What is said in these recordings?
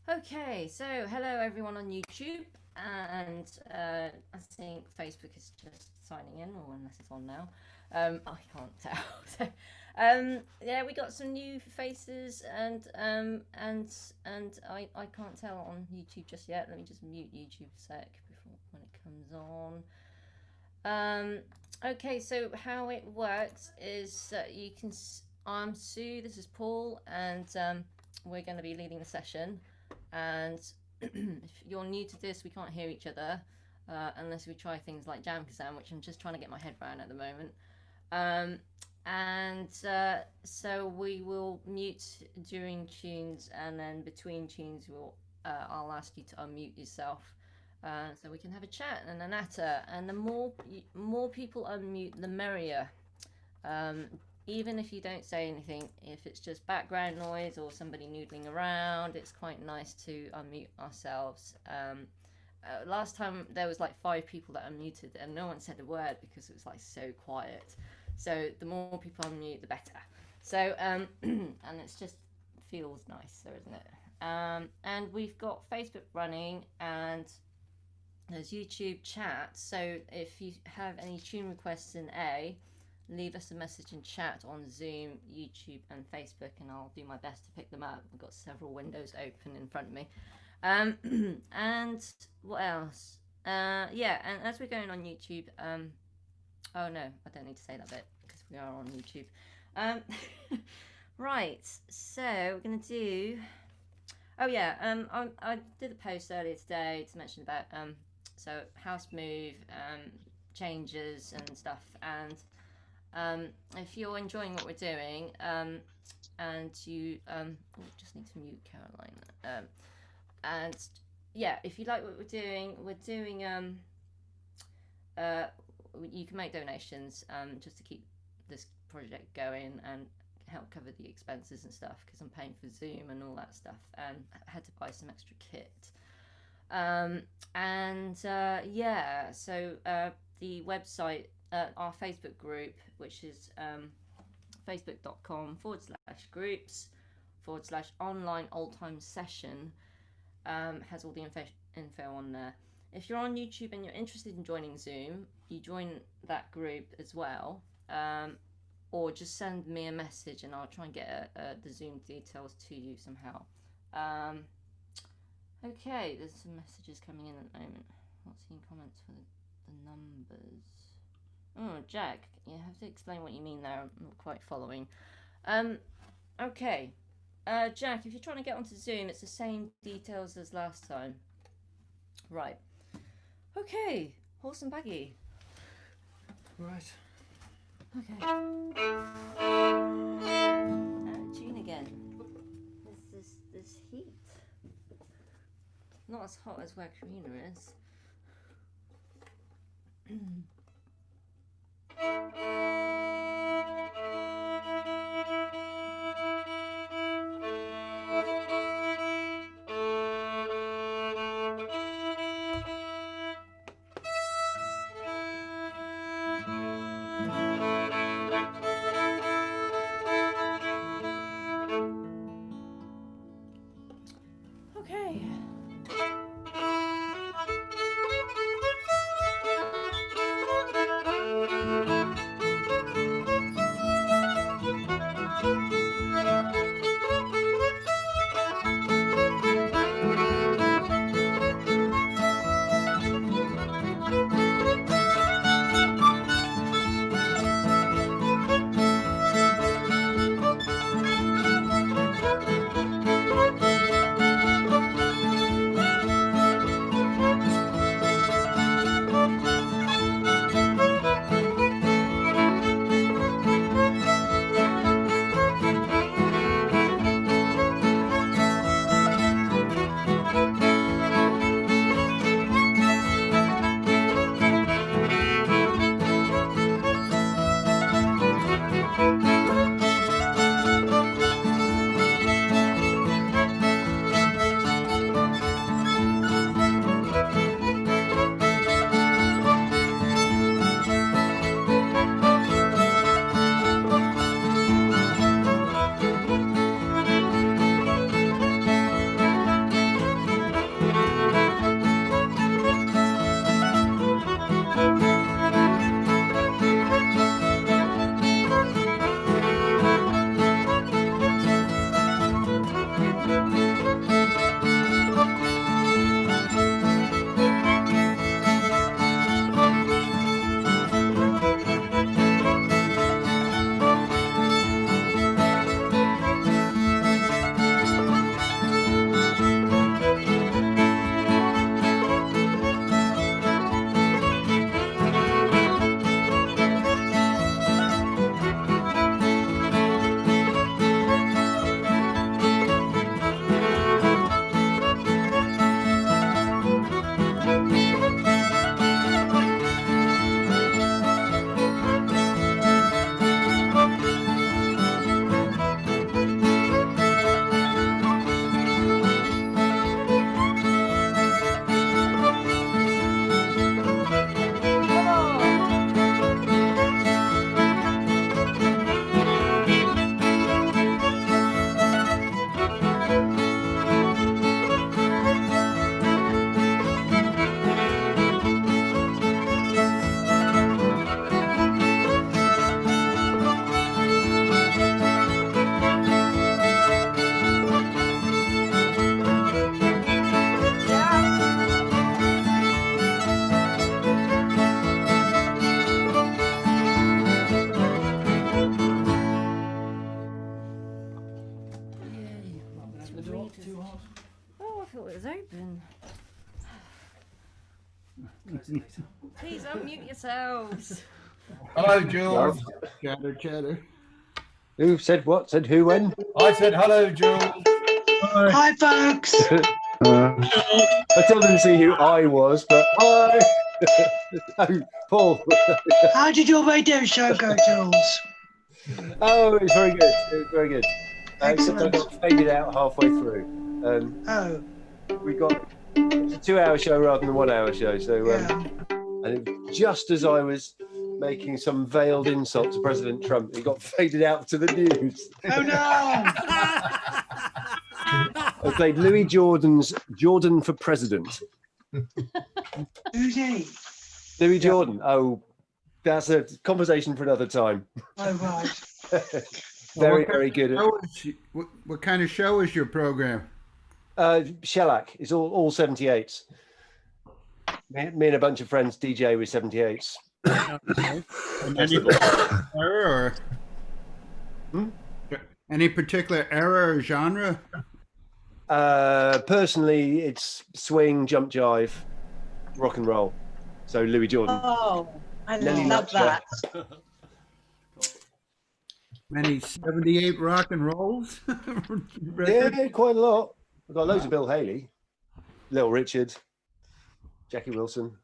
Okay, so hello everyone on YouTube, and I think Facebook is just signing in, or unless it's on now. I can't tell. So, yeah, we got some new faces, and I can't tell on YouTube just yet. Let me just mute YouTube a sec before when it comes on. Okay, so how it works is you can. I'm Sue. This is Paul, and we're going to be leading the session. And if you're new to this, we can't hear each other unless we try things like Jam Kazam, which I'm just trying to get my head around at the moment. So we will mute during tunes, and then between tunes, I'll ask you to unmute yourself, so we can have a chat and a natter. And the more people unmute, the merrier. Even if you don't say anything, if it's just background noise or somebody noodling around, it's quite nice to unmute ourselves. Last time there was like 5 people that unmuted and no one said a word because it was like so quiet. So the more people unmute, the better. So and it's just feels nicer, isn't it? And we've got Facebook running, and there's YouTube chat. So if you have any tune requests in leave us a message in chat on Zoom, YouTube, and Facebook, and I'll do my best to pick them up. I've got several windows open in front of me. And what else? Yeah, and as we're going on YouTube, oh no, I don't need to say that bit because we are on YouTube. Right, so we're gonna do. Oh yeah, I did a post earlier today to mention about so house move, changes and stuff, and if you're enjoying what we're doing, and you just need to mute Caroline, and yeah, if you like what we're doing, you can make donations just to keep this project going and help cover the expenses and stuff, because I'm paying for Zoom and all that stuff, and I had to buy some extra kit. Yeah, so the website, our Facebook group, which is facebook.com/groups/online old time session, has all the info on there. If you're on YouTube and you're interested in joining Zoom, you join that group as well, or just send me a message and I'll try and get the Zoom details to you somehow. Okay, there's some messages coming in at the moment. Not seeing comments for the numbers. Oh, Jack, you have to explain what you mean there. I'm not quite following. Okay. Jack, if you're trying to get onto Zoom, it's the same details as last time. Right. Okay. Horse and buggy. Right. Okay. Tune again. This heat. Not as hot as where Karina is. Okay. I thought it was open. Close it later. Please unmute yourselves. Hello, Jules. Chatter, chatter. Who said what? Said who when? I said hello, Jules. Hi, folks. I still didn't see who I was, but hi. Oh, Paul. How did your radio show go, Jules? Oh, it was very good. It was very good. Except I Excellent. got faded out halfway through. Oh, We got it was a 2-hour show rather than a 1-hour show. So, yeah. and it was just as I was making some veiled insult to President Trump, he got faded out to the news. Oh, no. I played Louis Jordan's Jordan for President. Who's he? Louis Jordan. Oh, that's a conversation for another time. Oh, right. Very good. What kind of show is your program? Shellac. It's all 78s. Me and a bunch of friends DJ with 78s. Any particular era or any particular era or genre? Personally, it's swing, jump jive, rock and roll. So Louis Jordan. Oh, I Nelly love Nutshell. that. Many 78 rock and rolls? Yeah, quite a lot. I've got loads of Bill Haley, Little Richard, Jackie Wilson.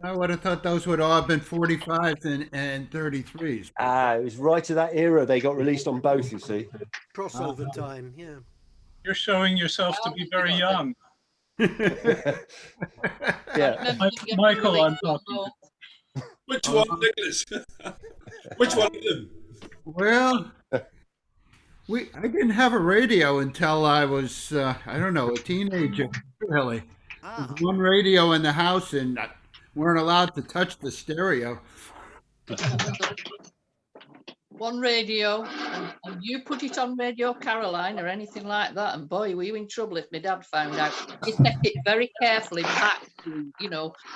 I would have thought those would all have been 45s and 33s. It was right at that era they got released on both, you see. Crossover time, yeah. You're showing yourself to be very young. Yeah. Michael, I'm talking. Which one, Nicholas? Which one of them? Well, I didn't have a radio until I was, I don't know, a teenager, really. There was one radio in the house and weren't allowed to touch the stereo. One radio, and you put it on Radio Caroline or anything like that, and boy, were you in trouble if my dad found out. He kept it very carefully back to,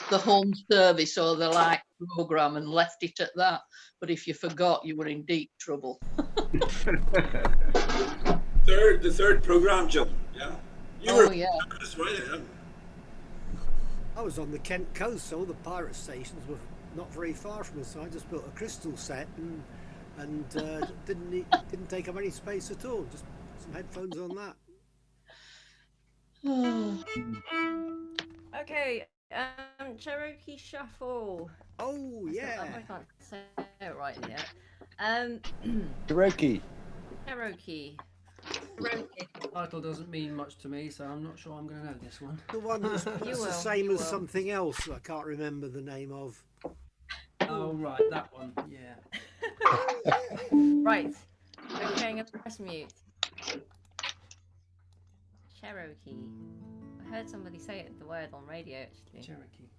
the home service or the program and left it at that. But if you forgot, you were in deep trouble. The third program, John. Yeah. Yeah. That's right. Yeah. I was on the Kent coast, so all the pirate stations were not very far from us. So I just built a crystal set and didn't take up any space at all. Just some headphones on that. Okay, Cherokee Shuffle. Oh yeah. I can't say it right yet. Cherokee. Cherokee. Title doesn't mean much to me, so I'm not sure I'm going to know this one. The one that's the same as something else I can't remember the name of. Oh, right, that one, yeah. Right. Okay, I'm going to press mute. Cherokee. I heard somebody say the word on radio, actually. Cherokee.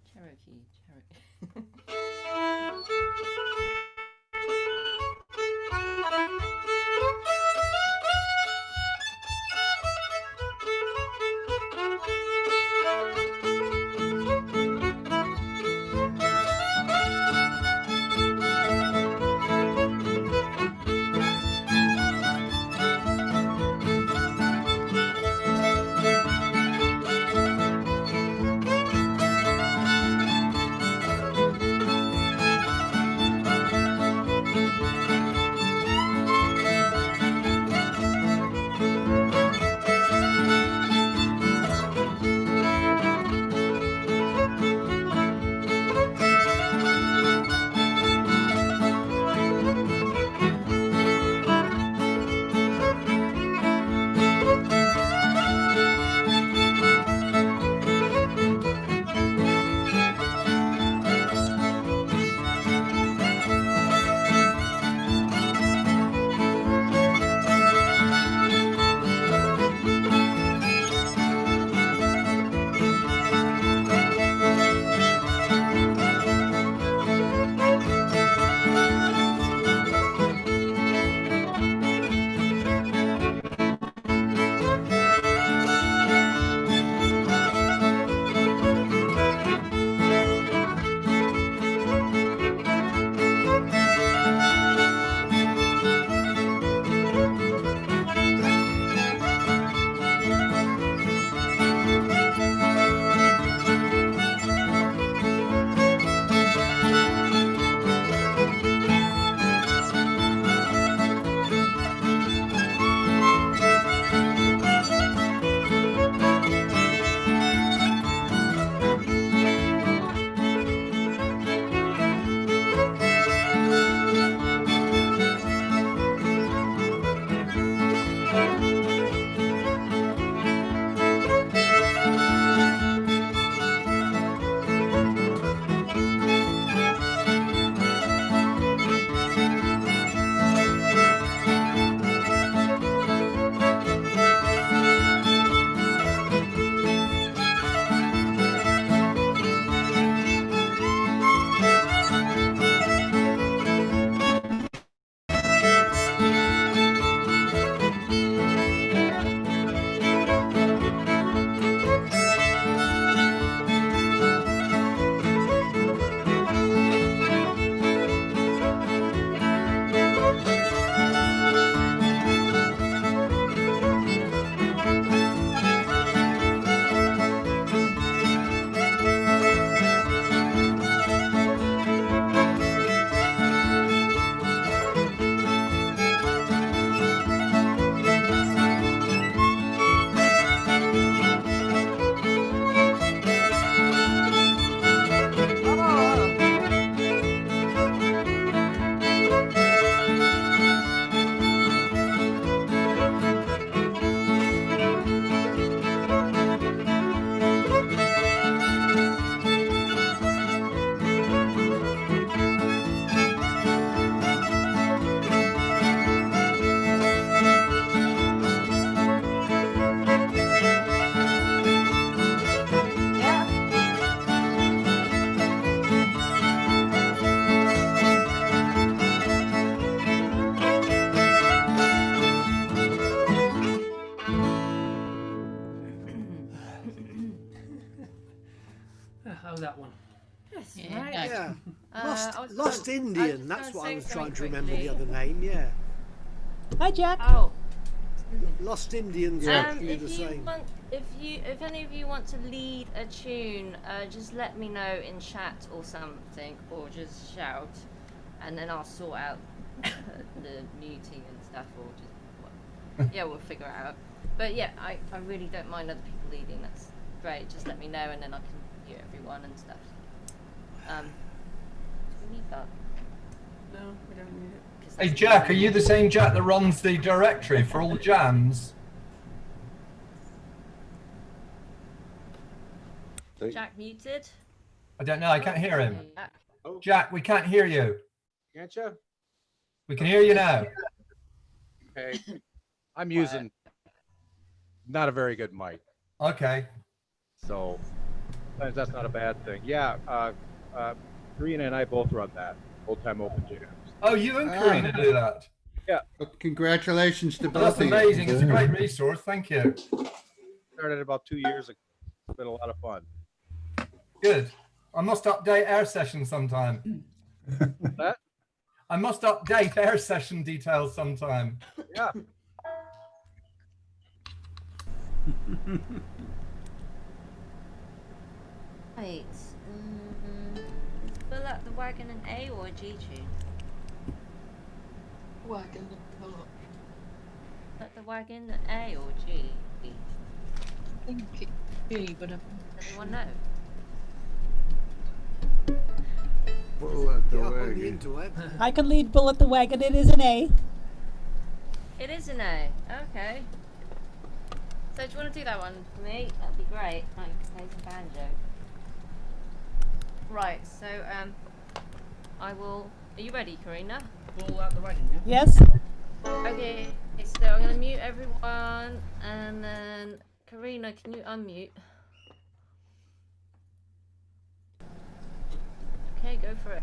Oh, that one. Yes, Yeah. right. Yeah. I Lost, was Lost gonna- I Indian. was That's gonna what I say was something trying to remember quickly. the other name. Yeah. Hi, Jack. Oh, Lost Indians Yeah. are actually the if you same. want, if any of you want to lead a tune, just let me know in chat or something, or just shout, and then I'll sort out the muting and stuff, or just yeah, we'll figure it out. But yeah, I really don't mind other people leading. That's great. Just let me know, and then I can mute everyone and stuff. Do we need that? No, we don't need it. 'Cause Hey that's Jack, are you the same Jack that runs the directory for all jams? Jack muted? I don't know, I can't hear him. Yeah. Jack, we can't hear you. Can't you? We can hear you now. Okay. I'm using not a very good mic, Okay. so sometimes that's not a bad thing. Yeah, Karina and I both run that Old Time Open Jams. Oh, you and Karina do that? But congratulations to Oh, both that's of you. amazing. It's a great resource. Thank you. Started about 2 years ago. It's been a lot of fun. Good. I must update air session sometime. That? I must update air session details sometime. Yeah. Right. Is Bill at the Wagon an A or a G tune? Wagon. At the Wagon an A or G? I think it's G, but Does anyone know? Bull at the Get up on the wagon. interweb. I can lead Bull at the Wagon. It is an A. It is an A. Okay. So do you want to do that one for me? That'd be great. I can play some banjo. Right. So I will. Are you ready, Karina? Ball out the wagon, yeah? Yes. Okay. So I'm gonna mute everyone, and then Karina, can you unmute? Okay, go for it.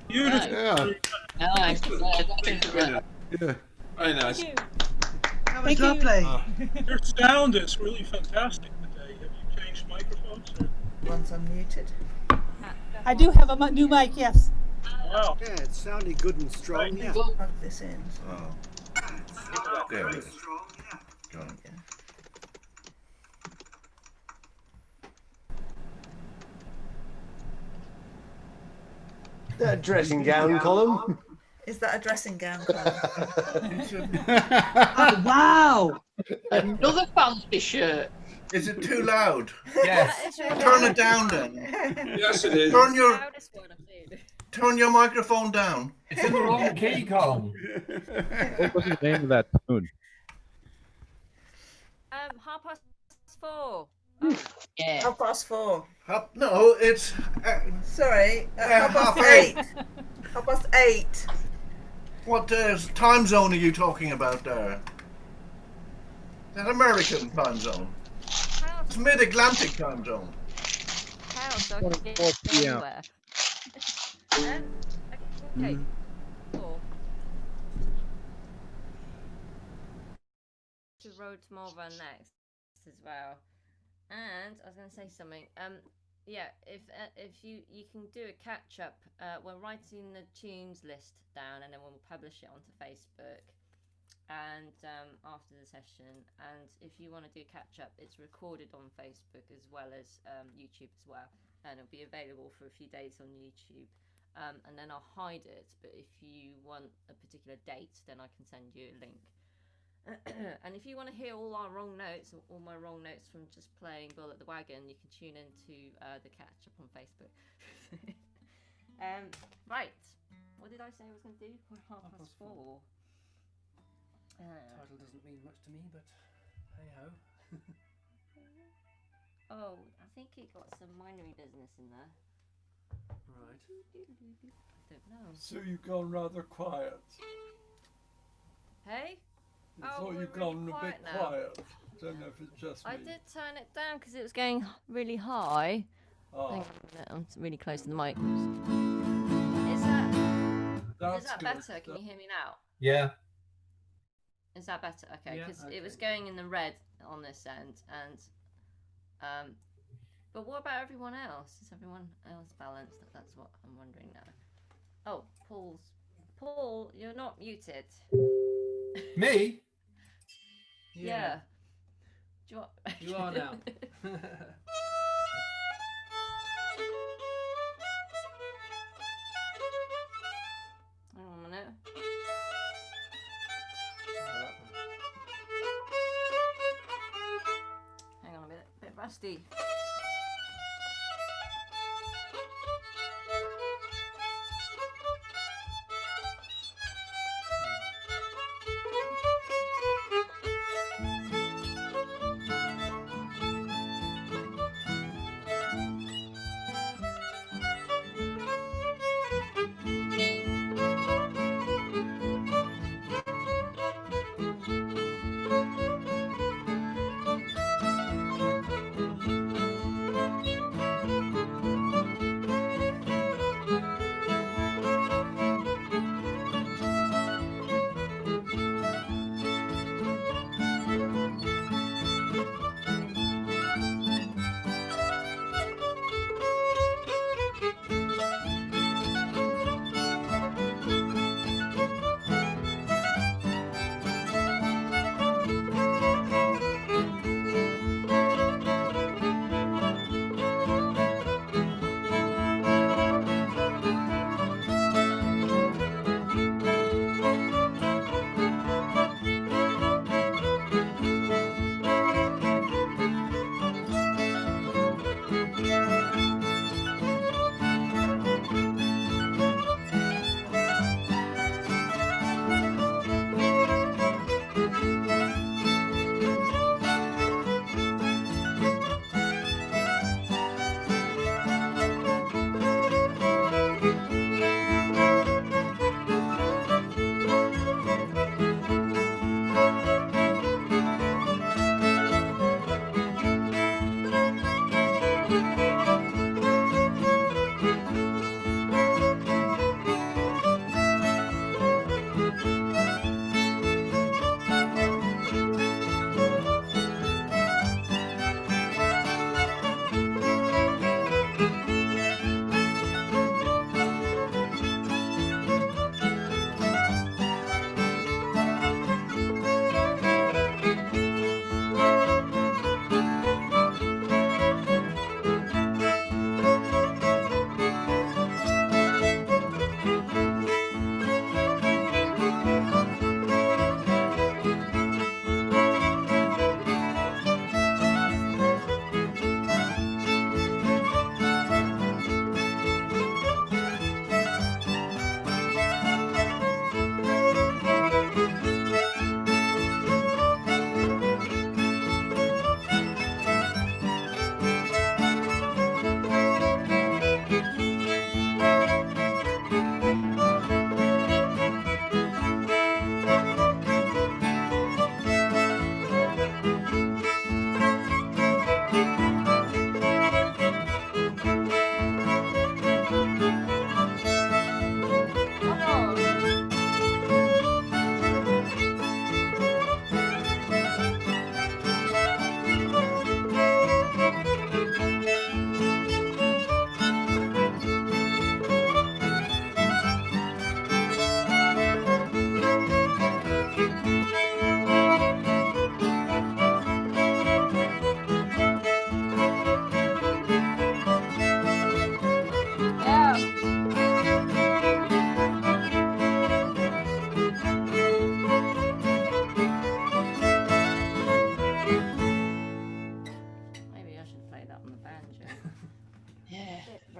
Beautiful. Yeah. Nice. Brilliant. Yeah. Very nice. That was lovely. Your sound is really fantastic today. Have you changed microphones? Or? One's unmuted. I do have a new mic, yes. Wow. Yeah, it sounded good and strong. Yeah. Plug this in. Oh. There it is. Go on. That dressing gown column. Is that a dressing gown colour? Oh, wow. Another fancy shirt. Is it too loud? Yes. Turn it down then. Yes, it is. Turn your microphone down. It's in the wrong key, Colin. What was the name of that tune? 4:30. Yeah. 4:30. No, it's. Sorry, Yeah, 8:30. 8:30. What time zone are you talking about there? Is that American time zone? It's mid-Atlantic time zone. How? So I can get 4 p.m. anywhere. Okay. Cool. To road to Malvern next as well. And I was going to say something. Yeah, if you can do a catch up. We're writing the tunes list down, and then we'll publish it onto Facebook. And after the session, and if you want to do catch up, it's recorded on Facebook as well as YouTube as well, and it'll be available for a few days on YouTube. And then I'll hide it. But if you want a particular date, then I can send you a link. And if you want to hear all our wrong notes, or all my wrong notes from just playing Bull at the Wagon, you can tune into the catch up on Facebook. Right, what did I say I was going to do? 4:30. Title doesn't mean much to me, but hey ho. Oh, I think it got some winery business in there. Right. I don't know. So you've gone rather quiet. Hey? I Oh, thought we're you'd really gone a quiet bit now. quiet. Don't know if it's just me. I did turn it down because it was going really high. Oh. Hang on a minute, I'm really close to the mic. Is that That's is that good. better? Can you hear me now? Yeah. Is that better? Okay, Yeah, because okay. it was going in the red on this end, and but what about everyone else? Is everyone else balanced? That's what I'm wondering now. Oh, Paul, you're not muted. Me? Yeah. Do you, want... You are now. Hang on a minute. Hang on a bit rusty.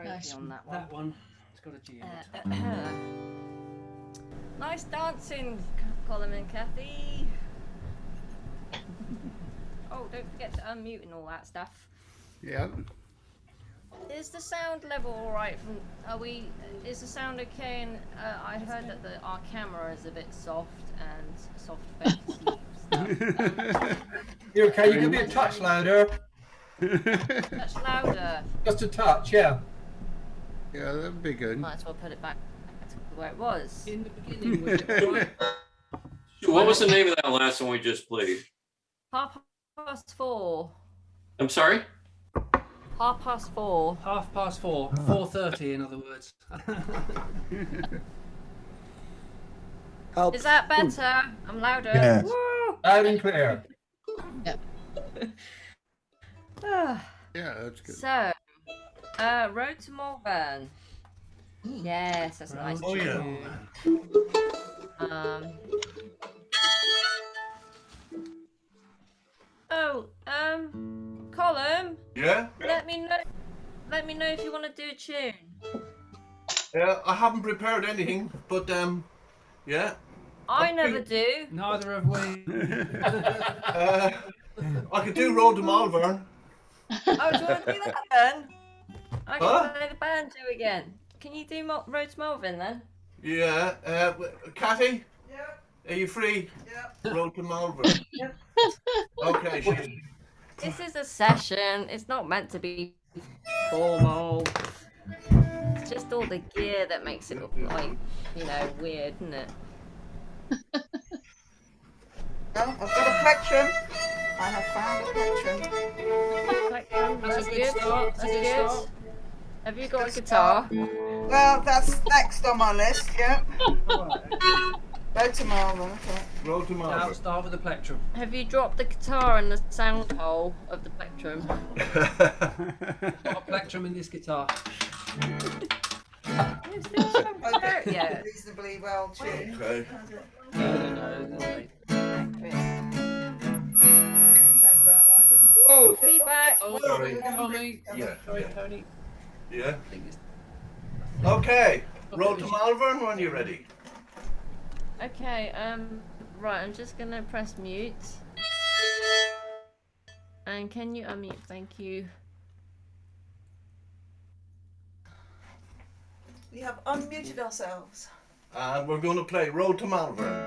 Nice. On that one. That one. It's got a G in it. Nice dancing, Colin and Kathy. Oh, don't forget to unmute and all that stuff. Yep. Is the sound level all right? Is the sound okay? And I heard that our camera is a bit soft and soft face. You're okay. You can be a touch louder. Touch louder. Just a touch, yeah. Yeah, that'd be good. Might as well put it back to where it was. In the beginning, was it all right? What was the name of that last one we just played? 4:30. I'm sorry? 4:30. 4:30. 4:30, in other words. Is that better? I'm louder. Yes. Woo! Loud and clear. Ah. Yeah, that's good. So, Road to Malvern. Yes, that's a nice Oh, yeah. tune. Colin. Yeah? Let me know if you want to do a tune. I haven't prepared anything, but yeah. I never do. Neither have we. I could do Road to Malvern. Oh, do you want to do that then? I can Huh? play the banjo again. Can you do Road to Malvern then? Yeah. Cathy? Yep. Are you free? Yep. Road to Malvern. Yep. Okay, she's... This is a session. It's not meant to be formal. It's just all the gear that makes it look like, weird, isn't it? Well, I've got a plectrum. I have found a plectrum. That's a good good. start. That's That's a good good. start. Have you got a guitar? Well, that's next on my list, yeah. Go to Malvern, okay. Road to Now Malvern. start with the plectrum. Have you dropped the guitar in the sound hole of the plectrum? Got a plectrum in this guitar. You still haven't got it Okay. yet. Reasonably well tuned. Okay. Sounds about right, doesn't it? Oh, feedback. Oh, Sorry. Tony. Yeah. Sorry, Tony. Yeah. I think it's... Okay. Road to Malvern when you're ready. Okay, right, I'm just gonna press mute. And can you unmute? Thank you. We have unmuted ourselves. And we're going to play Road to Malvern.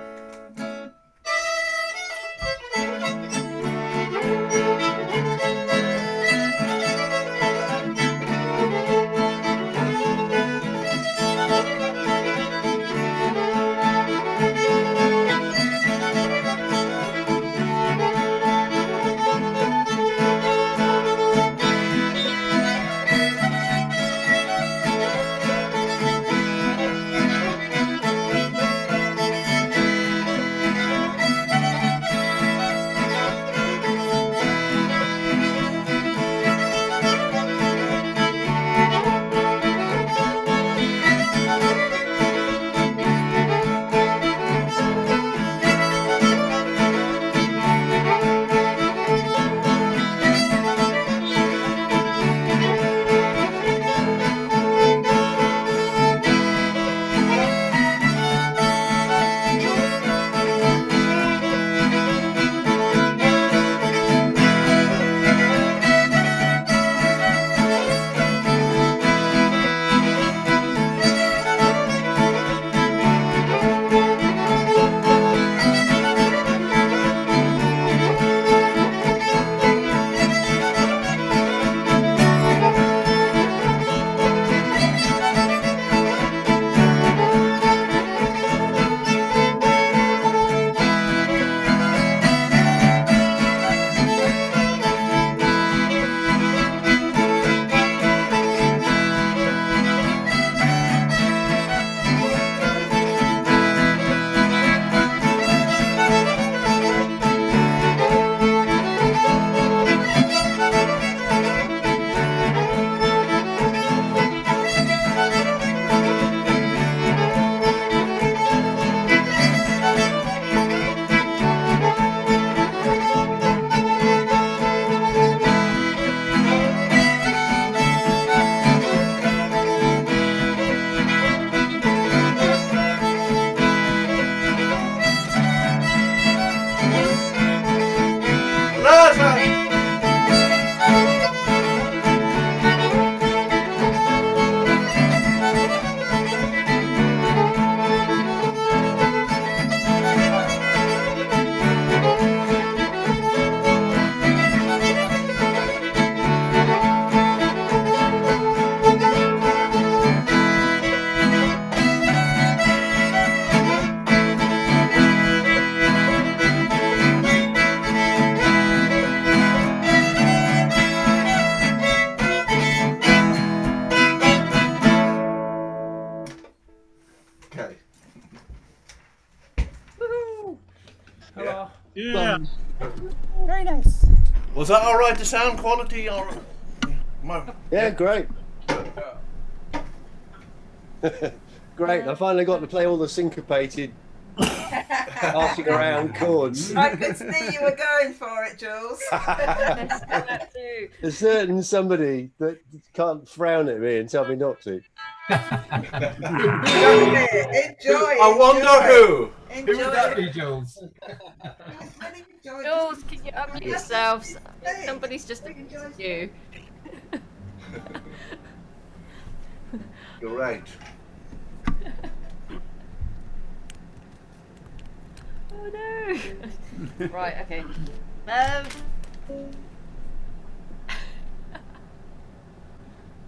Yeah. Very nice. Was that all right? The sound quality, or Yeah, great. Great. I finally got to play all the syncopated, passing around chords. I could see you were going for it, Jules. There's certain somebody that can't frown at me and tell me not to. Enjoy it. I wonder who. Who would that be, Jules? Jules, can you unmute yourselves? Somebody's just looking at you. You're right. Oh no! Right, okay.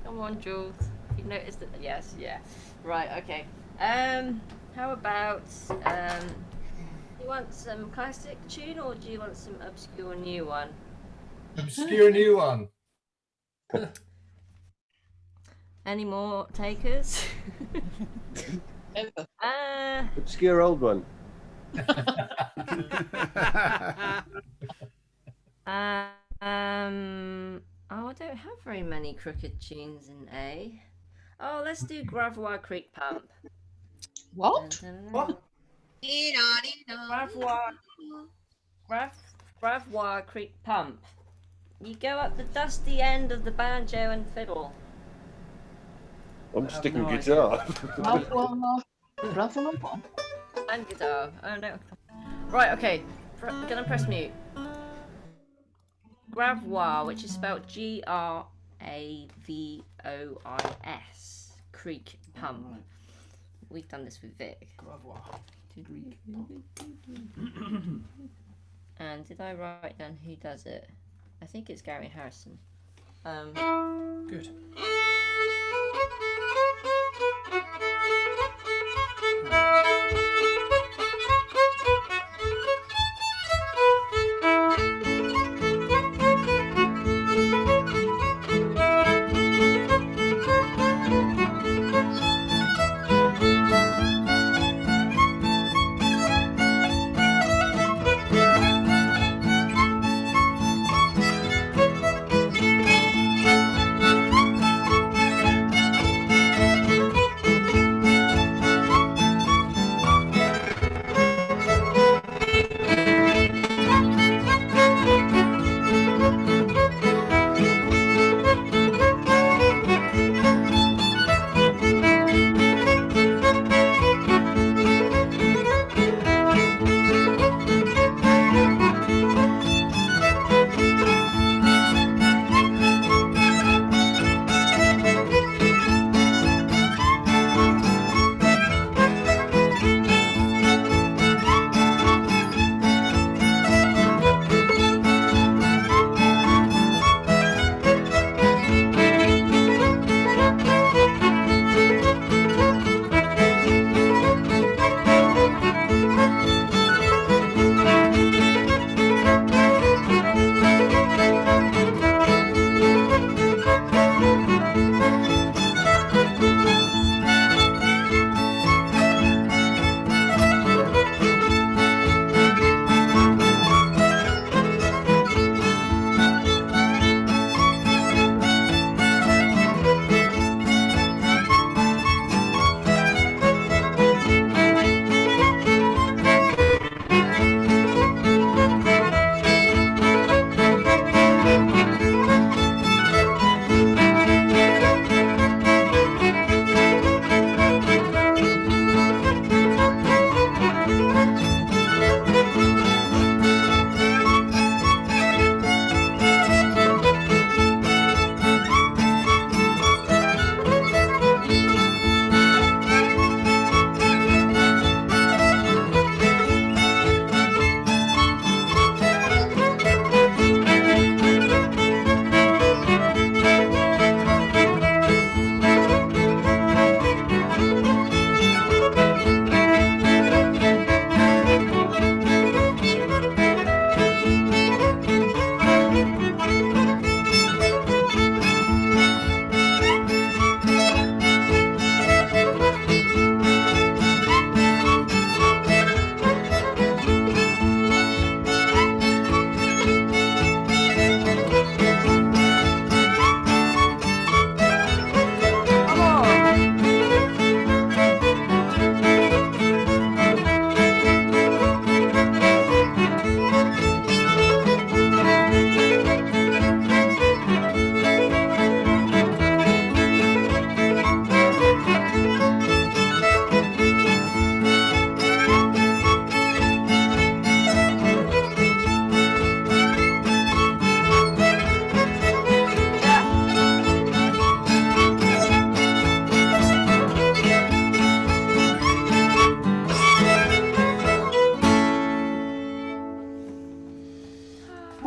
Come on, Jules. You noticed that? Yes, yeah. Right, okay. How about you want some classic tune or do you want some obscure new one? Obscure new one. Any more takers? Obscure old one. Oh, I don't have very many crooked tunes in A. Oh, let's do Gravois Creek Pump. What? What? Gravois Creek Pump. You go up the dusty end of the banjo and fiddle. I'm sticking guitar. And guitar. Oh no. Right, okay. Gonna press mute. Gravois, which is spelled Gravois. Creek Pump. We've done this with Vic. Gravois. And did I write down who does it? I think it's Gary Harrison. Good.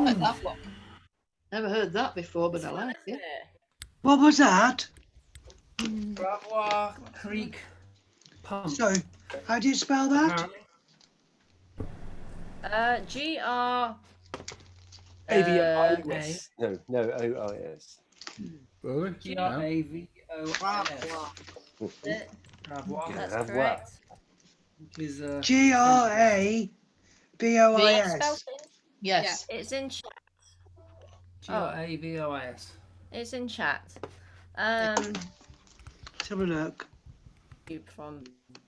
like that one. Never heard that before, but I like it. What was that? Gravois Creek Pump. So, how do you spell that? G-R... AVOIS. No, OIS. Really? Gravos. That's correct. Which is Grabois. Yes. Yeah, it's in chat. Gravos. It's in chat. Let's have a look. From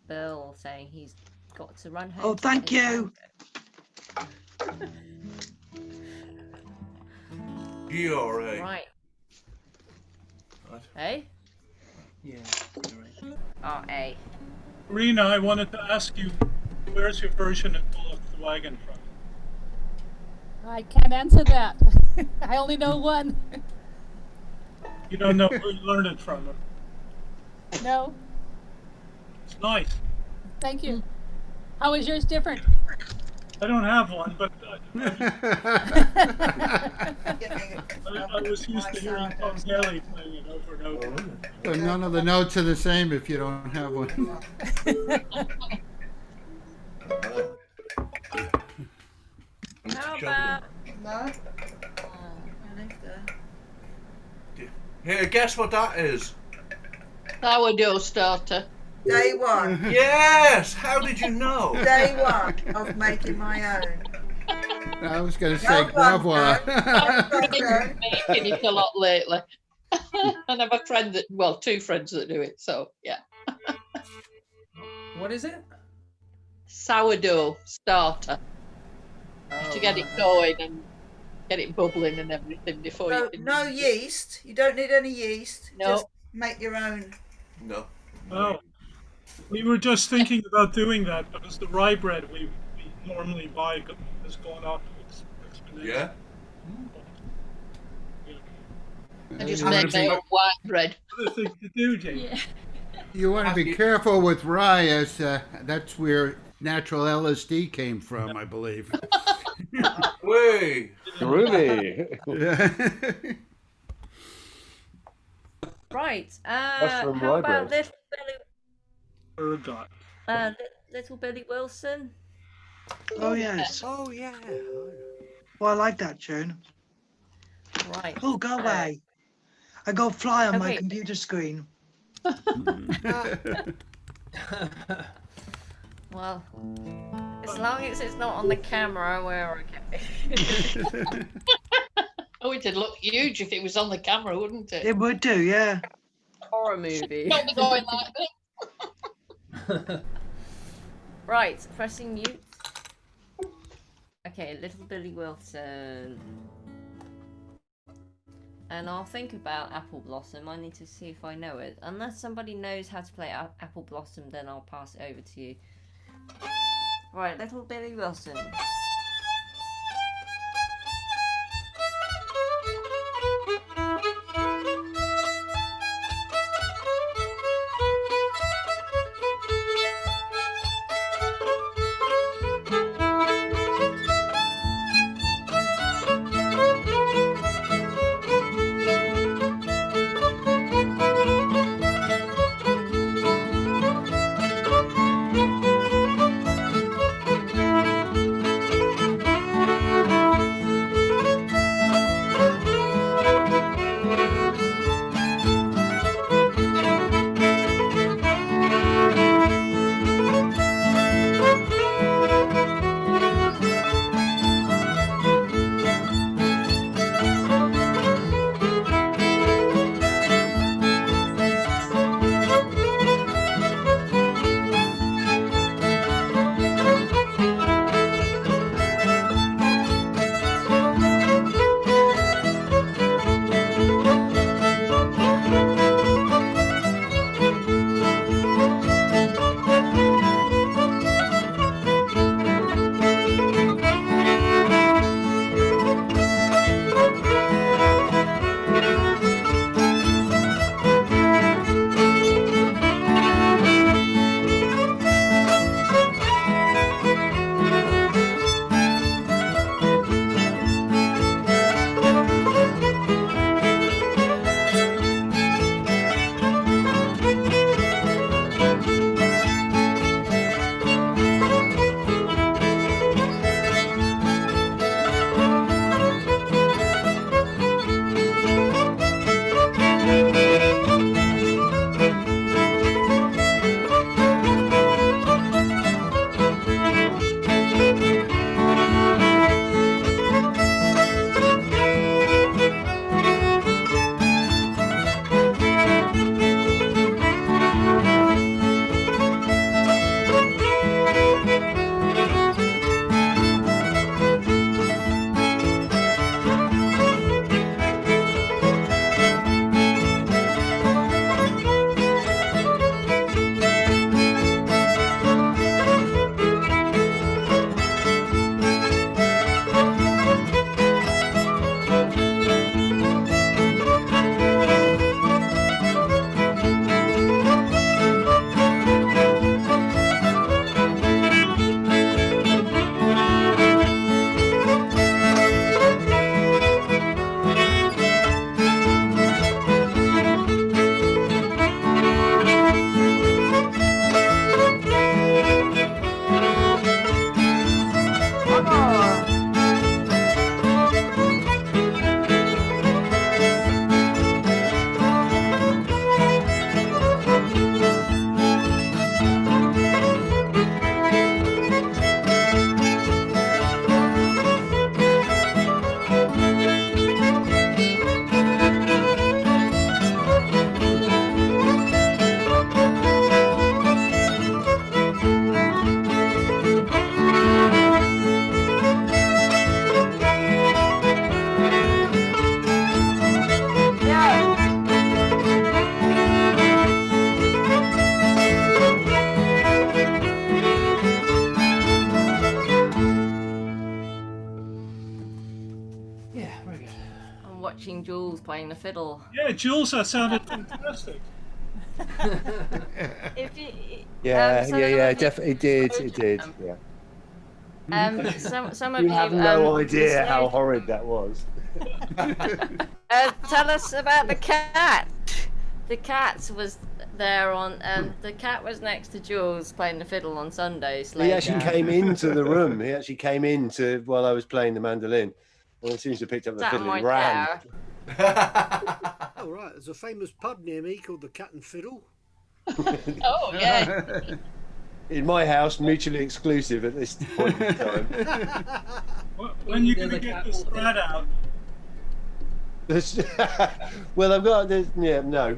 Bill saying he's got to run home. Oh, thank you. GRA. Right. What? Hey? Yeah. R-A. Rena, I wanted to ask you, where's your version of Pull Off the Wagon from? I can't answer that. I only know one. You don't know who you learned it from? No. It's nice. Thank you. How is yours different? I don't have one, but I was used to hearing Tom Haley playing it over and over. So none of the notes are the same if you don't have one. How about... No. Here, guess what that is? Sourdough starter. Day one. Yes! How did you know? Day one of making my own. I was going to say Well done, Gravois. I've been making it a lot lately. And I have a friend that, well, two friends that do it, so yeah. What is it? Sourdough starter. To get it going and get it bubbling and everything before So, you can... no yeast. You don't need any yeast. No. Just make your own. No. Oh, we were just thinking about doing that because the rye bread we normally buy has gone up exponentially. Yeah? I just make my own white bread. Other thing to do, James. Yeah. You want to be careful with rye, as that's where natural LSD came from, I believe. Way! Groovy. Right. Mushroom How rye about bread. Little Billy Wilson? Oh, yes. Oh, yeah. Well, I like that tune. Right. Oh, go away. I go fly on my okay. computer screen. Well, as long as it's not on the camera, we're okay. Oh, it'd look huge if it was on the camera, wouldn't it? It would do, yeah. Horror movie. Not be going like this. Right, pressing mute. Okay, Little Billy Wilson. And I'll think about Apple Blossom. I need to see if I know it. Unless somebody knows how to play Apple Blossom, then I'll pass it over to you. Right, Little Billy Wilson. and watching Jules playing the fiddle. Yeah, Jules, that sounded fantastic. If you, definitely it did. Yeah. Some of You you have no idea listeners, how horrid that was. tell us about the cat. The cat was there on. The cat was next to Jules playing the fiddle on Sundays. He actually came into the room. He actually came into while I was playing the mandolin. And as soon as I picked up the fiddle, he ran. Oh, right. There's a famous pub near me called the Cat and Fiddle. Oh, yeah. In my house, mutually exclusive at this point in time. When are you going to get the spread out? Well, I've got this. Yeah, no.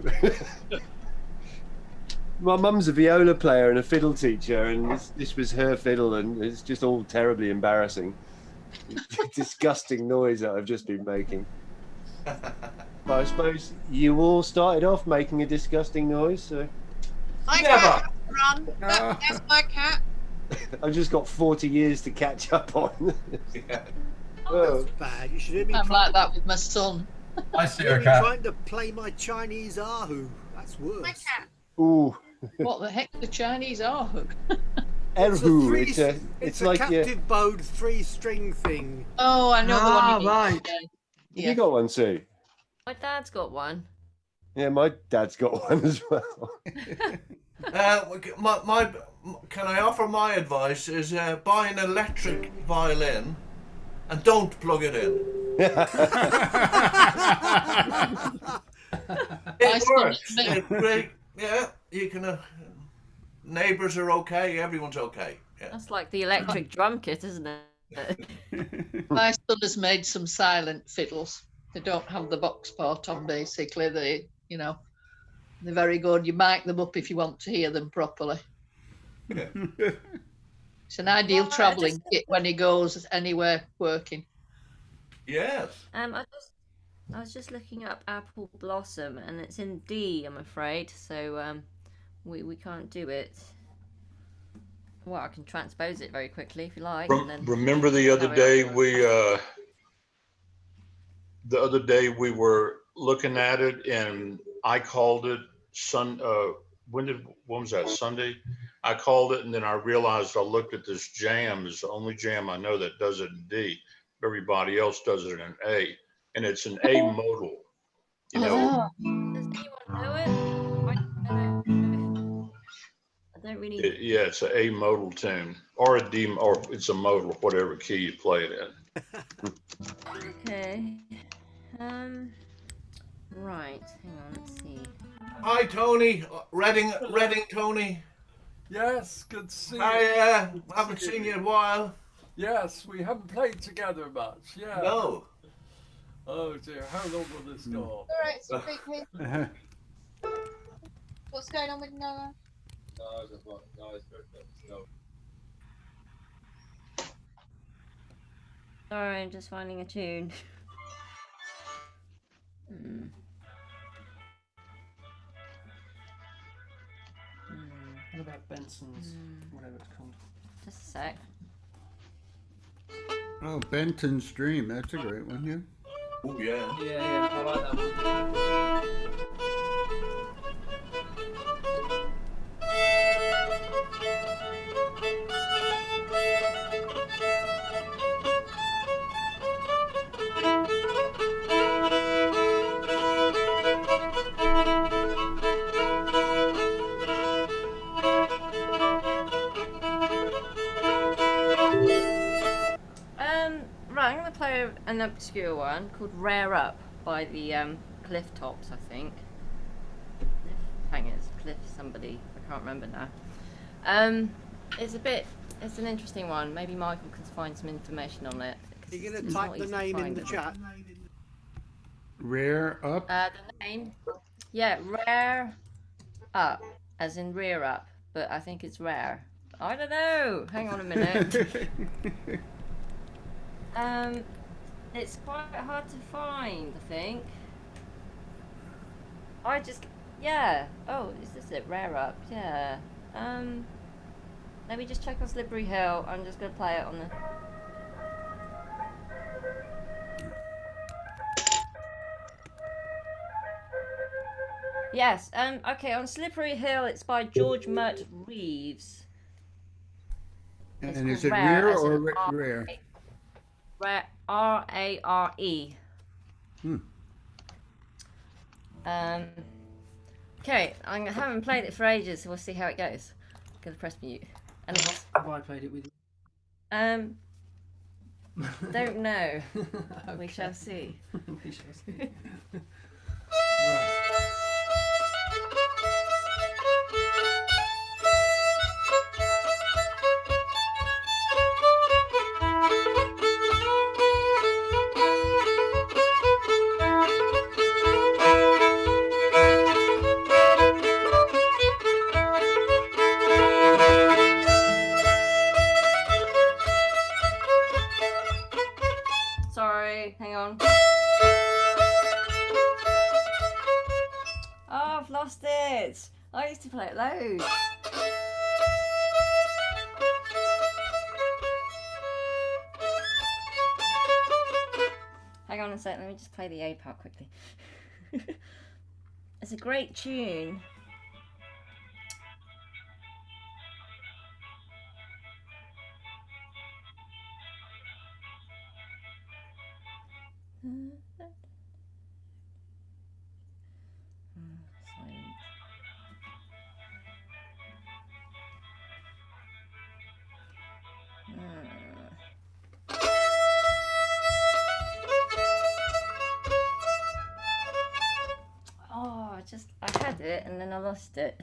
My mum's a viola player and a fiddle teacher, and this was her fiddle, and it's just all terribly embarrassing. Disgusting noise that I've just been making. But I suppose you all started off making a disgusting noise, so. My cat run. That's my cat. I've just got 40 years to catch up on. That's bad. You should hear me. I'm like that with my son. I see You're a cat. trying to play my Chinese Ahu. That's worse. My cat. Ooh. What the heck, the Chinese are hook? Erhu, It's like a captive bowed 3-string thing. Oh, I know the one. You right. mean. Have you got one, Sue? My dad's got one. Yeah, my dad's got one as well. Can I offer my advice? Is buy an electric violin and don't plug it in. It works. It's great. Yeah, you can. Neighbors are okay. Everyone's okay. Yeah. That's like the electric drum kit, isn't it? My son has made some silent fiddles. They don't have the box part on, basically. They're very good. You mic them up if you want to hear them properly. Yeah. It's an ideal travelling kit when he goes anywhere working. Yes. I was just looking up Apple Blossom, and it's in D, I'm afraid. So we can't do it. Well, I can transpose it very quickly if you like. And then Remember the other day we were looking at it, and I called it when was that, Sunday? I called it, and then I realized I looked at this jam. It's the only jam I know that does it in D. Everybody else does it in A, and it's an A modal. You know. Does anyone know it? I don't really. Yeah, it's an A modal tune, or a D, or it's a modal, whatever key you play it in. Okay. Right. Hang on. Let's see. Hi, Tony. Reading, Tony. Yes, good to see you. Hi, haven't seen you in a while. Yes, we haven't played together much. Yeah. No. Oh dear, how long will this go? All right, so here. What's going on with Noah? Sorry, I'm just finding a tune. What about Benson's, whatever it's called? Just a sec. Oh, Benton's Dream. That's a great one, yeah. Oh, yeah. Yeah, I like that Right, I'm going to play an obscure one called Rare Up by the Cliff Tops, I think. Hangers, Cliff somebody, I can't remember now. It's an interesting one. Maybe Michael can find some information on it. You're going to type the name in the chat. Rare Up? The name? Yeah, Rare Up, as in rear up, but I think it's rare. I don't know. Hang on a minute. It's quite hard to find, I think. Yeah. Oh, is this it? Rare Up, yeah. Let me just check on Slippery Hill. I'm just gonna play it on the. Yes. Okay. On Slippery Hill, it's by George Mert Reeves. It's And is called it Rare, rear as in or rare? Rare. R-A-R-E. Okay. I haven't played it for ages, so we'll see how it goes. I'm gonna press mute. And it's, Have I played it with you? don't know. We shall see. We shall see. Sorry, hang on. Oh, I've lost it. I used to play it loads. Hang on a sec, let me just play the A part quickly. It's a great tune. Oh, I had it and then I lost it.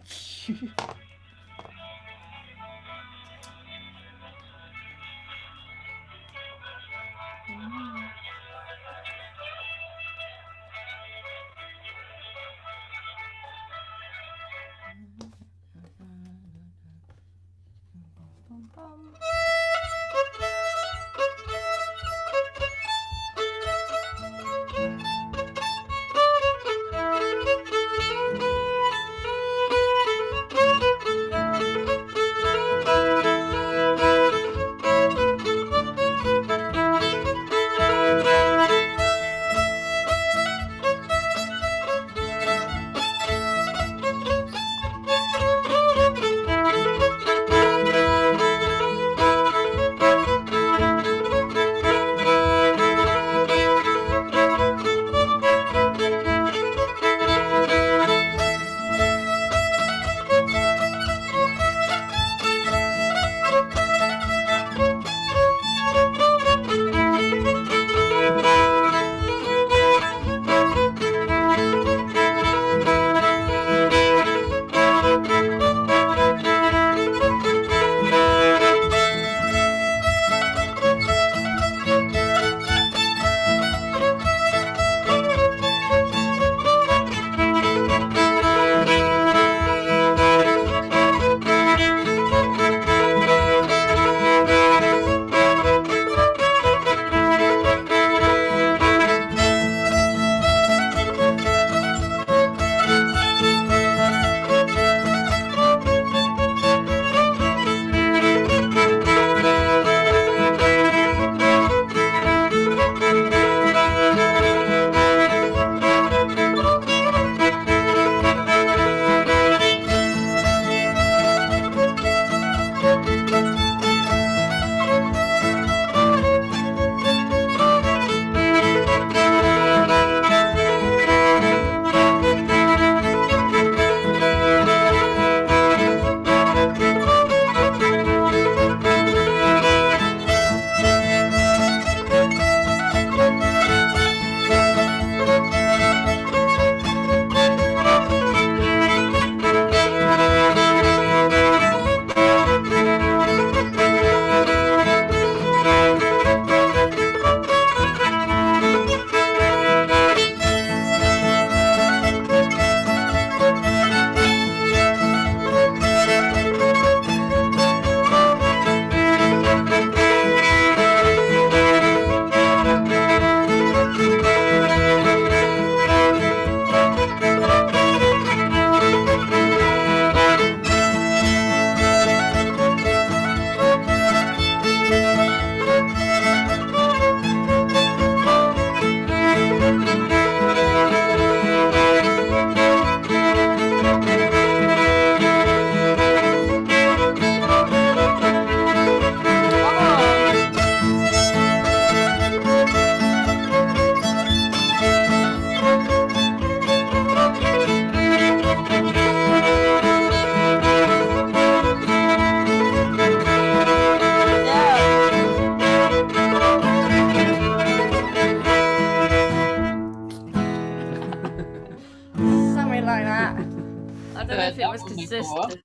don't know if it that was one before. consistent.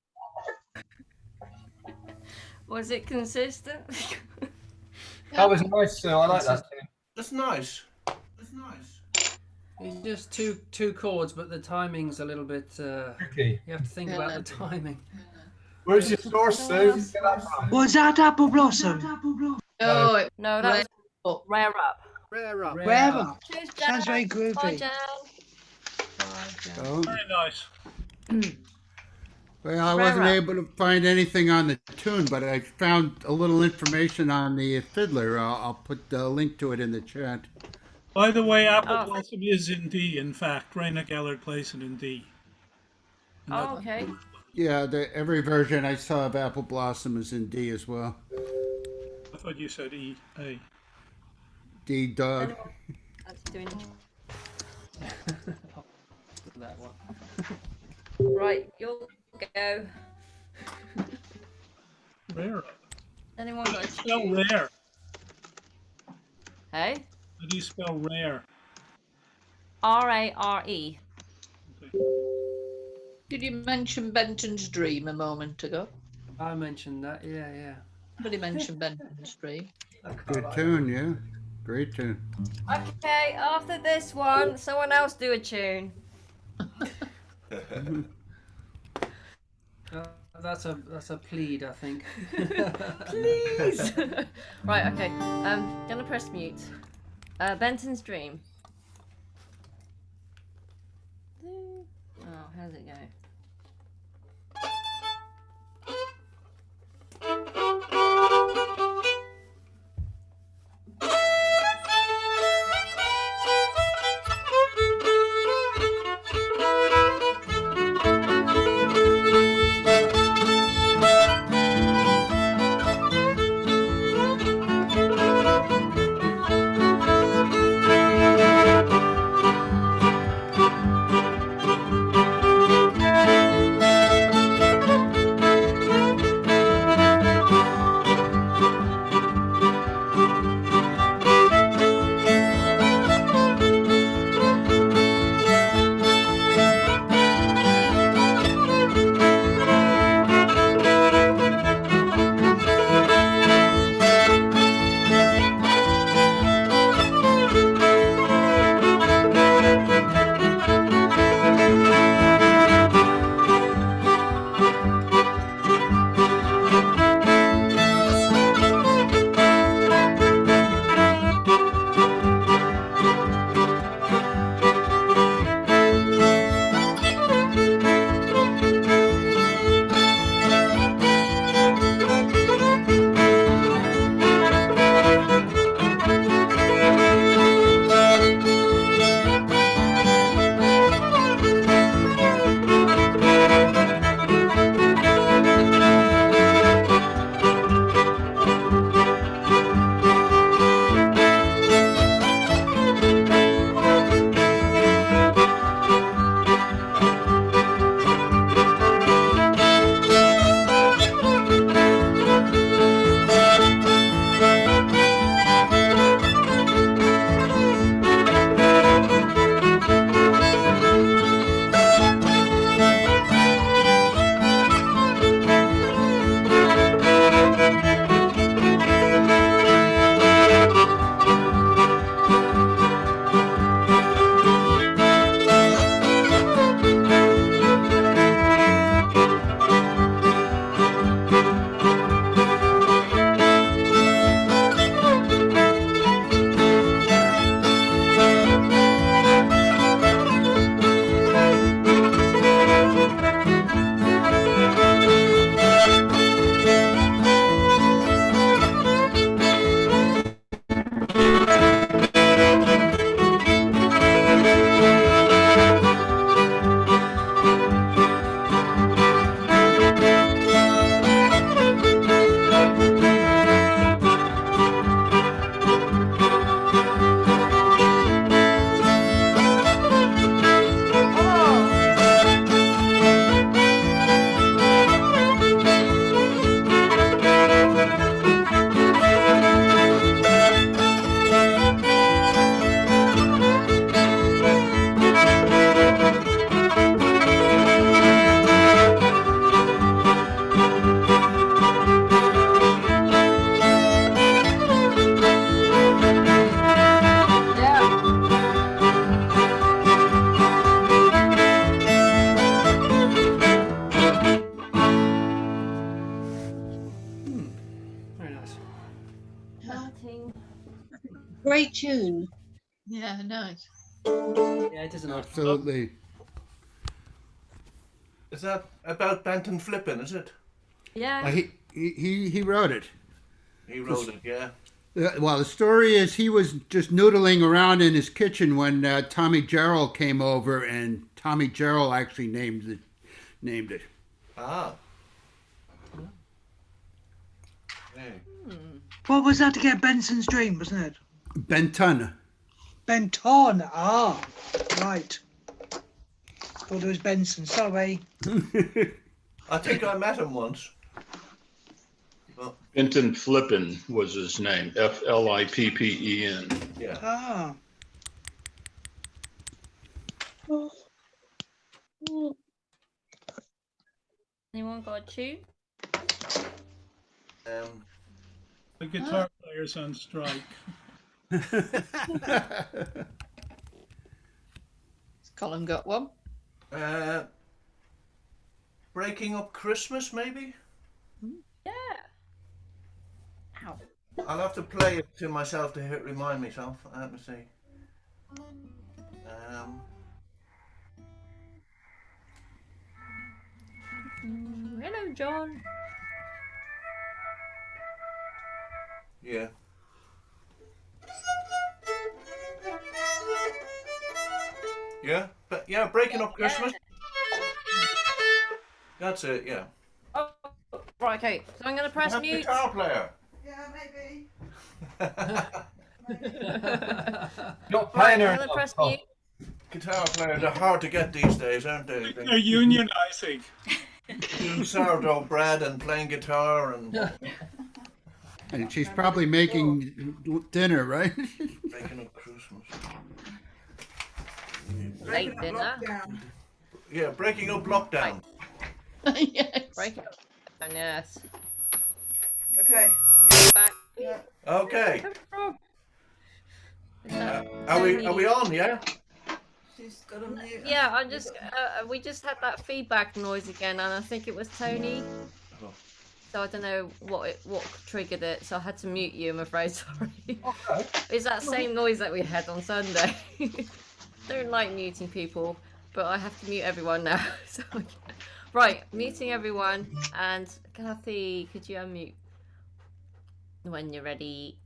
Was it consistent? That was nice, Sue. I like that. That's nice. That's nice. It's just two chords, but the timing's a little bit tricky. You have to think about the timing. Where's your source, Sue? Get that from. Was that Apple Blossom? No, No, that was Rare Up. Rare Up. Rare Up. Cheers, Sounds very Bye, groovy. Jan. Oh. Very nice. Well, I wasn't able to find anything on the tune, but I found a little information on the fiddler. I'll put the link to it in the chat. By the way, Apple Blossom is in D. In fact, Raina Geller plays it in D. Oh, okay. Yeah, every version I saw of Apple Blossom is in D as well. I thought you said E. A. D dog. That's doing That one. right. You'll go. Rare. Anyone got a Spell tune? rare. Hey? How do you spell rare? R-A-R-E. Did you mention Benton's Dream a moment ago? I mentioned that. Yeah. Somebody mentioned Benton's Dream. Good tune, yeah. Great tune. Okay, after this one, someone else do a tune. That's a plead, I think. Please. Right. Okay. Gonna press mute. Benton's Dream. Oh, how's it go? great tune. Yeah, nice. Yeah, it is a nice. Absolutely. Is that about Benton flipping, is it? Yeah. He wrote it. He wrote it, yeah. Well, the story is he was just noodling around in his kitchen when Tommy Gerald came over, and Tommy Gerald actually named it. Ah. Hey. What was that to get Benson's dream, wasn't it? Benton. Benton. Ah, right. Thought it was Benson. Sorry. I think I met him once. Well, Benton Flippin was his name. Flippen. yeah. Ah. Anyone got a tune? The guitar player's on strike. Colin got one. Breaking Up Christmas, maybe? Yeah. Ow. I'll have to play it to myself to remind myself. Let me see. Hello, John. Yeah. Yeah, but yeah, Breaking Up Christmas. That's it, yeah. Oh, right, okay. So I'm going to press You have mute. guitar player. Yeah, maybe. Not Right, playing I'm her. going to press mute. Guitar players are hard to get these days, aren't they? They're unionizing. Doing sourdough bread and playing guitar and And she's probably making dinner, right? Breaking Up Christmas. Late dinner. Lockdown. Yeah, Breaking Up Lockdown. Yes. Break it up. And yes. Okay. Back. Yeah. Okay. Is that Are we Tony? on? Yeah. She's got a mute. Yeah, I'm just. We just had that feedback noise again, and I think it was Tony. Oh. So I don't know what triggered it. So I had to mute you. I'm afraid. Sorry. Okay. It's that same noise that we had on Sunday. Don't like muting people, but I have to mute everyone now. So right, muting everyone, and Kathy, could you unmute when you're ready?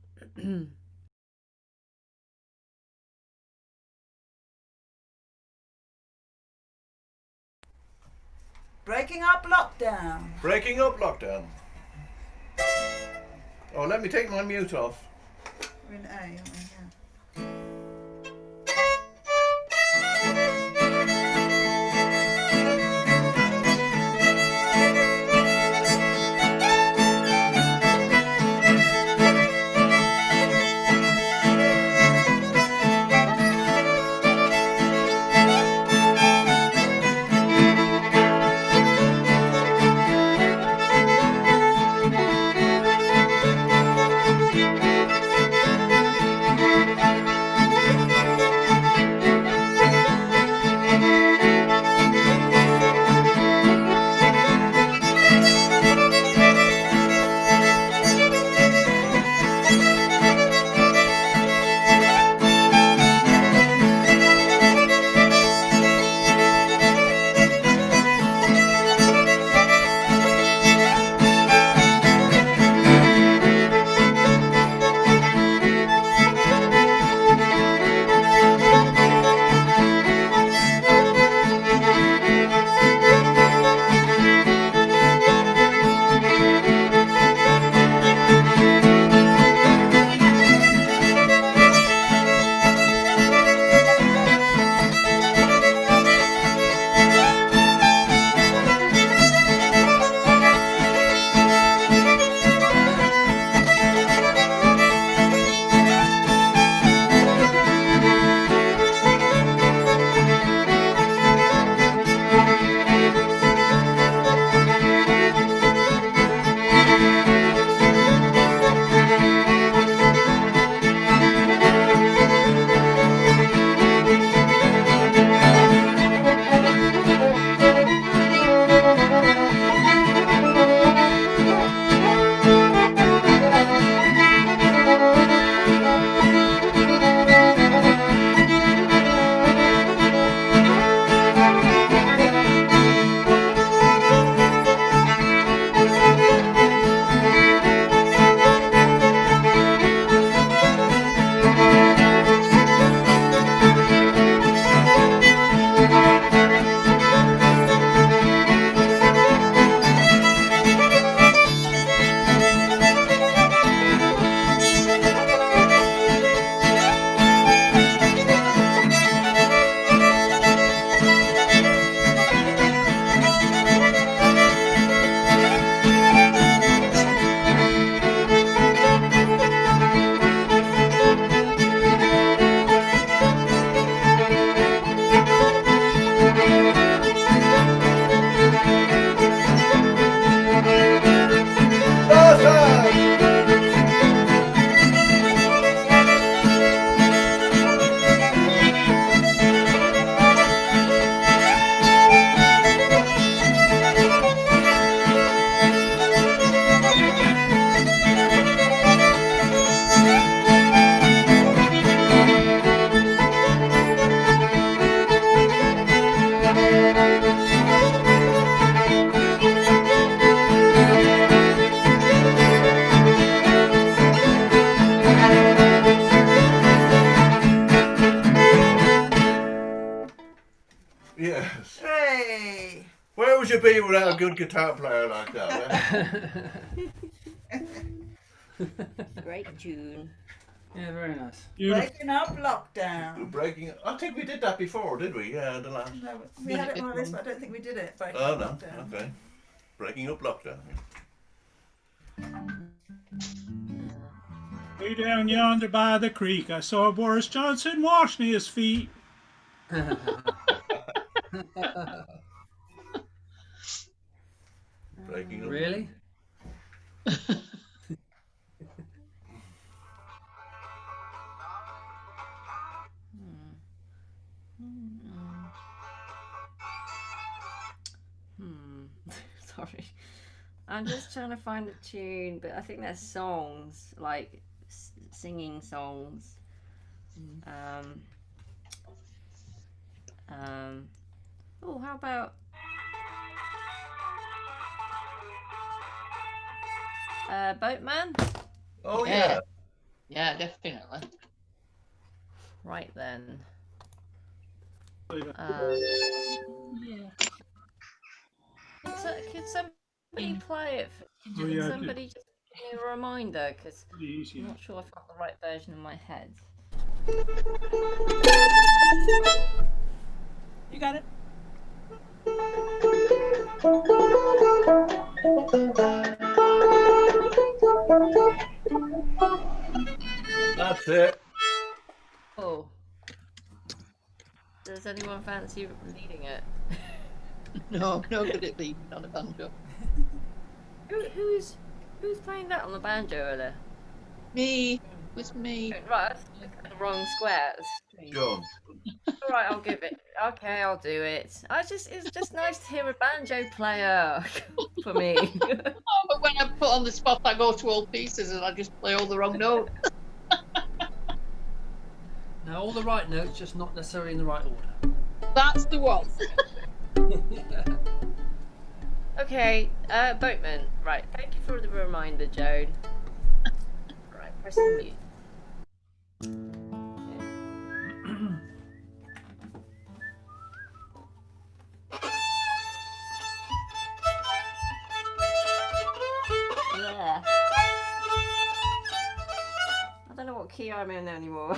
Breaking Up Lockdown. Breaking Up Lockdown. Oh, let me take my mute off. We're in A, aren't we? Yeah. Yes. Hooray! Where would you be without a good guitar player like that? Eh? Great tune. Yeah, very nice. Breaking up lockdown. Breaking. I think we did that before, did we? Yeah, the last. No, we had it on our list, but I don't think we did it. Breaking Oh up no. lockdown. Okay. Breaking up lockdown. Way down yonder by the creek, I saw Boris Johnson washing his feet. Breaking up. Really? Sorry. I'm just trying to find a tune, but I think there's songs, like singing songs. Oh, how about Boatman? Oh yeah. Yeah, definitely. Right then. Could somebody play it? Could somebody just give me a reminder? Because I'm not sure I've got the right version in my head. You got it. That's it. Oh. Does anyone fancy leading it? No, no good at leading on a banjo. Who's playing that on the banjo earlier? Me. It was me. Right, the wrong squares. Go. Alright, I'll give it. Okay, I'll do it. It's just nice to hear a banjo player for me. Oh, but when I'm put on the spot, I go to all pieces and I just play all the wrong notes. Now, all the right notes, just not necessarily in the right order. That's the one. Okay, Boatman. Right, thank you for the reminder, Joan. Right, press the mute. Yeah. I don't know what key I'm in anymore.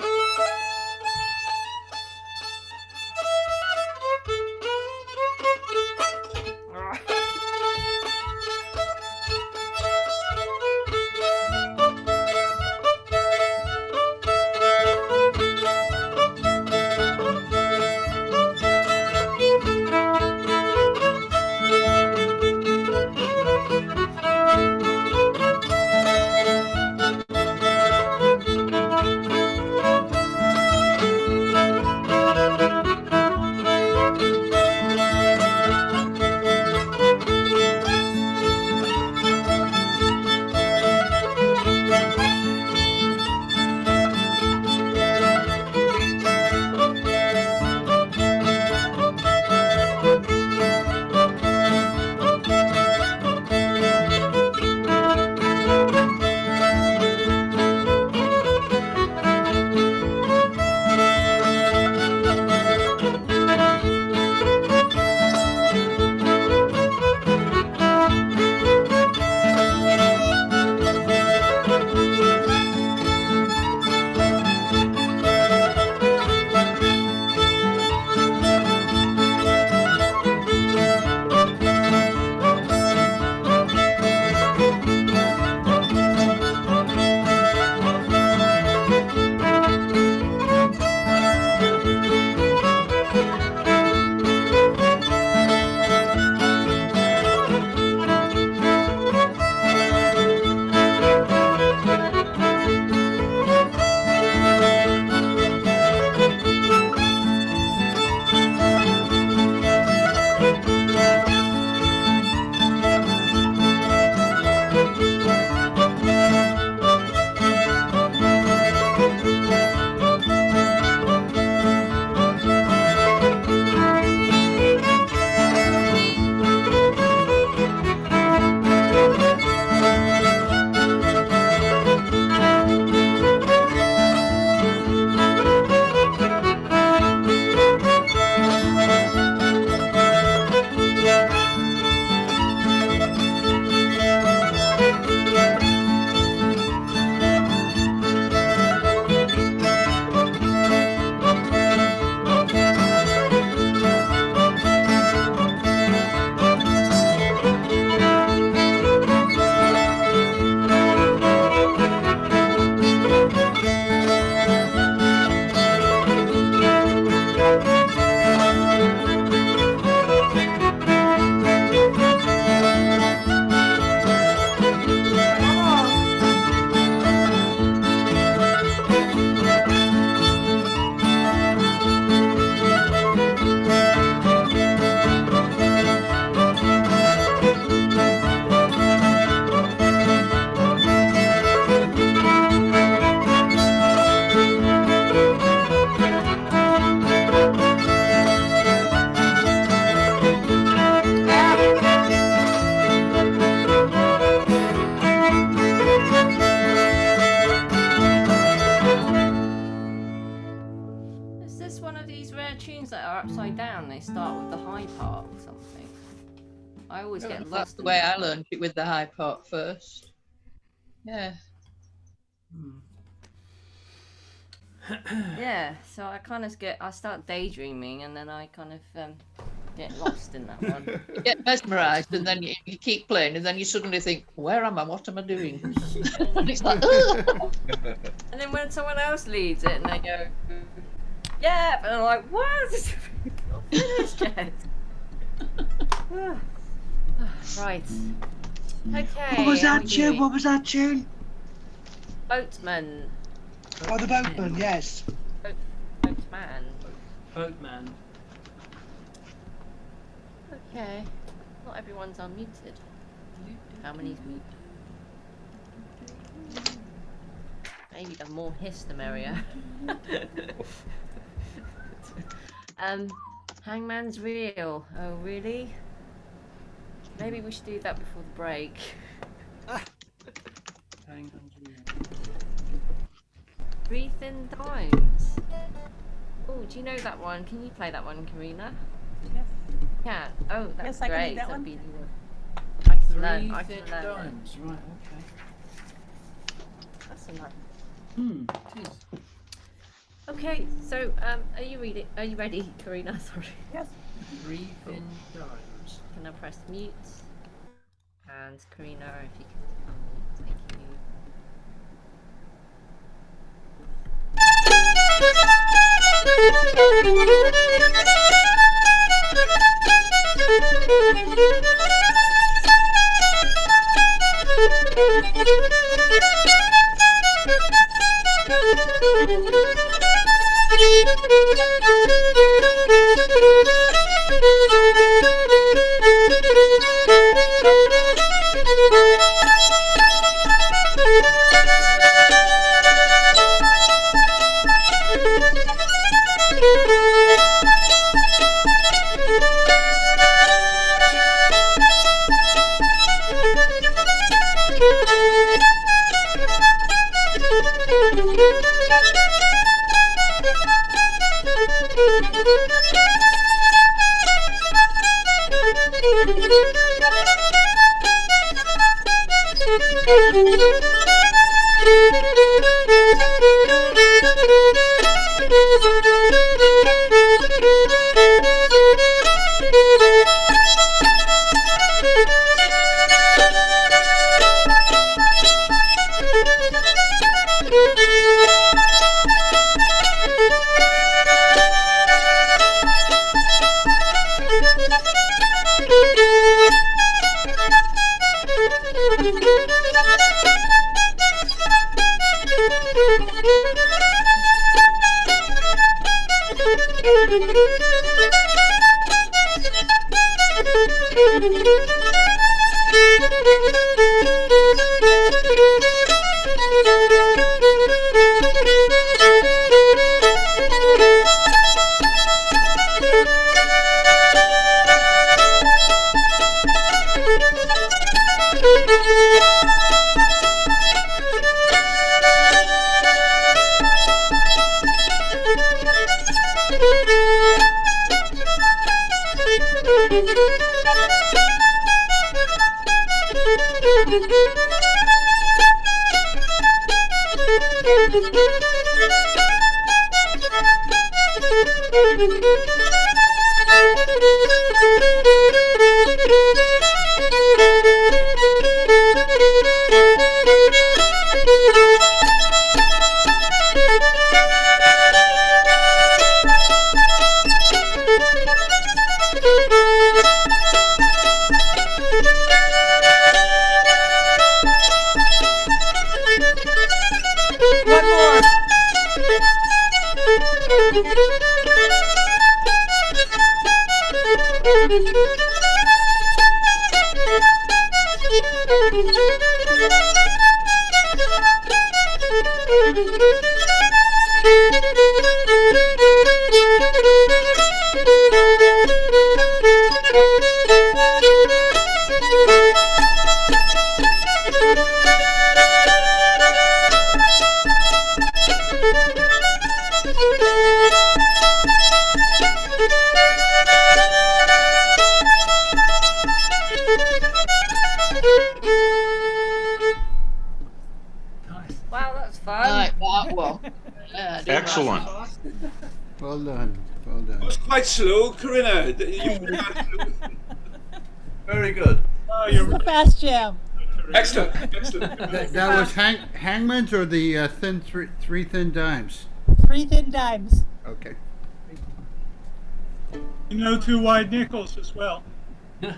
this one of these rare tunes that are upside down? They start with the high part or something. I always get That's lost. the way I learned it, with the high part first. Yeah. Yeah, so I kind of I start daydreaming, and then I kind of get lost in that one. You get mesmerised, and then you keep playing, and then you suddenly think, where am I? What am I doing? And it's like, ugh! And then when someone else leads it, and they go, yeah, and I'm like, what? Not finished yet. Right. Okay. What was how that we tune? doing? What was that tune? Boatman. Oh, the Boatman, yes. Boatman. Boatman. Okay. Not everyone's unmuted. How many's mute? Maybe the more hiss the merrier. Hangman's real. Oh, really? Maybe we should do that before the break. Hangman's real. 3 Thin Dimes. Oh, do you know that one? Can you play that one, Karina? Yes. Yeah. Oh, that's Yes, I can do great. that That'd one. be I can 3 learn. I Thin can learn. Dimes. Right. Okay. That's a nice. It is. Okay, so are you ready? Are you ready, Karina? Sorry. Yes. 3 Thin Dimes. Can I press mute? And Karina, if you can unmute, thank you. Well done. Well That done. was quite slow, Corinna. Very good. Oh, This is the fast jam. Excellent. Excellent. That was Hangmans or the three thin dimes? 3 thin dimes. Okay. You know 2 wide nickels as well. Cat,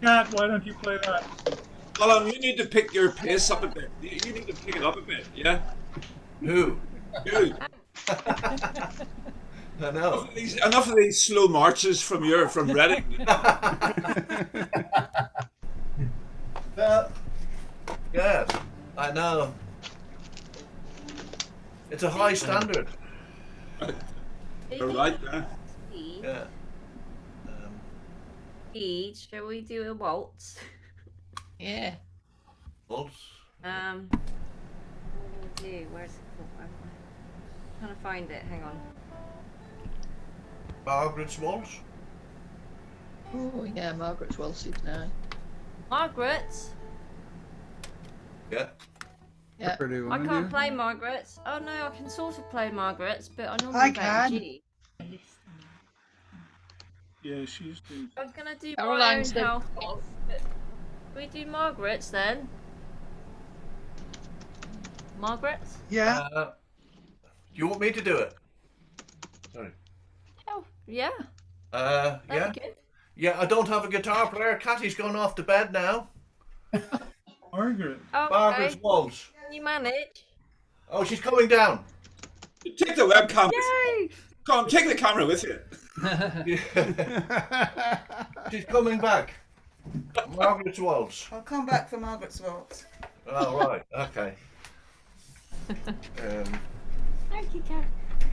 why don't you play that? Colin, you need to pick your pace up a bit. You need to pick it up a bit, yeah? Who? You. I know. Enough of these slow marches from Reading. Yeah, I know. It's a high standard. You're right there. Yeah. Shall we do a waltz? Yeah. Waltz. What do we do? Where's it? I'm trying to find it. Hang on. Margaret's waltz. Oh yeah, Margaret's waltz is now. Margaret. Yeah. Yeah. I can't play Margaret's. Oh no, I can sort of play Margaret's, but I normally I play can. G. Yeah, she's doing. I was gonna do Caroline my own said- house. We do Margaret's then. Margaret's? Yeah. Do you want me to do it? Sorry. Oh, yeah. Yeah. Okay. Yeah, I don't have a guitar player. Catty's gone off to bed now. Margaret. Margaret's waltz. Can you manage? Oh, she's coming down. Take the webcam. Yay! Come on, take the camera with you. She's coming back. Margaret's waltz. I'll come back for Margaret's waltz. Oh, right. Okay. Thank you, Cat.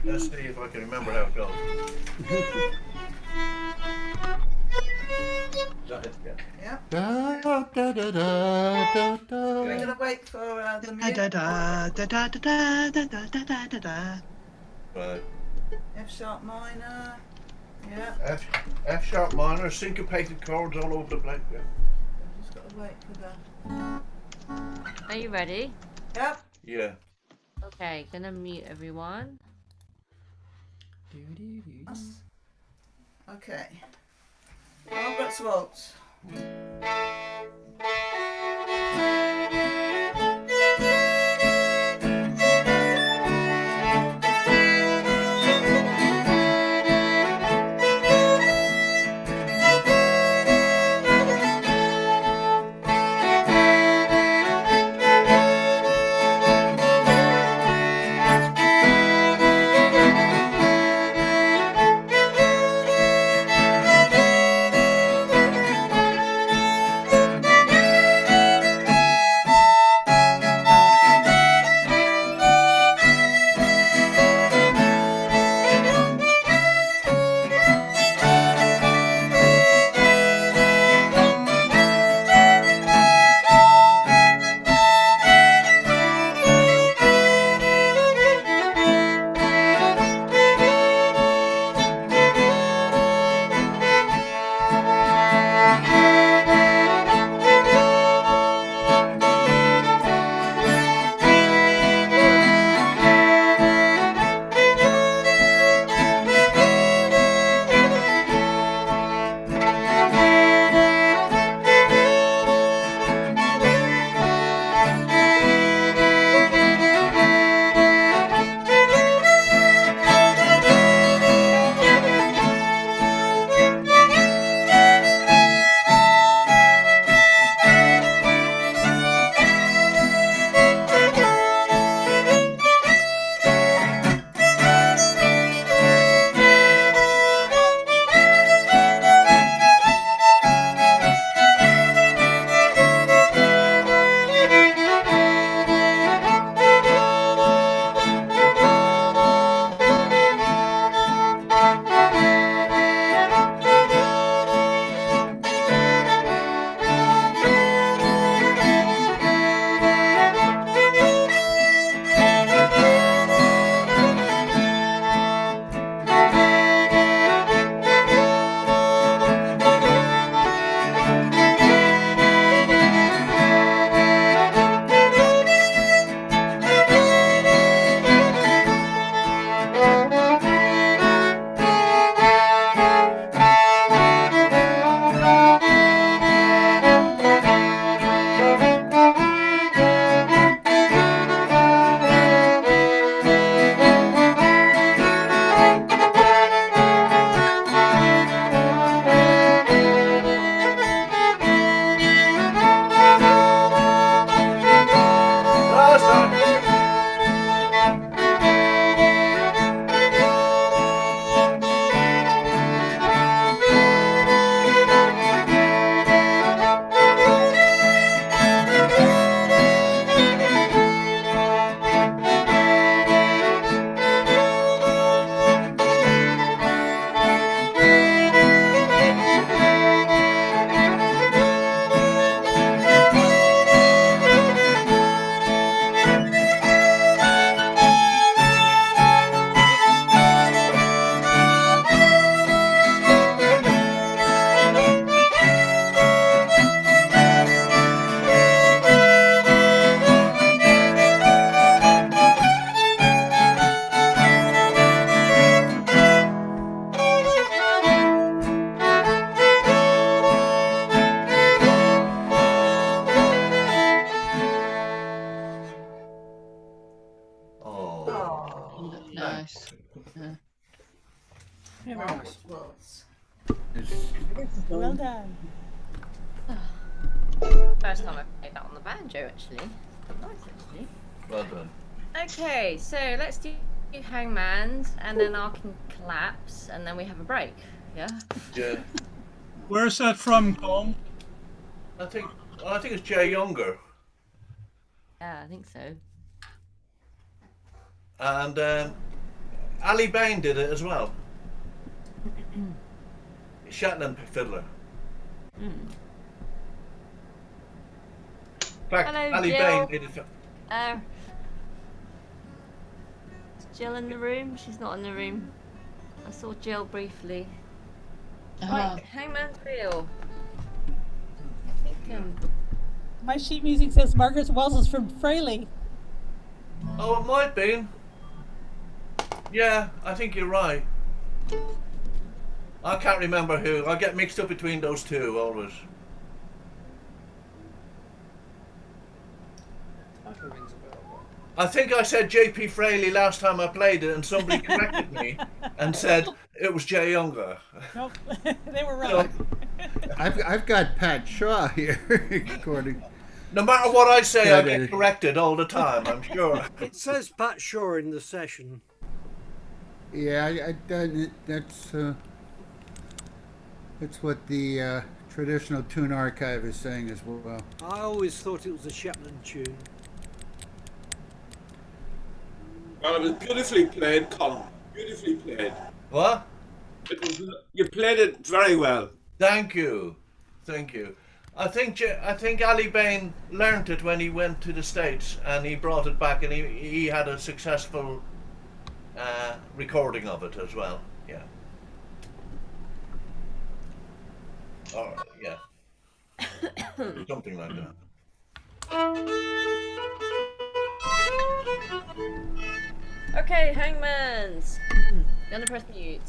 Let's see if I can remember how it goes. Is that it? Yeah. Yeah. Da, da, da, da, da, We're da. gonna wait for the Da music. da da da da da da da da da da da. Right. F sharp minor. Yeah. F sharp minor, syncopated chords all over the place. Yeah. Just gotta wait for the. Are you ready? Yep. Yeah. Okay, gonna mute everyone. Okay. Margaret's waltz. nice. Yeah. Very nice. Well done. First time I've played that on the banjo, actually. Nice, actually. Well done. Okay, so let's do Hangmans, and then I can collapse, and then we have a break. Yeah. Yeah. Where's that from, Colm? I think it's Jay Younger. Yeah, I think so. And Ali Bain did it as well. Shannon Fiddler. In fact, Hello, Ali Jill. Bain did it. Is Jill in the room? She's not in the room. I saw Jill briefly. Right, Hangman's Reel. I think My sheet music says Margaret Wells is from Fraley. Oh, it might be. Yeah, I think you're right. I can't remember who. I get mixed up between those two always. I think I said J.P. Fraley last time I played it, and somebody corrected me and said it was Jay Younger. Nope, they were wrong. I've got Pat Shaw here, according. No matter what I say, I get corrected all the time, I'm sure. It says Pat Shaw in the session. Yeah, that's what the traditional tune archive is saying as well. I always thought it was a Shetland tune. Well, it was beautifully played, Colin. Beautifully played. What? It was, you played it very well. Thank you. Thank you. I think Ali Bain learnt it when he went to the States, and he brought it back, and he had a successful recording of it as well. Yeah. Or yeah. Something like that. Okay, Hangmans. Gonna press mute.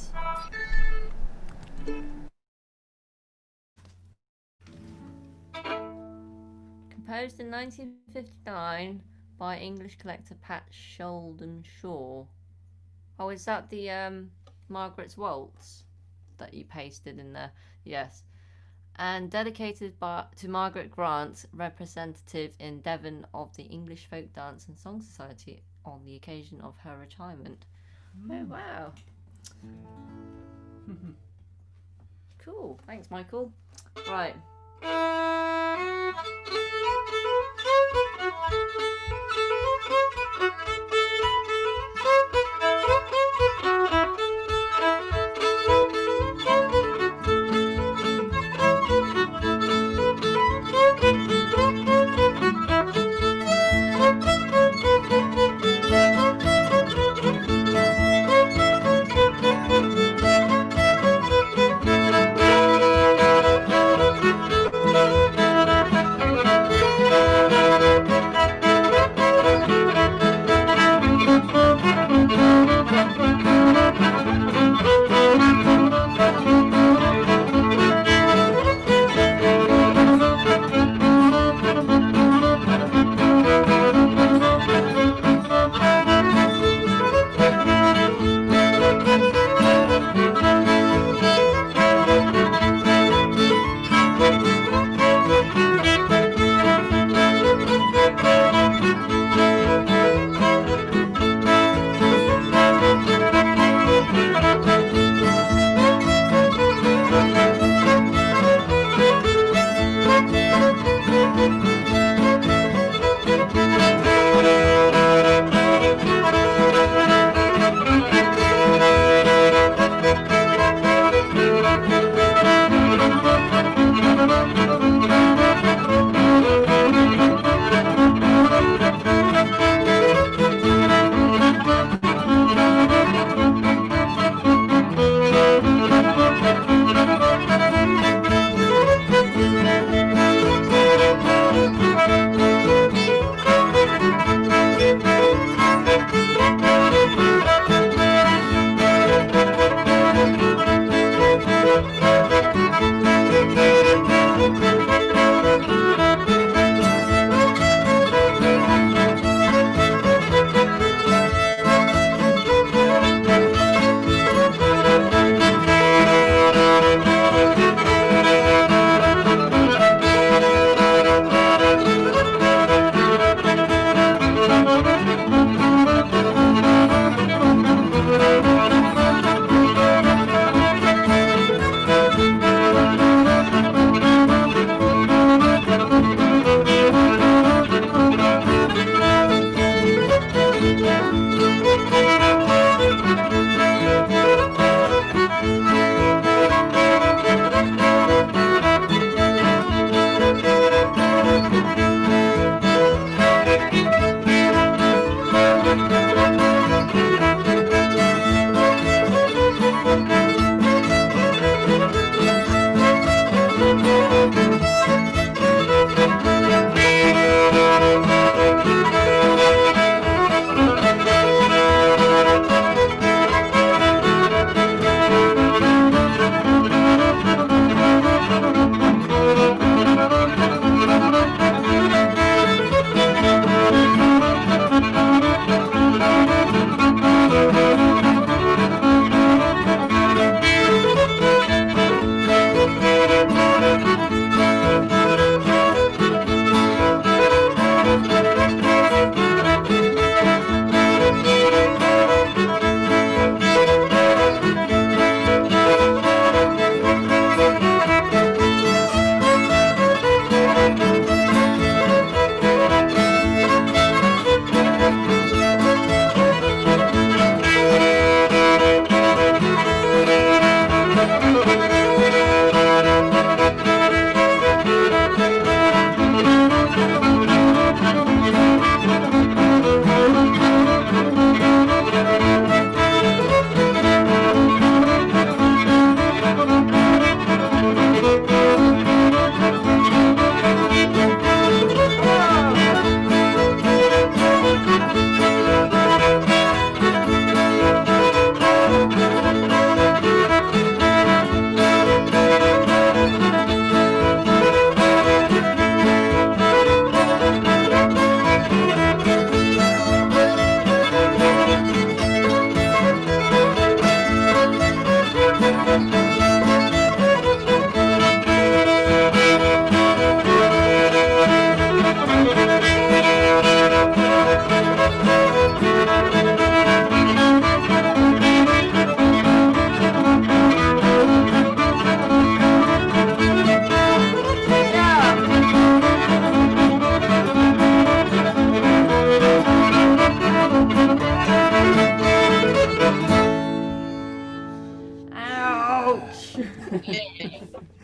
Composed in 1959 by English collector Pat Sheldon Shaw. Oh, is that the Margaret's Waltz that you pasted in there? Yes. And dedicated to Margaret Grant, representative in Devon of the English Folk Dance and Song Society on the occasion of her retirement. Oh, wow. Cool. Thanks, Michael. Right.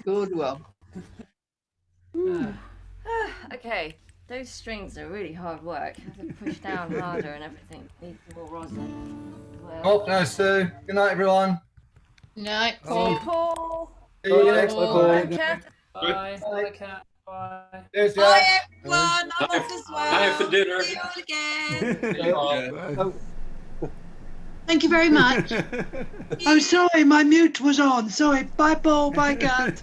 Good one. Okay, those strings are really hard work. Have to push down harder and everything. Need more rosin. Oh, no, Sue. Good night, everyone. Night, See Paul. you, Paul. See you next Paul. time. Bye, Cat. Bye. Bye, Cat. Bye. Cheers, Bye, Jack. everyone. I'm off as well. Time for dinner. See you all again. Oh, Thank you very much. Oh, sorry, my mute was on. Sorry. Bye, Paul. Bye, Cat.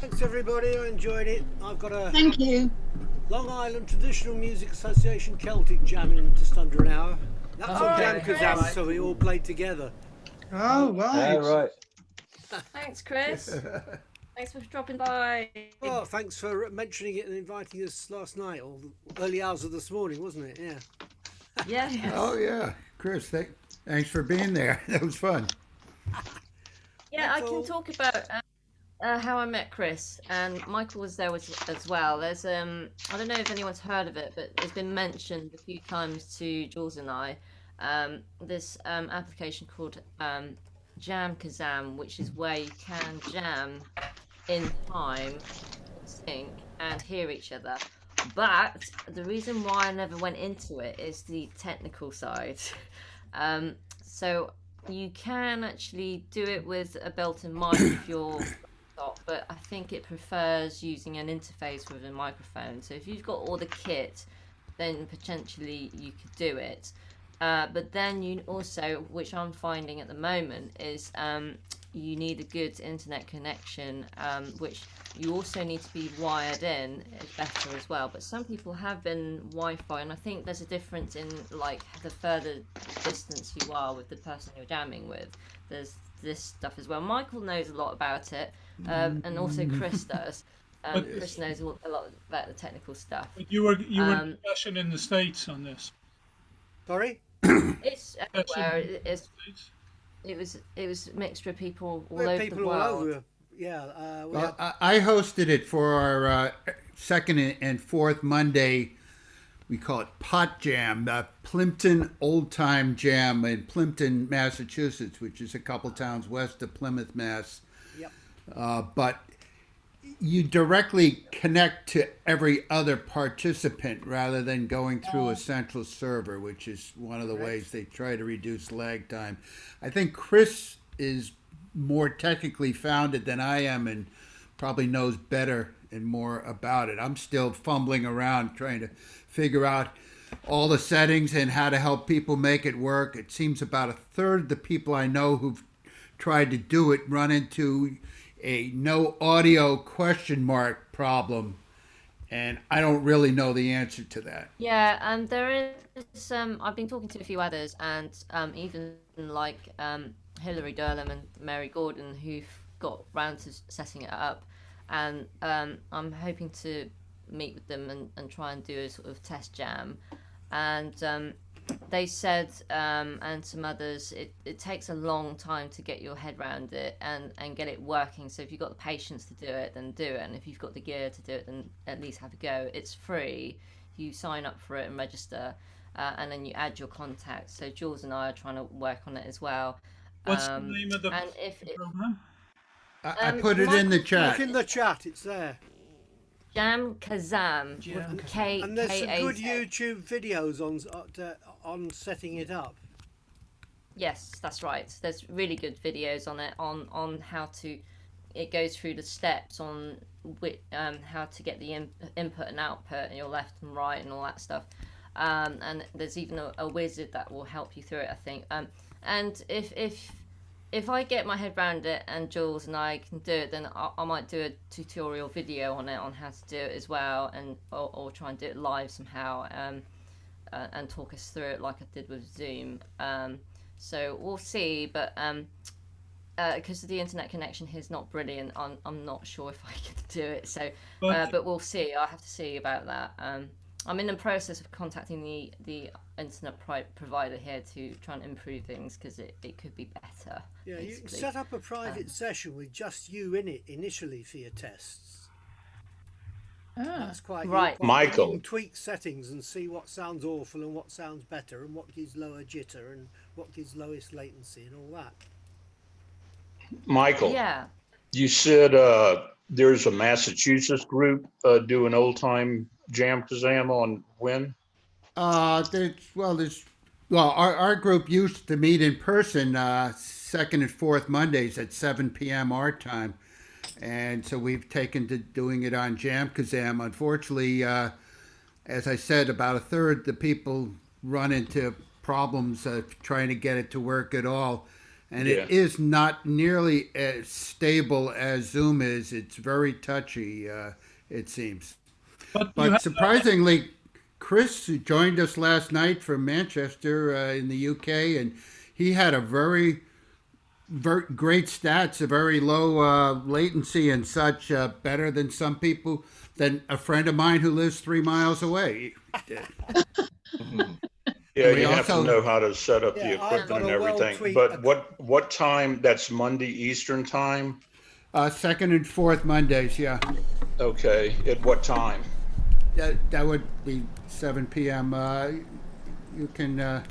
Thanks, everybody. I enjoyed it. I've got a Thank you. Long Island Traditional Music Association Celtic jamming in just under an hour. That's on Okay. Jam Kazam, so we all played together. Oh, right. yeah, right. Thanks, Chris. Thanks for dropping by. Oh, thanks for mentioning it and inviting us last night, or the early hours of this morning, wasn't it? Yeah. Yeah. Yes. Oh yeah, Chris, thanks for being there. That was fun. Yeah, I That's can all. talk about how I met Chris, and Michael was there as well. There's I don't know if anyone's heard of it, but it's been mentioned a few times to Jules and I. This application called Jam Kazam, which is where you can jam in time, sync, and hear each other. But the reason why I never went into it is the technical side. So you can actually do it with a built-in mic if you're laptop, but I think it prefers using an interface with a microphone. So if you've got all the kit, then potentially you could do it. But then you also, which I'm finding at the moment, is you need a good internet connection, which you also need to be wired in better as well. But some people have been Wi-Fi, and I think there's a difference in like the further distance you are with the person you're jamming with. There's this stuff as well. Michael knows a lot about it, and also Chris does. Chris knows a lot about the technical stuff. But you were in discussion in the States on this. Sorry? It's everywhere. It was a mixture of people all over people the world. all over. Yeah. Well, I hosted it for our second and fourth Monday. We call it Pot Jam, the Plimpton Old Time Jam in Plimpton, Massachusetts, which is a couple towns west of Plymouth, Mass. Yep. But you directly connect to every other participant rather than going through a central server, which is one of the ways they try to reduce lag time. I think Chris is more technically founded than I am and probably knows better and more about it. I'm still fumbling around trying to figure out all the settings and how to help people make it work. It seems about a third of the people I know who've tried to do it run into a no audio question mark problem, and I don't really know the answer to that. Yeah, and there is I've been talking to a few others, and even like Hilary Durham and Mary Gordon, who've got round to setting it up, and I'm hoping to meet with them and try and do a sort of test jam. And they said, and some others, it takes a long time to get your head around it and get it working. So if you've got the patience to do it, then do it. And if you've got the gear to do it, then at least have a go. It's free. You sign up for it and register, and then you add your contacts. So Jules and I are trying to work on it as well. What's the name of the program? I put it in the chat. Look in the chat, it's there. Jam Kazam. K-A-Z. And there's some good YouTube videos on setting it up. Yes, that's right. There's really good videos on it, on how to. It goes through the steps on how to get the input and output, and your left and right, and all that stuff. And there's even a wizard that will help you through it, I think. And if I get my head around it and Jules and I can do it, then I might do a tutorial video on it, on how to do it as well, and or try and do it live somehow, and talk us through it like I did with Zoom. So we'll see, but because the internet connection here is not brilliant, I'm not sure if I can do it. So, but we'll see. I'll have to see about that. I'm in the process of contacting the internet provider here to try and improve things, because it could be better. Yeah, basically. you can set up a private session with just you in it initially for your tests. That's quite right. Michael. You can tweak settings and see what sounds awful and what sounds better and what gives lower jitter and what gives lowest latency and all that. Michael, Yeah. you said there's a Massachusetts group doing old time jam kazam on when? Our group used to meet in person second and fourth Mondays at 7 p.m. our time, and so we've taken to doing it on Jam Kazam. Unfortunately, as I said, about a third the people run into problems trying to get it to work at all. And Yeah. it is not nearly as stable as Zoom is. It's very touchy, it seems. But surprisingly, Chris who joined us last night from Manchester in the UK, and he had a very great stats, a very low latency and such, better than some people, than a friend of mine who lives 3 miles away. Yeah, We you have to also- know how to set up the Yeah, I've equipment got and a well everything. tweaked- But what time? That's Monday Eastern time. Second and fourth Mondays, yeah. Okay, at what time? That would be 7 p.m. You can. Here,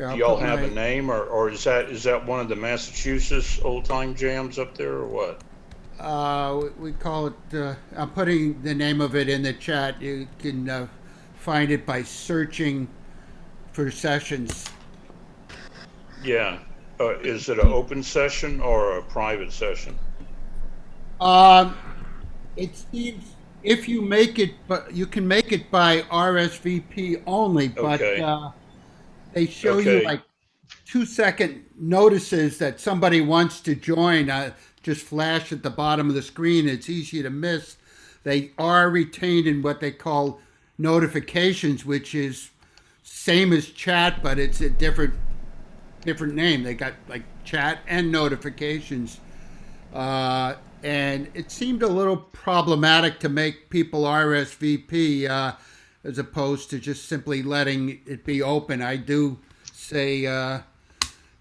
I'll Do y'all put have my- a name, or is that one of the Massachusetts old time jams up there, or what? We call it. I'm putting the name of it in the chat. You can find it by searching for sessions. Yeah, is it an open session or a private session? It seems if you make it, but you can make it by RSVP only. But Okay. they show you Okay. like 2-second notices that somebody wants to join. Just flash at the bottom of the screen. It's easy to miss. They are retained in what they call notifications, which is same as chat, but it's a different name. They got like chat and notifications. And it seemed a little problematic to make people RSVP as opposed to just simply letting it be open. I do say,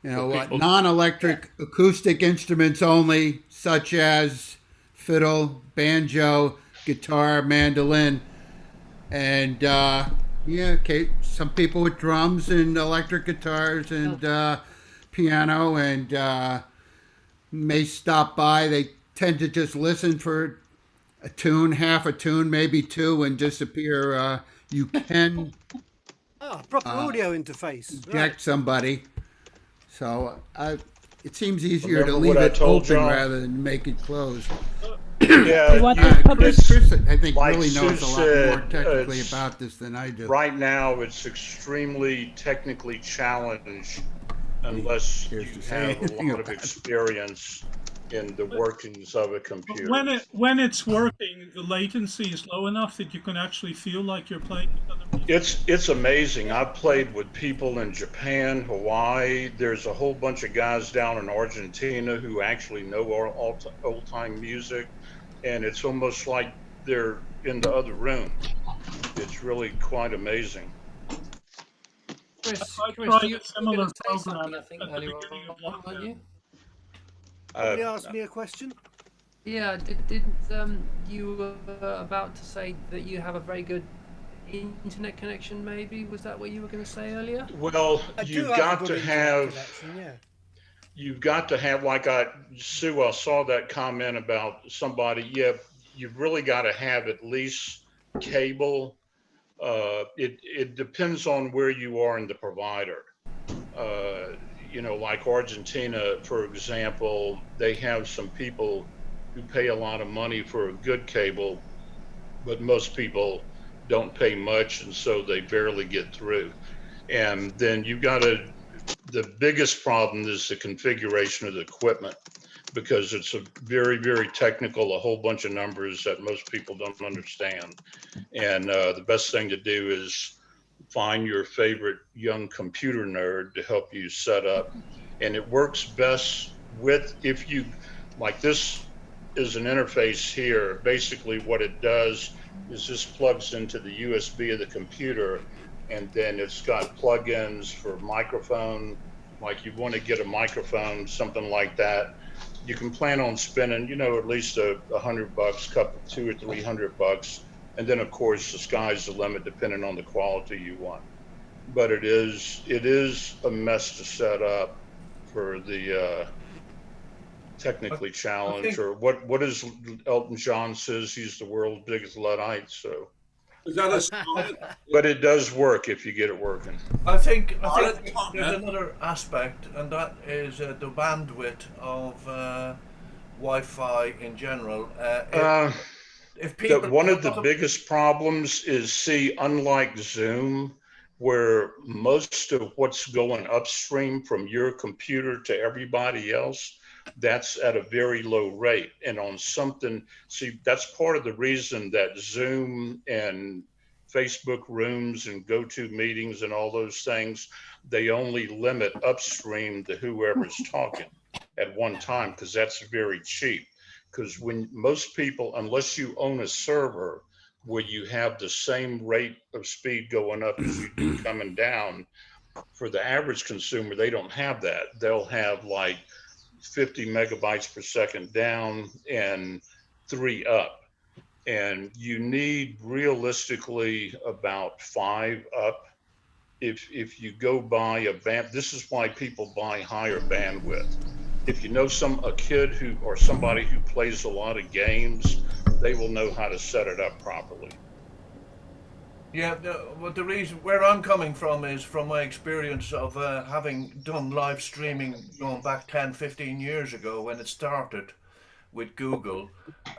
non-electric acoustic instruments only, such as fiddle, banjo, guitar, mandolin, and okay, some people with drums and electric guitars and piano and may stop by. They tend to just listen for a tune, half a tune, maybe two, and disappear. You can Proper audio interface. eject somebody. So it seems easier Remember to leave what I it told open y'all? rather than make it closed. Yeah, Chris, I think, like really knows Sue a lot said, more technically it's- about this than I do. Right now, it's extremely technically challenged unless you say have a anything lot of about it. experience in the workings of a computer. When it's working, the latency is low enough that you can actually feel like you're playing with other people. It's amazing. I've played with people in Japan, Hawaii. There's a whole bunch of guys down in Argentina who actually know old time music, and it's almost like they're in the other room. It's really quite amazing. Chris, I Chris, tried you a similar were gonna say program something, I think, at the earlier beginning of on, weren't you? Somebody asked me a question. Yeah, didn't you were about to say that you have a very good internet connection, maybe? Was that what you were going to say earlier? Well, I do you've have a got good to internet have. connection, yeah. You've got to have, like Sue, I saw that comment about somebody. Yeah, you've really got to have at least cable. It depends on where you are in the provider. Like Argentina, for example, they have some people who pay a lot of money for a good cable, but most people don't pay much, and so they barely get through. And then the biggest problem is the configuration of the equipment, because it's a very, very technical, a whole bunch of numbers that most people don't understand. And the best thing to do is find your favorite young computer nerd to help you set up. And it works best if you, like this is an interface here. Basically what it does is this plugs into the USB of the computer, and then it's got plugins for microphone. Like you want to get a microphone, something like that. You can plan on spending, at least $100, $200 or $300. And then of course the sky's the limit depending on the quality you want. But it is a mess to set up for the technically challenged, think- or what is Elton John says he's the world's biggest Luddite. So, Is that a song? but it does work if you get it working. I think Solid there's comment. another aspect, and that is the bandwidth of Wi-Fi in general. If people, One of the biggest problems is, see, unlike Zoom, where most of what's going upstream from your computer to everybody else, that's at a very low rate. And on something, see, that's part of the reason that Zoom and Facebook rooms and go-to meetings and all those things, they only limit upstream to whoever's talking at one time, because that's very cheap. Because when most people, unless you own a server where you have the same rate of speed going up as you do coming down, for the average consumer, they don't have that. They'll have like 50 megabytes per second down and 3 up. And you need realistically about 5 up. If you go buy a band, this is why people buy higher bandwidth. If you know a kid who, or somebody who plays a lot of games, they will know how to set it up properly. Yeah, but the reason where I'm coming from is from my experience of having done live streaming going back 10, 15 years ago when it started with Google.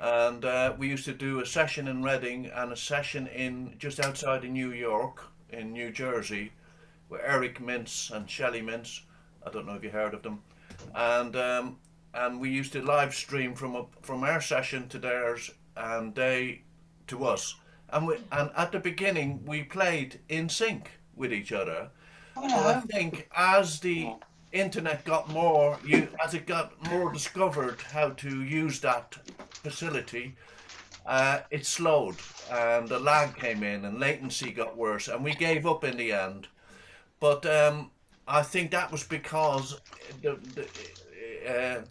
And we used to do a session in Reading and a session in just outside of New York, in New Jersey, with Eric Mintz and Shelley Mintz. I don't know if you heard of them. And we used to live stream from our session to theirs, and they to us. And at the beginning we played in sync with each other. But I think as the internet got more, as it got more discovered how to use that facility, it slowed, and the lag came in, and latency got worse, and we gave up in the end. But I think that was because the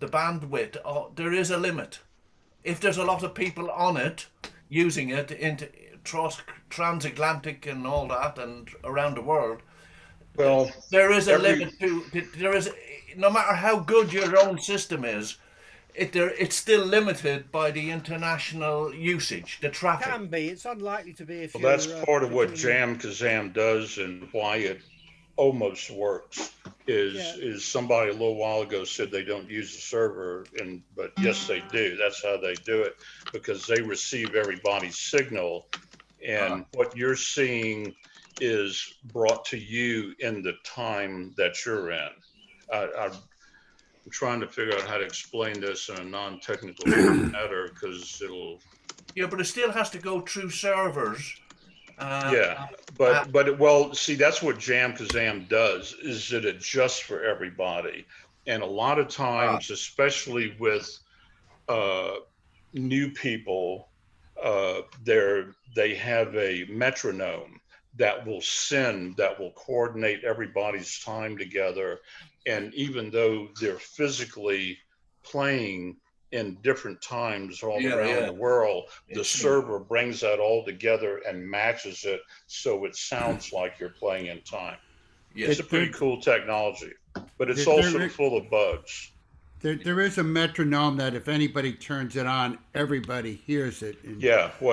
bandwidth, there is a limit. If there's a lot of people on it, using it into transatlantic and all that, and around the world, well, there is a limit to. There is, no matter how good your own system is, it's still limited by the international usage, the traffic. It can be. It's unlikely to be if Well, you're. that's part of what Jam Kazam does, and why it almost works. Is somebody a little while ago said they don't use the server, but yes they do. That's how they do it, because they receive everybody's signal, and what you're seeing is brought to you in the time that you're in. I'm trying to figure out how to explain this in a non-technical matter, because it'll. Yeah, but it still has to go through servers. Well, see, that's what Jam Kazam does, is it adjusts for everybody. And a lot of times, especially with new people, they have a metronome that will coordinate everybody's time together. And even though they're physically playing in different times all around the world, the server brings that all together and matches it so it sounds like you're playing in time. It's a pretty cool technology, but it's also full of bugs. There is a metronome that if anybody turns it on, everybody hears it. And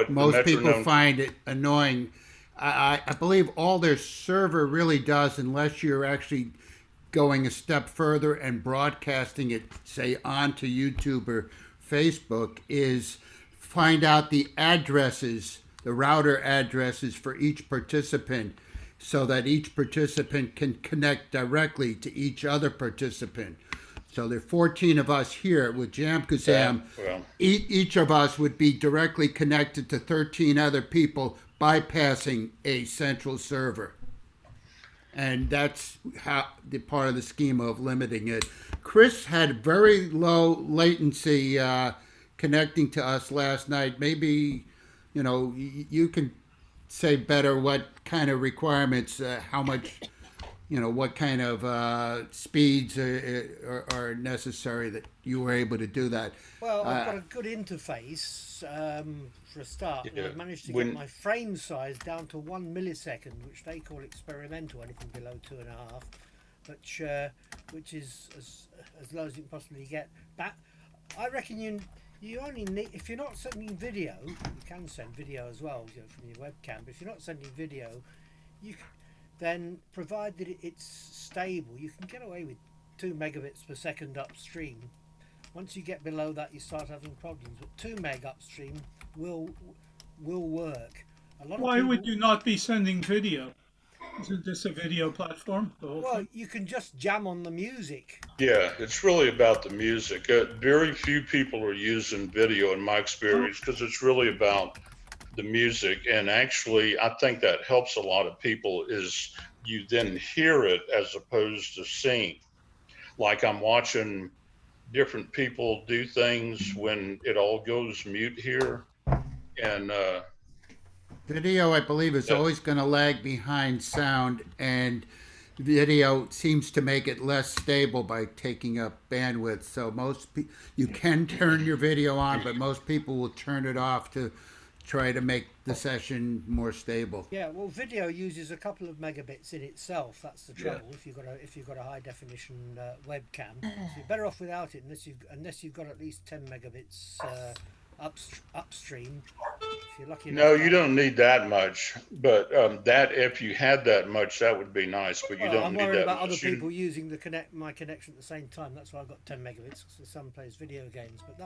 most people find it annoying. I believe all their server really does, unless you're actually going a step further and broadcasting it, say, onto YouTube or Facebook, is find out the addresses, the router addresses for each participant, so that each participant can connect directly to each other participant. So there are 14 of us here with Jam Kazam. Each of us would be directly connected to 13 other people, bypassing a central server. And that's how the part of the schema of limiting it. Chris had very low latency connecting to us last night. Maybe, you can say better what kind of requirements, how much, what kind of speeds are necessary that you were able to do that. Well, I've got a good interface for a start. And I've managed to get my frame size down to 1 millisecond, which they call experimental, anything below 2.5, which is as low as you can possibly get. That I reckon you only need, if you're not sending video, you can send video as well, you know, from your webcam. But if you're not sending video, then provided it's stable, you can get away with 2 megabits per second upstream. Once you get below that, you start having problems. But 2 meg upstream will work. Why would you not be sending video? Isn't this a video platform? Well, you can just jam on the music. Yeah, it's really about the music. Very few people are using video in my experience because it's really about the music. And actually, I think that helps a lot of people is you then hear it as opposed to seeing. Like I'm watching different people do things when it all goes mute here. And video, I believe, is always going to lag behind sound, and video seems to make it less stable by taking up bandwidth. So you can turn your video on, but most people will turn it off to try to make the session more stable. Yeah, well, video uses a couple of megabits in itself. That's the trouble. If you've got a high definition webcam, so you're better off without it unless you've got at least 10 megabits upstream. If you're lucky enough. no, you don't need that much. But that if you had that much, that would be nice. But you don't I'm need worried that about much. other people using my connection at the same time. That's why I've got 10 megabits. So some plays video games, but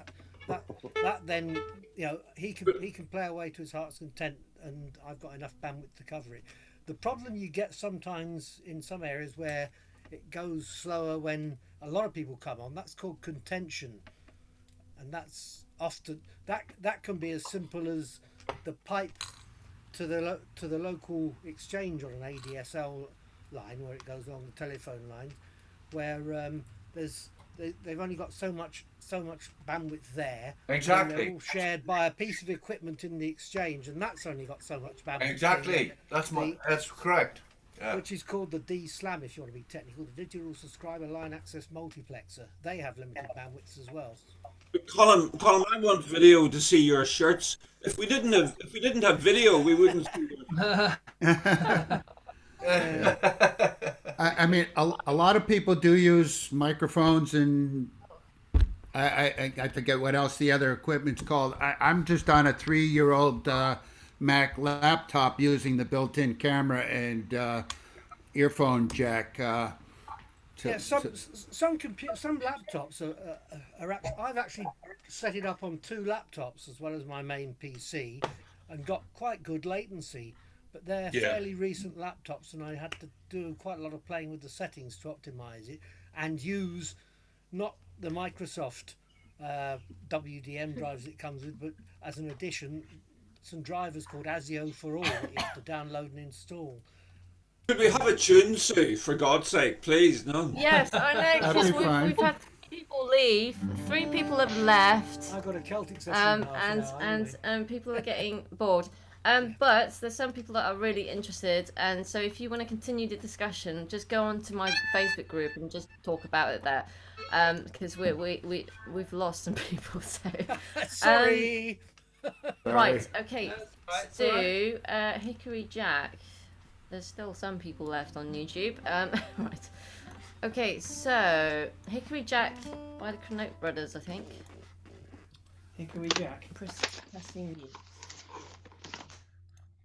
that then, you know, he can play away to his heart's content, and I've got enough bandwidth to cover it. The problem you get sometimes in some areas where it goes slower when a lot of people come on, that's called contention, and that's often that can be as simple as the pipe to the local exchange on an ADSL line where it goes along the telephone line, where they've only got so much bandwidth there. Exactly. And they're all shared by a piece of equipment in the exchange, and that's only got so much bandwidth. Exactly. That's correct. Yeah. Which is called the D-SLAM, if you want to be technical, the Digital Subscriber Line Access Multiplexer. They have limited bandwidths as well. Colin, I want video to see your shirts. If we didn't have video, we wouldn't see them. I mean, a lot of people do use microphones, and I forget what else the other equipment's called. I'm just on a 3-year-old Mac laptop using the built-in camera and earphone jack. Some laptops are I've actually set it up on 2 laptops as well as my main PC, and got quite good latency. But they're fairly recent laptops, and I had to do quite a lot of playing with the settings to optimize it and use not the Microsoft WDM drives it comes with, but as an addition, some drivers called ASIO for All that you have to download and install. Could we have a tune, Sue, for God's sake, please? No. Yes, I know, because we've had people leave. 3 people have left. I've got a Celtic session and people are getting bored. But there's some people that are really interested, and so if you want to continue the discussion, just go on to my Facebook group and just talk about it there, because we've lost some people. So sorry. Right. Okay. So Hickory Jack. There's still some people left on YouTube. Right. Okay. So Hickory Jack by the Knote Brothers, I think. Hickory Jack. Pressing mute.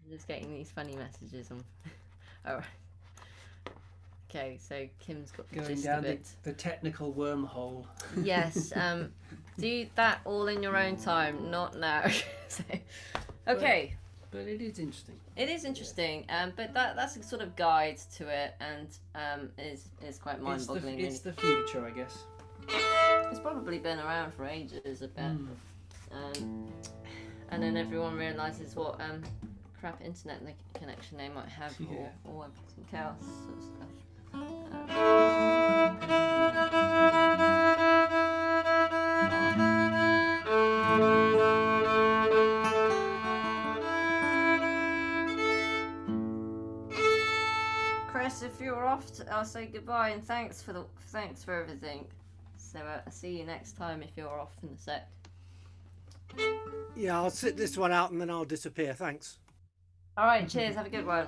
Just getting these funny messages on. All right. Okay, so Kim's got the Going gist down of it. the technical wormhole. Yes. Do that all in your own time, not now. So, okay. But it is interesting. It is interesting, but that's a sort of guide to it, and is quite mind-boggling. It's the future, I guess. It's probably been around for ages, I bet. And then everyone realizes what crap internet connection they might have, or everything else sort of stuff. Chris, if you're off, I'll say goodbye and thanks for everything. So I'll see you next time if you're off in a sec. Yeah, I'll sit this one out and then I'll disappear. Thanks. All right, cheers. Have a good one.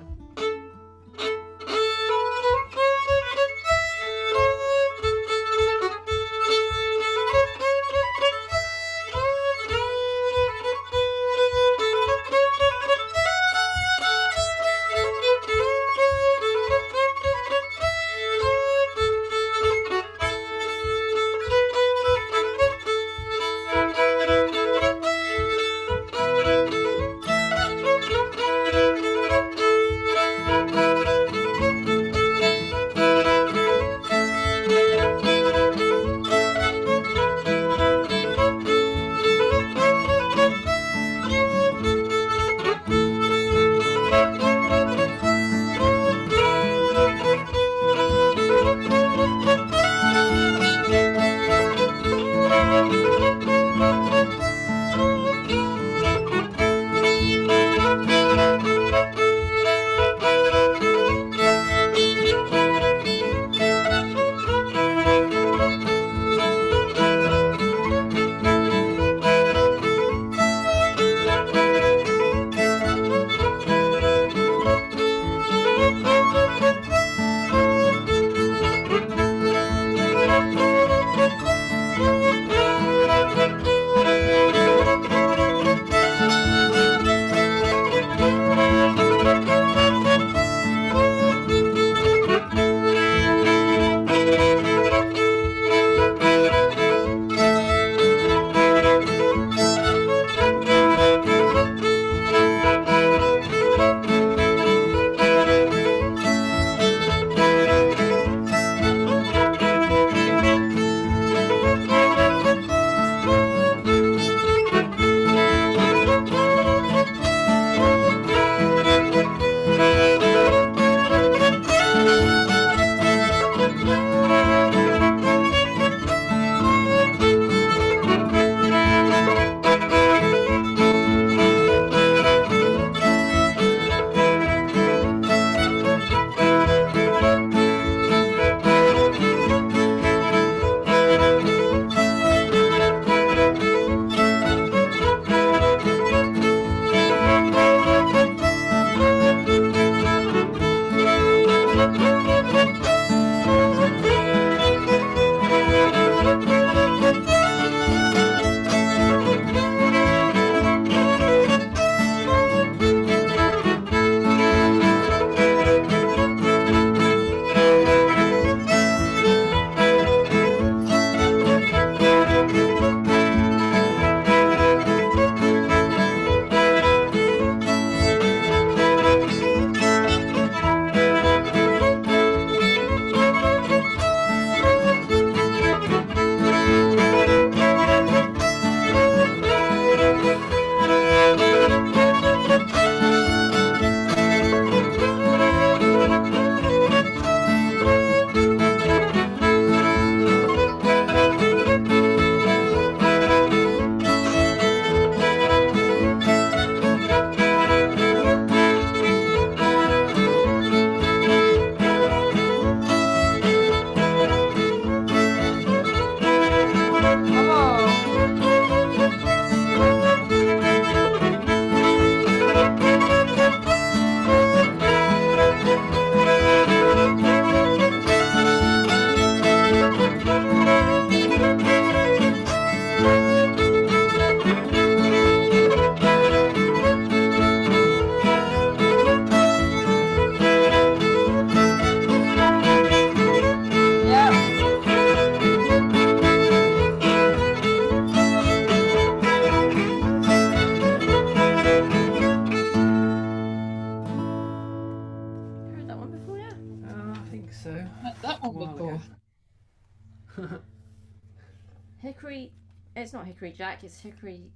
Hickory. It's not Hickory Jack. It's Hickory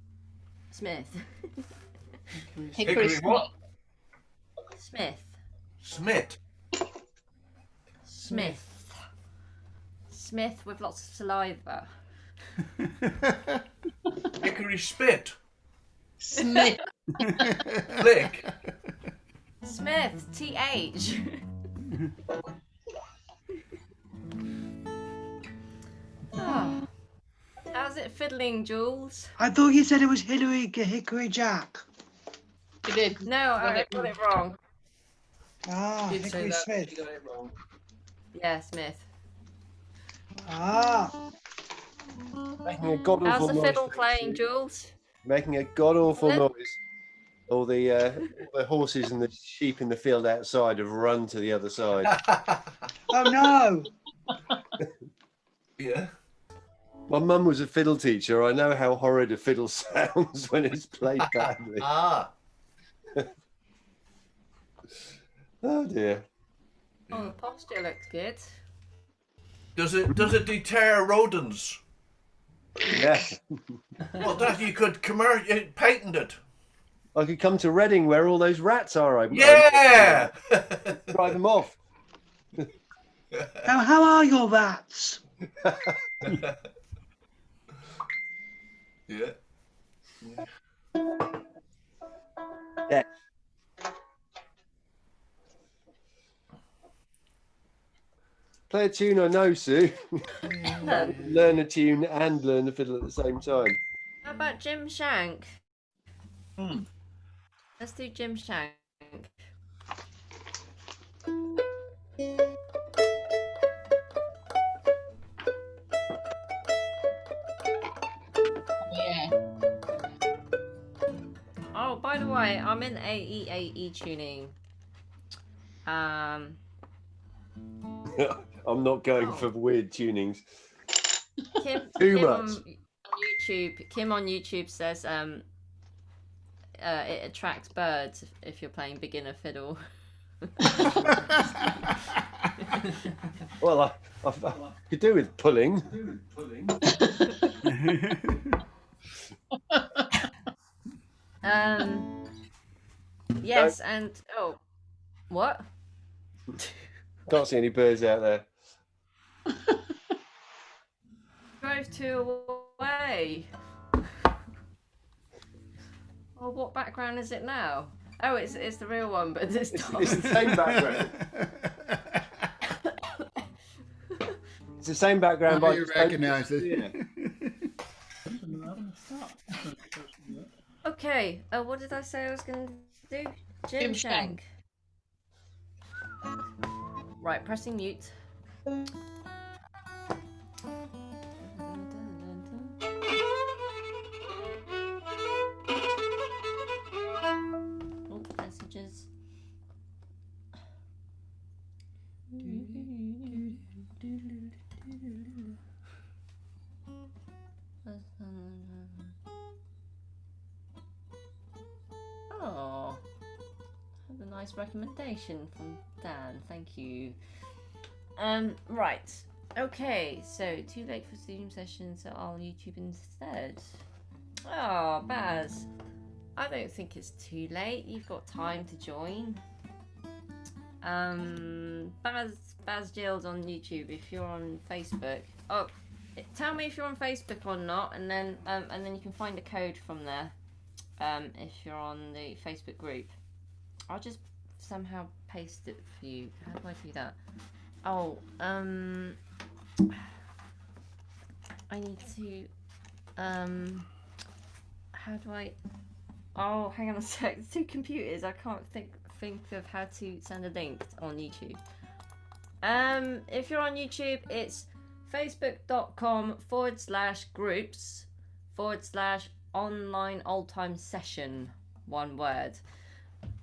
Smith. Hickory what? Smith. Smith. Smith. Smith with lots of saliva. Hickory spit. Smith. Click. Smith. TH. Oh. How's it fiddling, Jules? I thought you said it was Hickory Jack. You did. No, I got it wrong. Ah, Did say Hickory that, Smith. you got it wrong. Yeah, Smith. Ah. Making a god How's awful the noise. fiddle playing, Jules? Making a god awful Hello? noise. All the horses and the sheep in the field outside have run to the other side. Oh no! Yeah. My mum was a fiddle teacher. I know how horrid a fiddle sounds when it's played badly. Ah. Oh dear. Oh, the posture looks good. Does it deter rodents? Yeah. Well, that you could patent it. I could come to Reading where all those rats are. Yeah. Drive them off. Now, how are your rats? Yeah. Yeah. Play a tune I know, Sue. Learn a tune and learn the fiddle at the same time. How about Jim Shank? Let's do Jim Shank. the way, I'm in AE tuning. I'm not going for weird tunings. Kim Too on much. YouTube. Kim on YouTube says it attracts birds if you're playing beginner fiddle. Well, I could do with pulling. Yes, and oh, what? Can't see any birds out there. Drove 2 away. Oh, what background is it now? Oh, it's the real one, but this time. It's the same background. It's the same background. How do you recognize it? Yeah. Okay, what did I say I was going to do? Jim Shank. Right, pressing mute. Oh, messages. Oh, that's a nice recommendation from Dan. Thank you. Right. Okay, so too late for Zoom session, so I'll YouTube instead. Oh, Baz. I don't think it's too late. You've got time to join. Baz Jill's on YouTube. If you're on Facebook, oh, tell me if you're on Facebook or not, and then you can find a code from there. If you're on the Facebook group, I'll just somehow paste it for you. How do I do that? Oh, I need to, how do I, oh, hang on a sec, there's 2 computers, I can't think of how to send a link on YouTube. If you're on YouTube, it's facebook.com/groups/online old time session, one word.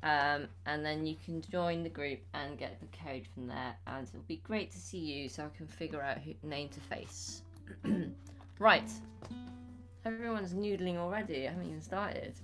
And then you can join the group and get the code from there, and it'll be great to see you so I can figure out who name to face. Right, everyone's noodling already. I haven't even started.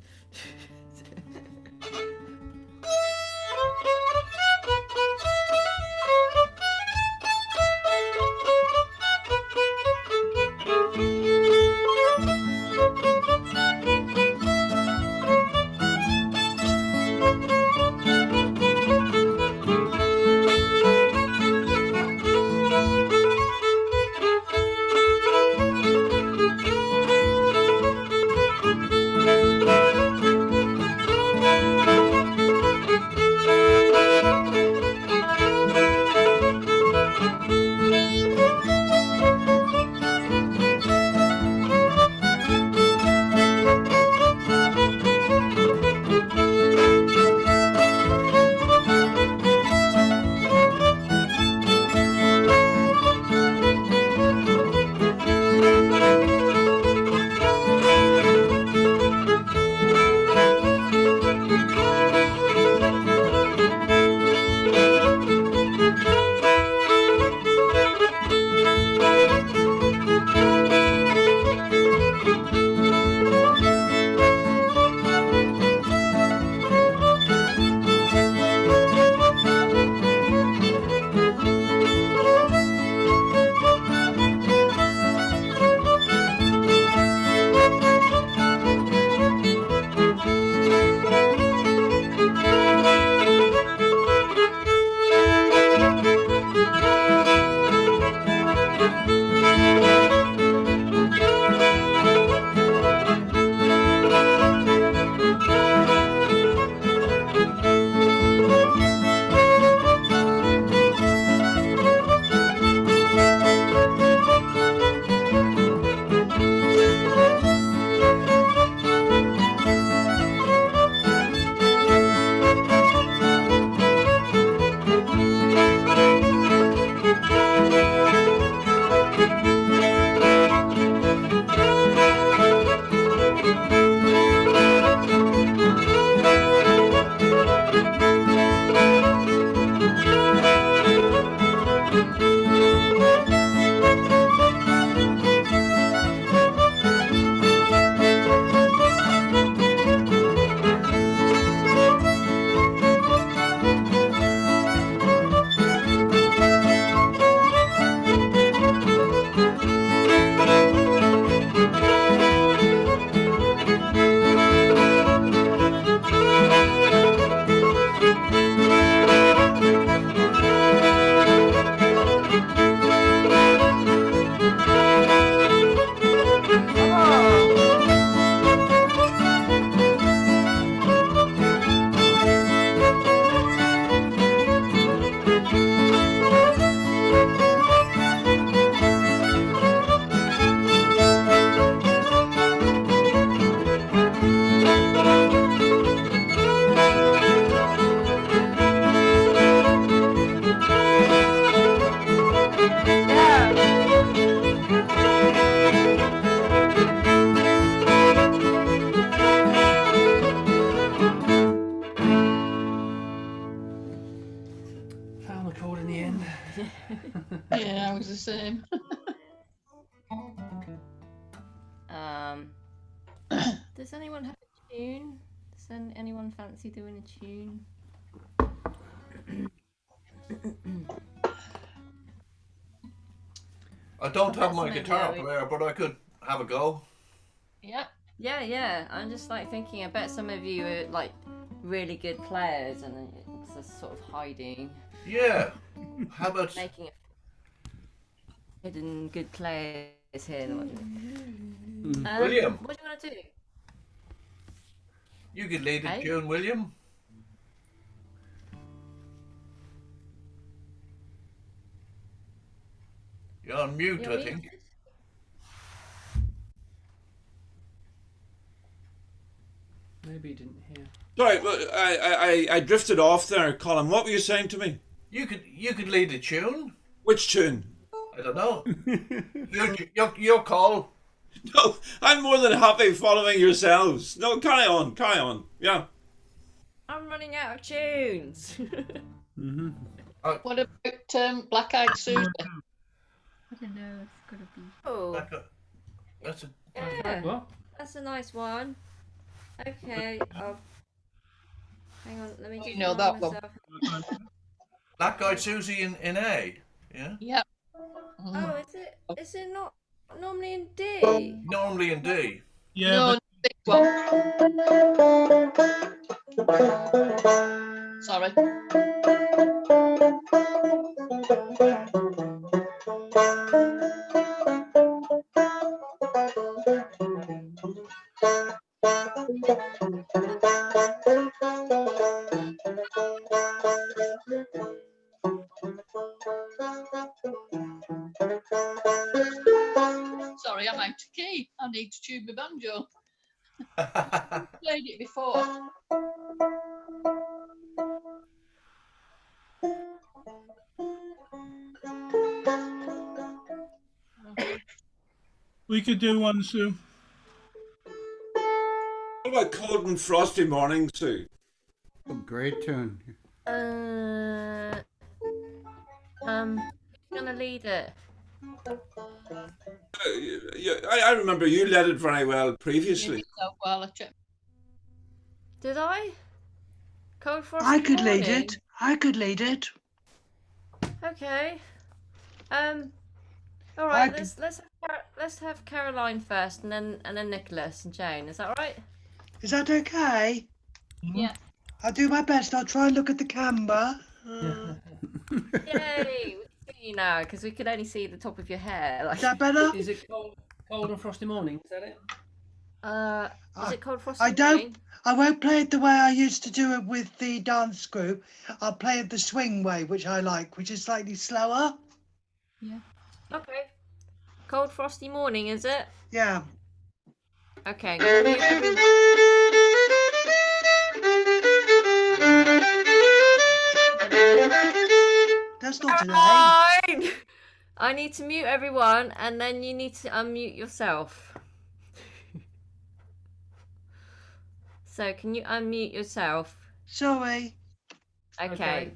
Does anyone have a tune? Does anyone fancy doing a tune? I don't have my Maybe guitar we- player, but I could have a go. Yeah. Yeah. I'm just like thinking. I bet some of you are like really good players, and it's just sort of hiding. Yeah. How about making it hidden good players here? William? What do you want to do? You could lead the Hey? tune, William. You're on mute, You're I think. muted. Maybe he didn't hear. Sorry, I drifted off there, Colin. What were you saying to me? You could lead the tune. Which tune? I don't know. your call. No, I'm more than happy following yourselves. No, carry on. Yeah. I'm running out of tunes. What about Black Eyed Susie? I don't know. It's gotta be. Oh. That's a. Yeah. That's a nice one. Okay. Hang on. Let me just. You know that one. Black Eyed Susie in A. Yeah. Yep. Oh, is it? Is it not normally in D? Normally in D. Yeah. No, this one. Sorry. Sorry, I'm out of key. I need to tune my banjo. Played it before. We could do one, Sue. What about Cold and Frosty Morning, Sue? Oh, great tune. Who's gonna lead it? I remember you led it very well You previously. did so well at it. Did I? Cold Frosty I could lead Morning? it. I could lead it. Okay. All right. I Let's have Caroline first, and then Nicholas and Jane. Is that all right? Is that okay? Yeah. I'll do my best. I'll try and look at the camera. Yay! We can see you now because we could only see the top of your hair. Like... Is that better? Is it cold and frosty morning? Is that it? Is it Cold Frosty I don't. Morning? I won't play it the way I used to do it with the dance group. I'll play it the swing way, which I like, which is slightly slower. Yeah. Okay. Cold Frosty Morning, is it? Yeah. Okay. That's not today. Fine. I need to mute everyone, and then you need to unmute yourself. So, can you unmute yourself? Sorry. Okay.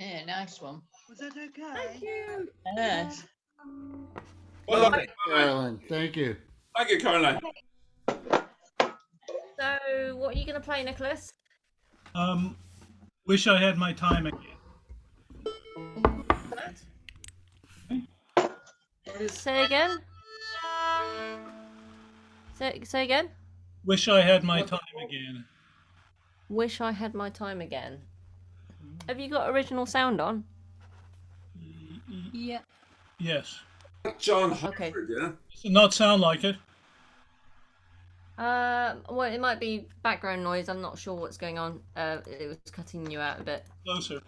Yeah, nice one. Was that okay? Thank you. Yes. Well done, Lovely. Carolyn. Thank you. Thank you, Caroline. So, what are you going to play, Nicholas? Wish I had my time again. Say again. Say again. Wish I had my time again. Wish I had my time again. Have you got original sound on? Yeah. Yes. John Okay. Hartford, yeah? Does it not sound like it? Well, it might be background noise. I'm not sure what's going on. It was cutting you out a bit. Closer.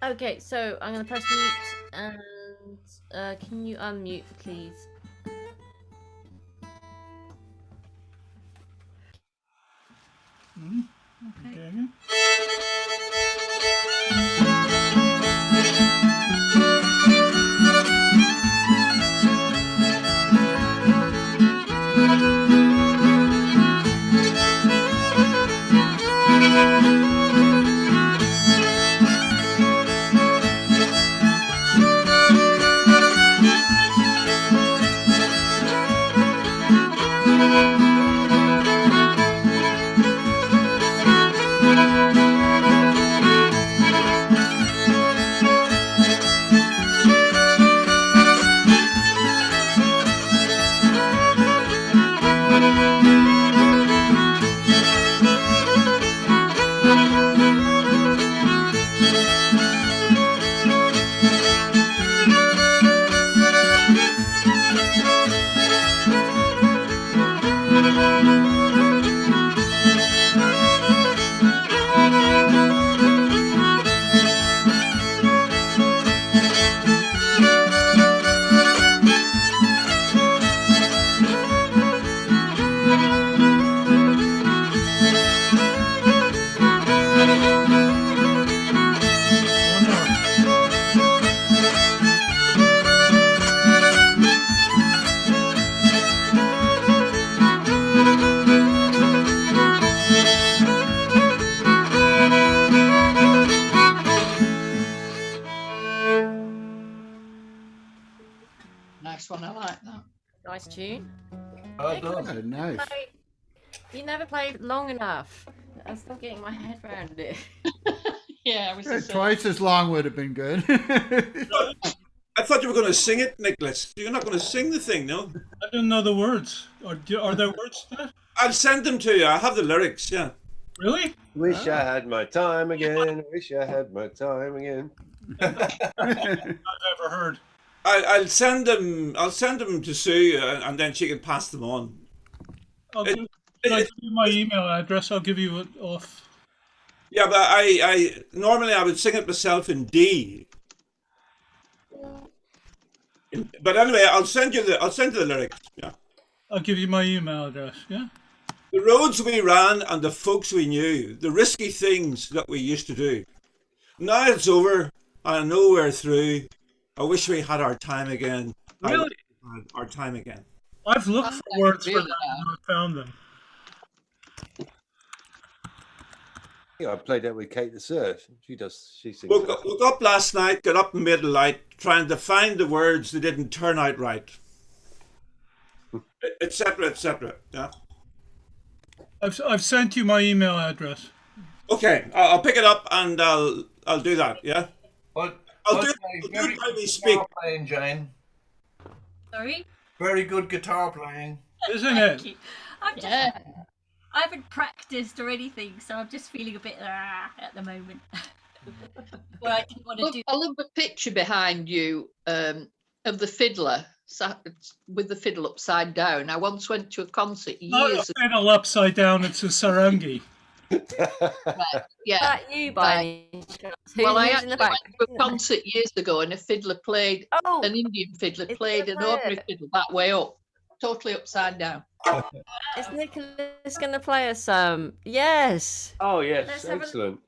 Okay, so I'm gonna press mute, and can you unmute, please? Okay. Nice one. I like that. Nice tune. Well done. Oh, nice. You never played long enough. I'm still getting my head around it. Yeah, I was the same. Twice as long would have been good. I thought you were going to sing it, Nicholas. You're not going to sing the thing, no? I don't know the words. Are there words to that? I'll send them to you. I have the lyrics, yeah. Really? Wish I had my time again. Wish I had my time again. I've ever heard. I'll send them. I'll send them to Sue, and then she can pass them on. I'll give you my email address. I'll give you it off. Yeah, but I normally I would sing it myself in D. But anyway, I'll send you the lyrics. Yeah. I'll give you my email address. Yeah. The roads we ran and the folks we knew, the risky things that we used to do. Now it's over, and I know we're through. I wish we had our time again. Really? I wish we had our time again. I've looked for words for that and not found them. Yeah, I played that with Kate the Surf. She sings. Woke up last night, got up in the middle of the night, trying to find the words that didn't turn out right. Etc. etc. Yeah. I've sent you my email address. Okay, I'll pick it up and I'll do that. Yeah. But I'll do it while we speak. Guitar playing, Jane. Sorry? Very good guitar playing. Isn't Thank it? you. I haven't practiced or anything, so I'm just feeling a bit at the moment. Well, I didn't want to do. I love the picture behind you of the fiddler sat with the fiddle upside down. I once went to a concert Not years a fiddle upside down. It's a sarangi. Right, yeah. That you by any chance? Well, I Who's actually went to a concert years ago, and a fiddler played, an Indian fiddler played an ordinary fiddle that way up, totally upside down. Is Nicholas going to play us some? Yes. Oh yes, Let's have a excellent.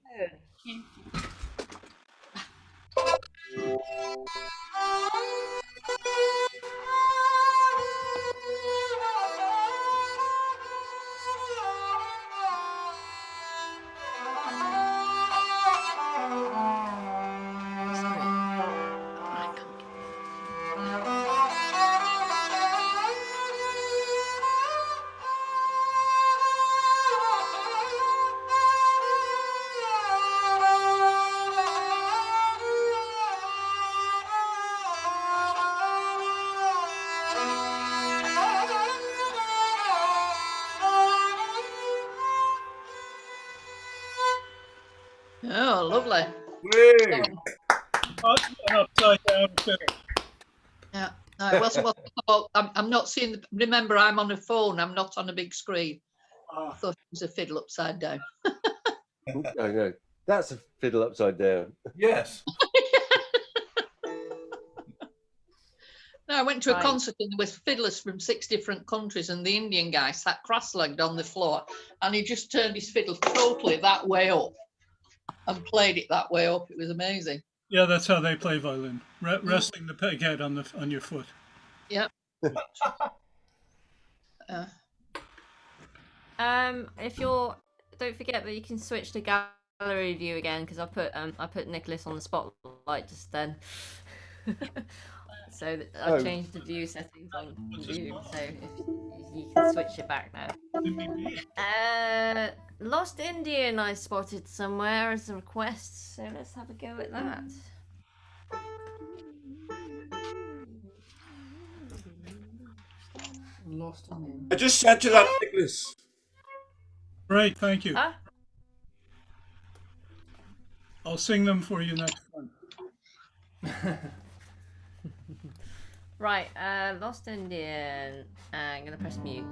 Whee! An upside down fiddle. Yeah. No, it wasn't what I thought. I'm not seeing. Remember, I'm on a phone. I'm not on a big screen. I thought it was a fiddle upside down. Oh, no. That's a fiddle upside down. Yes. No, I went to a Right. concert and there was fiddlers from 6 different countries, and the Indian guy sat cross-legged on the floor, and he just turned his fiddle totally that way up and played it that way up. It was amazing. Yeah, that's how they play violin. Resting the peg head on your foot. Yep. If you're, don't forget that you can switch to gallery view again, because I put Nicholas on the spotlight just then. So I've changed the view settings on Zoom, so if you can switch it back now. Lost Indian I spotted somewhere as a request, so let's have a go at that. Lost Indian. I just sent you that, Nicholas. Right, thank you. Huh? I'll sing them for you next time. Right, Lost Indian. I'm gonna press mute.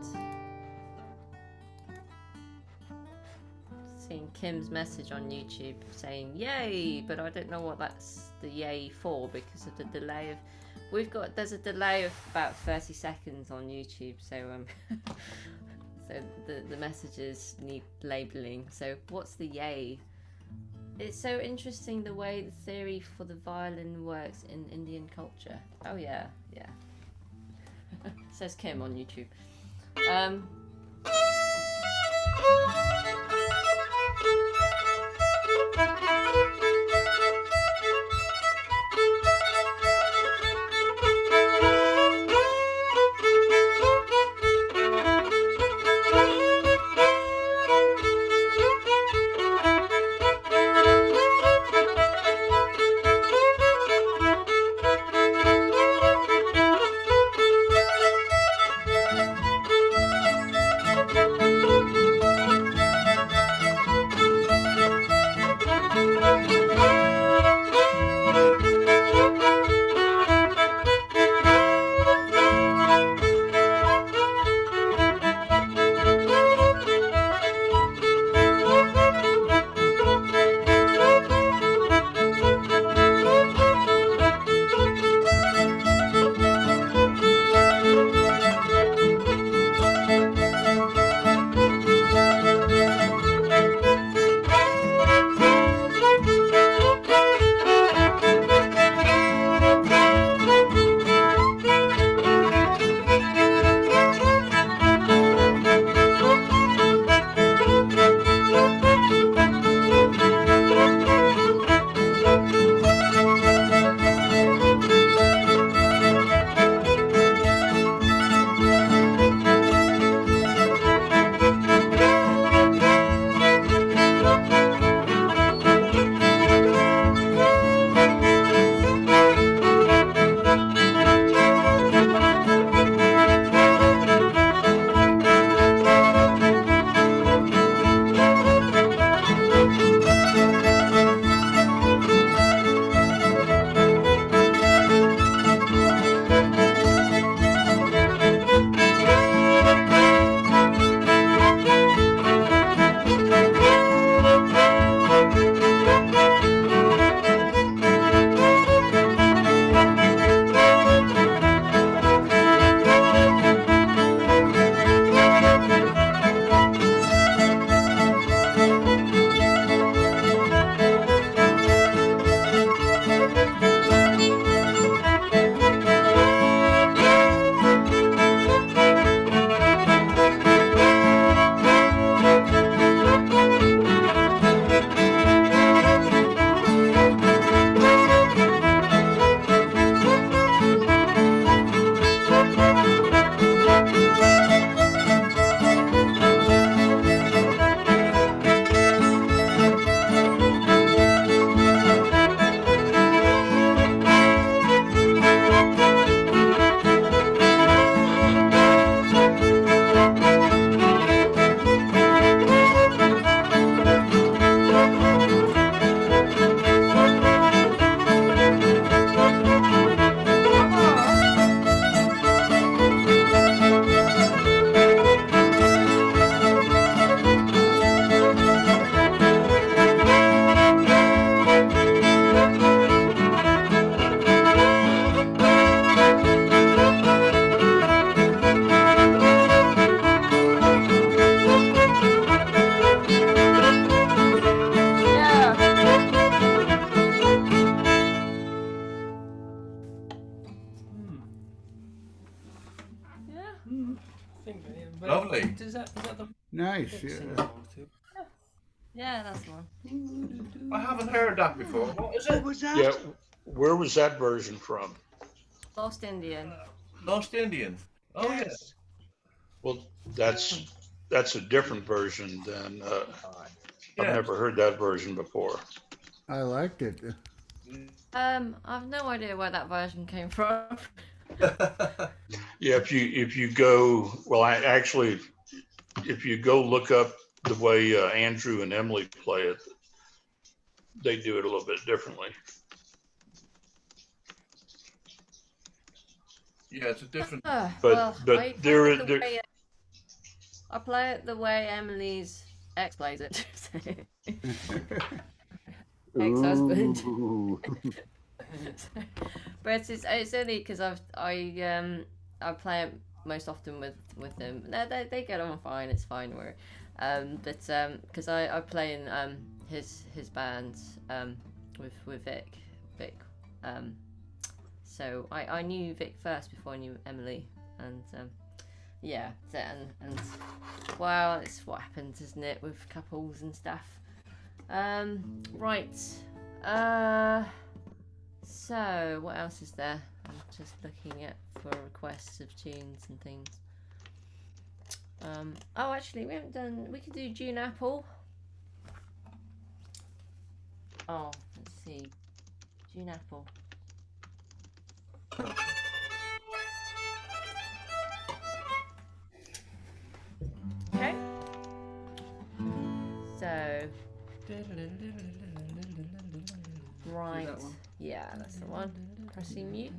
Seeing Kim's message on YouTube saying yay, but I don't know what that's the yay for because of the delay of. There's a delay of about 30 seconds on YouTube, so so the messages need labeling. So what's the yay? It's so interesting the way the theory for the violin works in Indian culture. Oh yeah, yeah. Says Kim on YouTube. Really? Is that the Nice. Yeah. Yeah, that's the one. I haven't heard that before. What is it? What was that? Yeah. Where was that version from? Lost Indian. Lost Indian. Oh Yes. Well, that's a different version than I've Yeah. never heard that version before. I liked it. I've no idea where that version came from. Yeah, if you go, well, I actually, if you go look up the way Andrew and Emily play it, they do it a little bit differently. Yeah, it's a different. But I play it the way Emily's ex plays it. Ex-husband. But it's only because I play it most often with them. They get on fine. It's fine. But because I play in his band with Vic. So I knew Vic first before I knew Emily, and yeah, and wow, it's what happens, isn't it, with couples and stuff. Right. So what else is there? I'm just looking at for requests of tunes and things. Oh, actually, we haven't done. We could do June Apple. Oh, let's see, June Apple. Okay. So. Right. Yeah, that's the one. Pressing mute.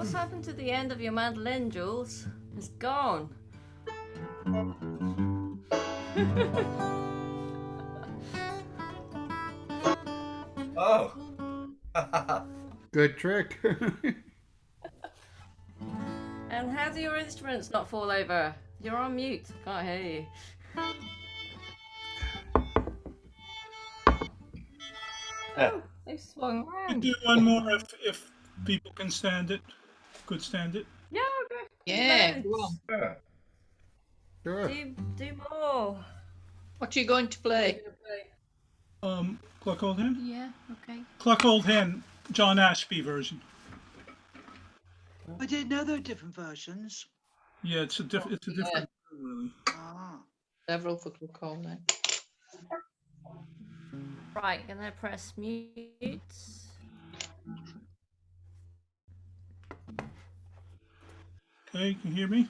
What's happened to the end of your mandolin, Jules? It's gone. Oh. Good trick. And how do your instruments not fall over? You're on mute. I can't hear you. Oh, they swung You around. do one more if people can stand it. Could stand it. Yeah, okay. Yeah, go on. Sure. Do more. What are you going to play? Cluck Old Hen? Yeah, okay. Cluck Old Hen, John Ashby version. I didn't know there were different versions. Yeah, it's a different really. Ah. Several for Cluck Old Hen. Right, gonna press mute. Okay, can you hear me?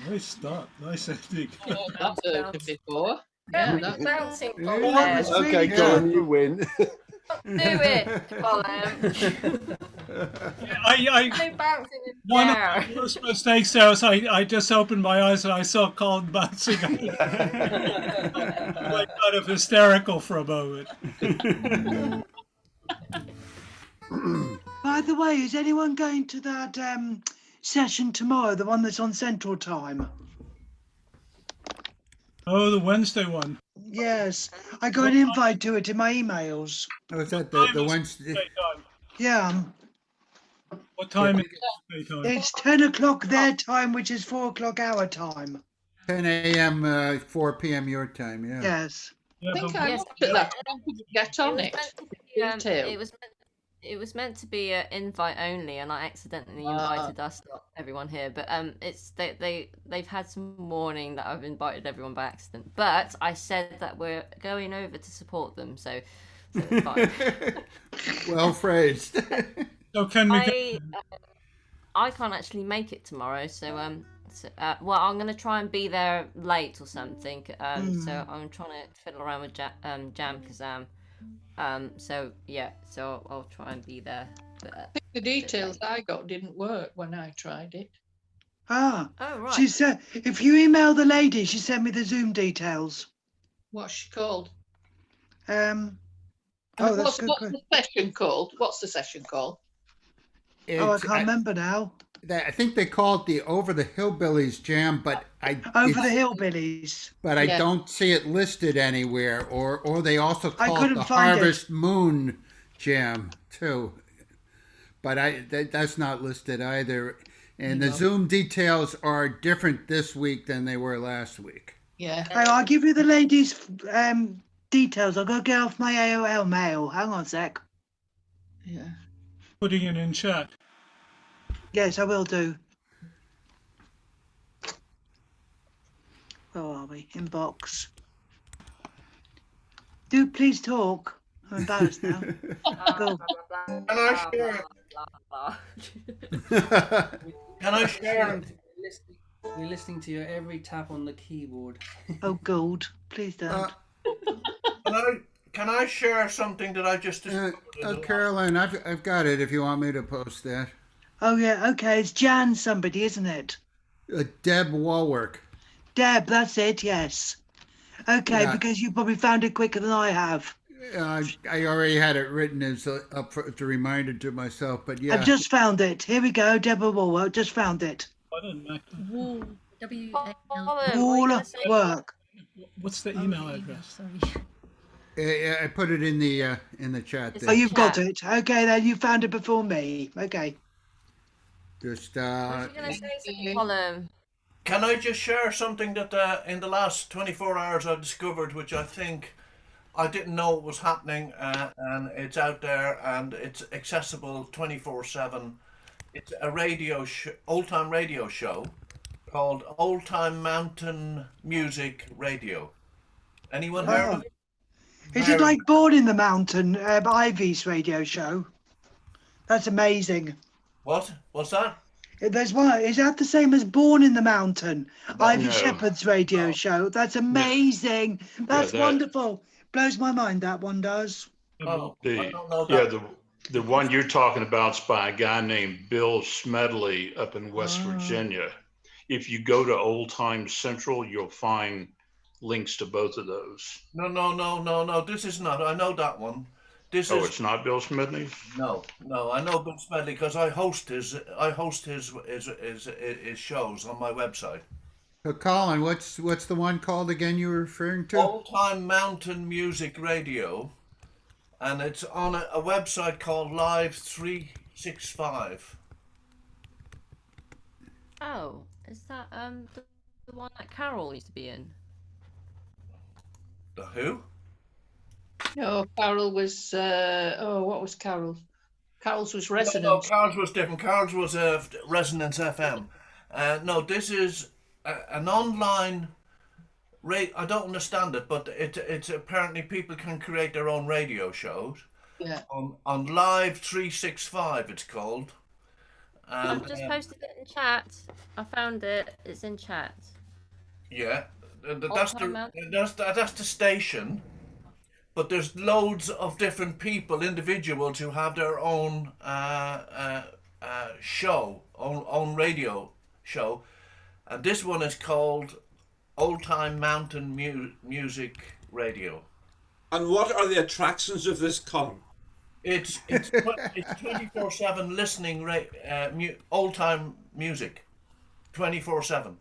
Nice start. Nice ending. That's heard it before. Yeah, that's bouncing. Okay, Colin, you win. Do it, Colin. I bouncing in one the of air. my first mistakes there was I just opened my eyes and I saw Colin bouncing. Like kind of hysterical for a moment. By the way, is anyone going to that session tomorrow, the one that's on Central Time? Oh, the Wednesday one. Yes, I got an invite to it in my emails. Oh, is that the Wednesday? Yeah. What time is it? It's 10 o'clock their time, which is 4 o'clock our time. 10 a.m., 4 p.m. your time, yeah. Yes. I think I looked at that. I couldn't get on it. It was meant to be an invite only, and I accidentally invited us, not everyone here. But it's they've had some warning that I've invited everyone by accident. But I said that we're going over to support them, so it's fine. Well phrased. So can we? I can't actually make it tomorrow, so well, I'm gonna try and be there late or something. So I'm trying to fiddle around with Jam because so yeah, so I'll try and be there I think the details I got didn't work when I tried it. Ah, Oh, right. she said if you email the lady, she sent me the Zoom details. What's she called? Oh, that's good. What's the session called? What's the session called? Oh, I can't remember now. I think they call it the Over the Hillbillies Jam, but Over the Hillbillies. But I don't see it listed anywhere, or they also I call it couldn't the find it. Harvest Moon Jam too. But that's not listed either. And the Zoom details are different this week than they were last week. Yeah. I'll give you the ladies' details. I'll go get off my AOL mail. Hang on a sec. Yeah. Putting it in chat. Yes, I will do. Where are we? Inbox. Do please talk. I'm embarrassed now. Go. Can I share? Can I share? We're listening to your every tap on the keyboard. Oh, God. Please don't. Can I share something that I just discovered? Caroline, I've got it if you want me to post that. Oh, yeah. Okay. It's Jan somebody, isn't it? Deb Walwork. Deb, that's it. Yes. Okay, Yeah. because you probably found it quicker than I have. I already had it written as a reminder to myself, but yeah. I've just found it. Here we go. Deborah Walwork. Just found it. Wall. Wall work. What's the email address? I put it in the chat. Oh, you've got it. Okay, then you found it before me. Okay. Just Colin. Can I just share something that in the last 24 hours I've discovered, which I think I didn't know was happening, and it's out there and it's accessible 24/7. It's a old-time radio show called Old Time Mountain Music Radio. Anyone heard of it? Is it like Born in the Mountain, Ivy's radio show? That's amazing. What? What's that? There's one. Is that the same as Born in the Mountain? Ivy No. Shepherd's radio show. That's amazing. That's that- wonderful. Blows my mind, that one does. Oh, I don't know Yeah, that. the one you're talking about is by a guy named Bill Smedley up in West Virginia. If you go to Old Time Central, you'll find links to both of those. No. This is not. I know that one. This is. It's not Bill Smedley? No. I know Bill Smedley because I host his shows on my website. Colin, what's the one called again you were referring to? Old Time Mountain Music Radio, and it's on a website called Live 365. Oh, is that the one that Carol used to be in? The who? No, Carol was. What was Carol's? Carol's was No, Resonance. Carl's was different. Carl's was Resonance FM. No, this is an online rate. I don't understand it, but it's apparently people can create their own radio shows. Yeah. On Live 365, it's called. And, I've just posted it in chat. I found it. It's in chat. Yeah, That's the station. But there's loads of different people, individuals who have their own show, own radio show, and this one is called Old Time Mountain Music Radio. And what are the attractions of this column? It's 24/7 listening old time music, 24/7,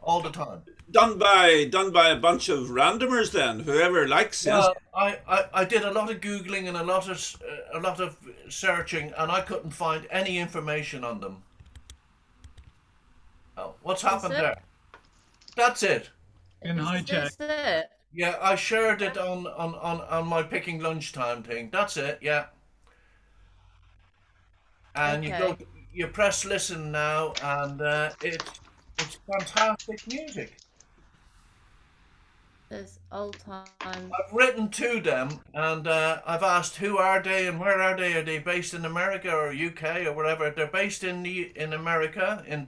all the time. Done by a bunch of randomers then, whoever likes it. Well, I did a lot of googling and a lot of searching, and I couldn't find any information on them. Oh, what's happened there? That's it. In hijack. That's it. Yeah, I shared it on my picking lunchtime thing. That's it. Yeah. And you press listen now, and it's fantastic music. There's old time. I've written to them, and I've asked who are they and where are they? Are they based in America or UK or wherever? They're based in America, in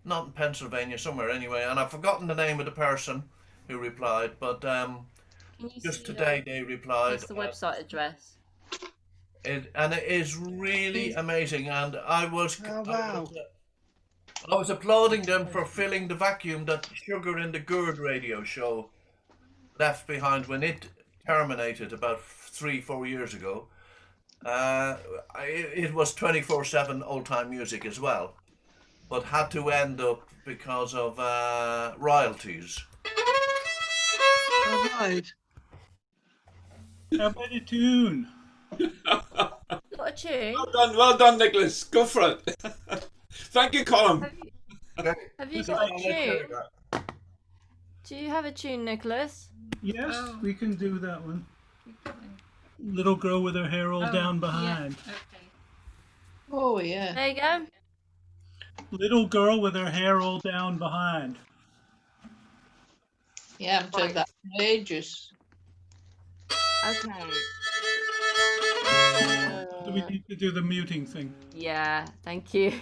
not in Pennsylvania, somewhere anyway. And I've forgotten the name of the person who replied, but just today they replied. What's the website address? And it is really amazing. And I was applauding them for filling the vacuum that Sugar in the Gourd radio show left behind when it terminated about 3-4 years ago. It was 24/7 old-time music as well, but had to end up because of royalties. All right. How about a tune? Got a tune? Well done, Nicholas. Go for it. Thank you, Colin. Have you got a tune? Do you have a tune, Nicholas? Yes, we can do that one. Little girl with her hair all down behind. Yeah. Okay. Oh, yeah. There you go. Little girl with her hair all down behind. Yeah, I haven't heard that for ages. Okay. Do we need to do the muting thing? Yeah, thank you.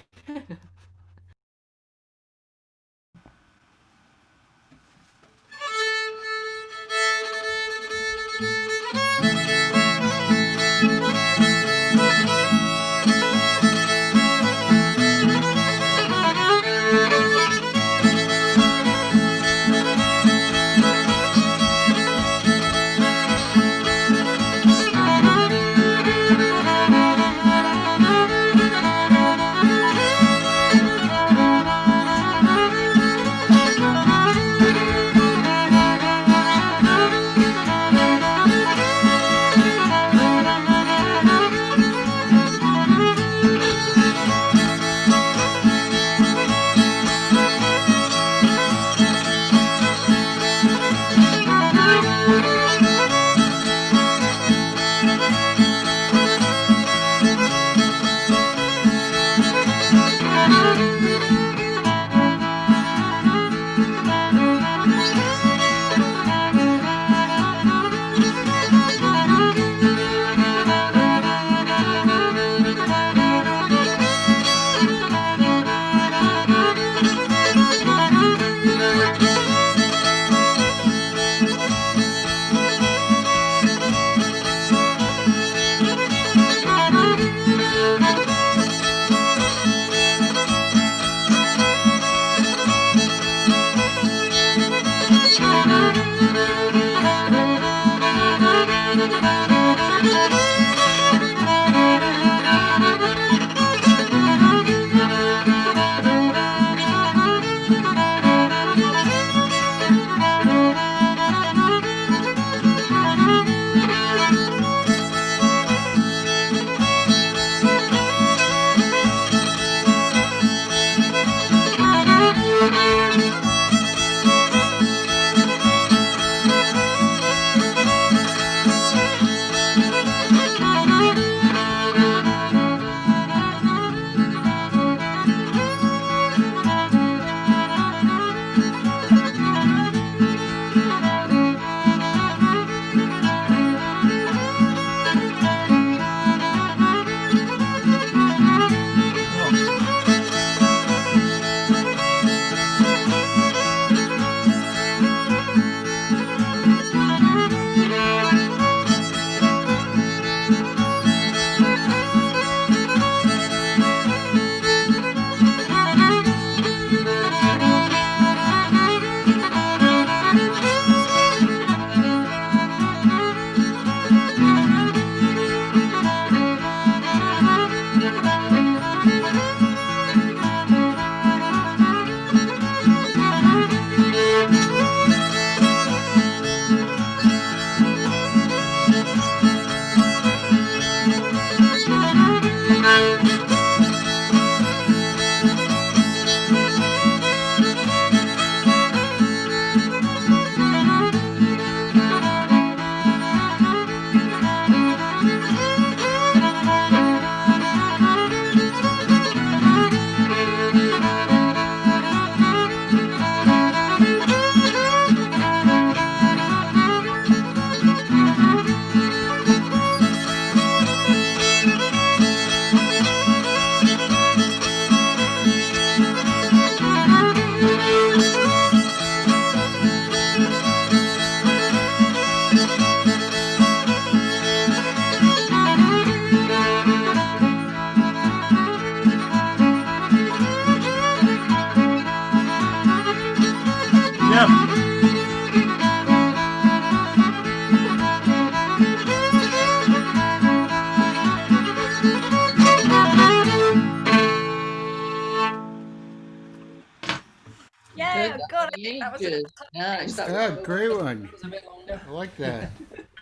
Yeah, God, I think that was a Nice. That Yeah, was great one. I like that.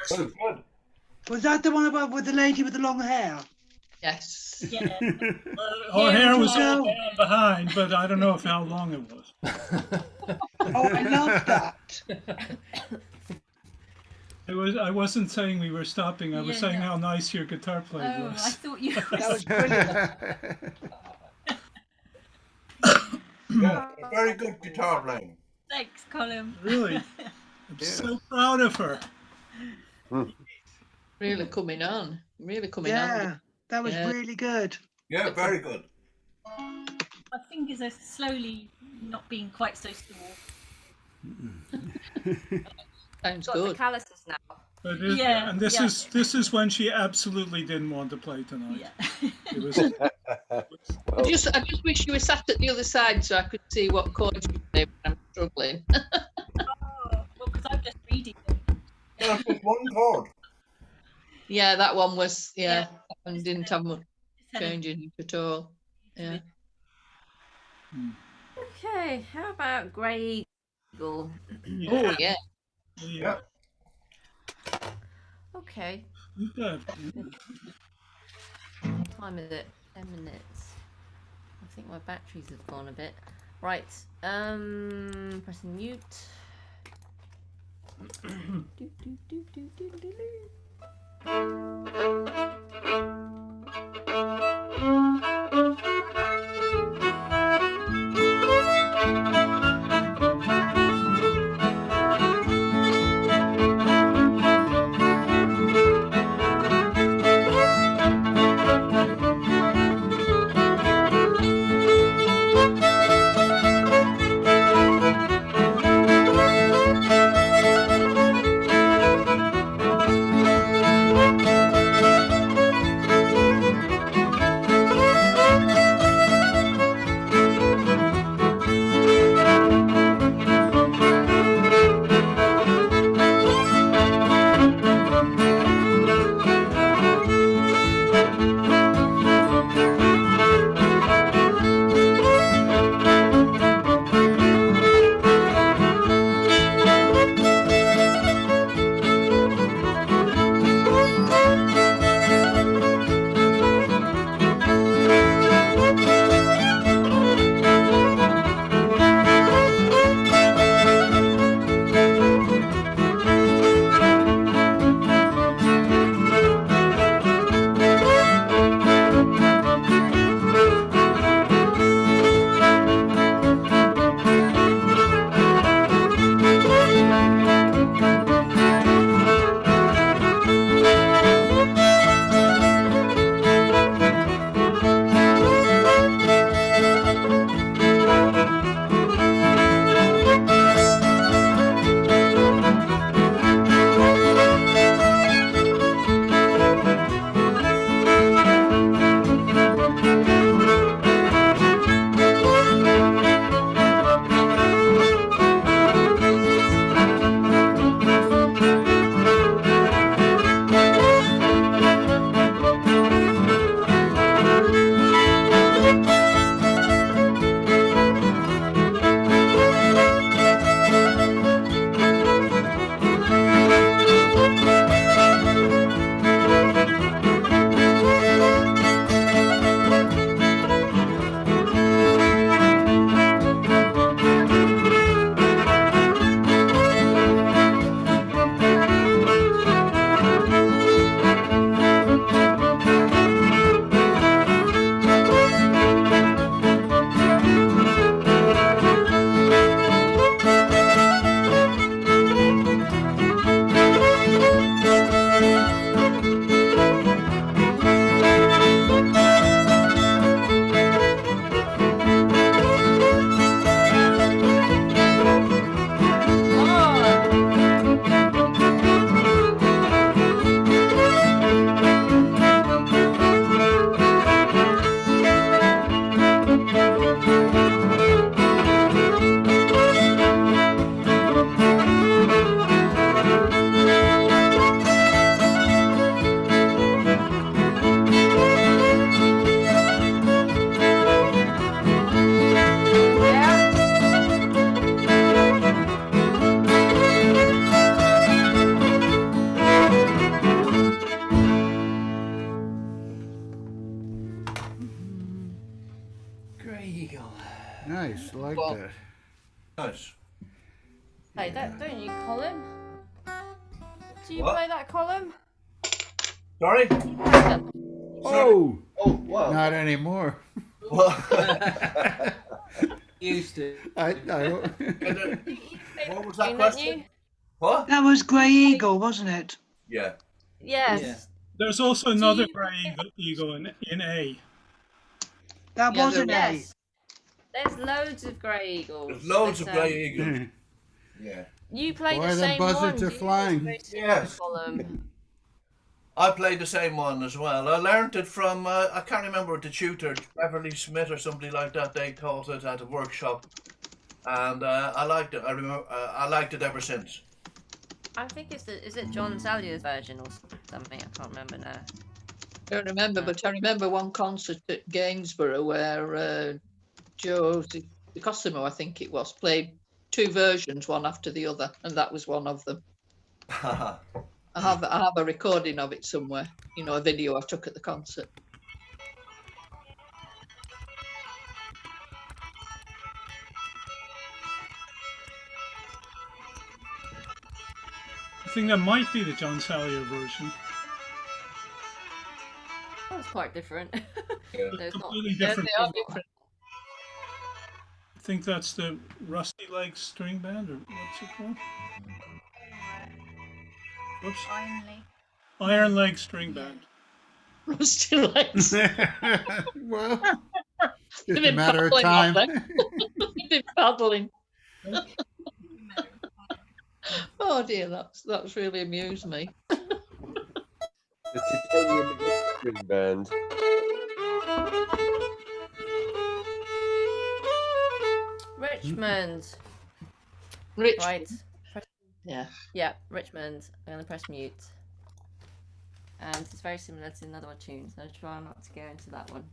Good, good. Was that the one about with the lady with the long hair? Yes. Yeah. Her hair was Well- all down behind, but I don't know if how long it was. Oh, I love that. I wasn't saying we were stopping. I was Yeah, saying no. how nice your guitar playing Oh, was. I thought you. That was brilliant. Yeah, very good guitar playing. Thanks, Colin. Really, I'm so proud of her. Really coming on. Really coming Yeah, on. that was Yeah. really good. Yeah, very good. My fingers are slowly not being quite so sore. Sounds Got the good. calluses now. But this, Yeah, and this yeah. is when she absolutely didn't want to play tonight. Yeah. It was I just wish you were sat at the other side so I could see what chords you play when I'm struggling. Oh, well, because I'm just reading them. That's just one chord. Yeah, that one was, yeah, Yeah. that one didn't have much Just had a- changing at all. Yeah. Okay, how about Grey Eagle? Oh, yeah. yeah. Okay. Good. What time is it? 10 minutes. I think my batteries have gone a bit. Right. Pressing mute. Do, do, do, do, do, do, do. Nice, like Well, that. Nice. Hey, don't you column? Do you What? play that column? Sorry? Oh! Oh, wow. Not anymore. Used to. I What was that question? What? That was Grey Eagle, wasn't it? Yeah. Yes. Yeah. There's also another grey eagle in A. That Yeah, was an A. Yes. There's loads of grey eagles. There's loads but, of grey eagles. Yeah. You play Boy, the them same buzzards one. are do you? flying. It's very Yes. column. I played the same one as well. I learned it from, I can't remember the tutor, Beverly Smith or somebody like that. They taught it at a workshop. And I liked it. I remember, I liked it ever since. I think is it John Salyer's version or something? I can't remember now. I don't remember, but I remember one concert at Gainsborough where Joe the Cosimo, I think it was, played two versions, one after the other, and that was one of them. I have a recording of it somewhere, you know, a video I took at the concert. I think that might be the John Salyer version. That's quite different. Yeah. There's not- Completely Yeah, different. they are different. I think that's the Rusty Legs String Band, or what's it called? Whoops. Iron Leg String Band. Rusty Legs. Well, They've just a been matter of paddling, time. have they? They've been paddling. Oh dear, that's really amused me. The Titanium String Band. Richmond. Richmond. Right. Yeah. Yeah, Richmond. I'm going to press mute. And it's very similar to another tune, so try not to go into that one.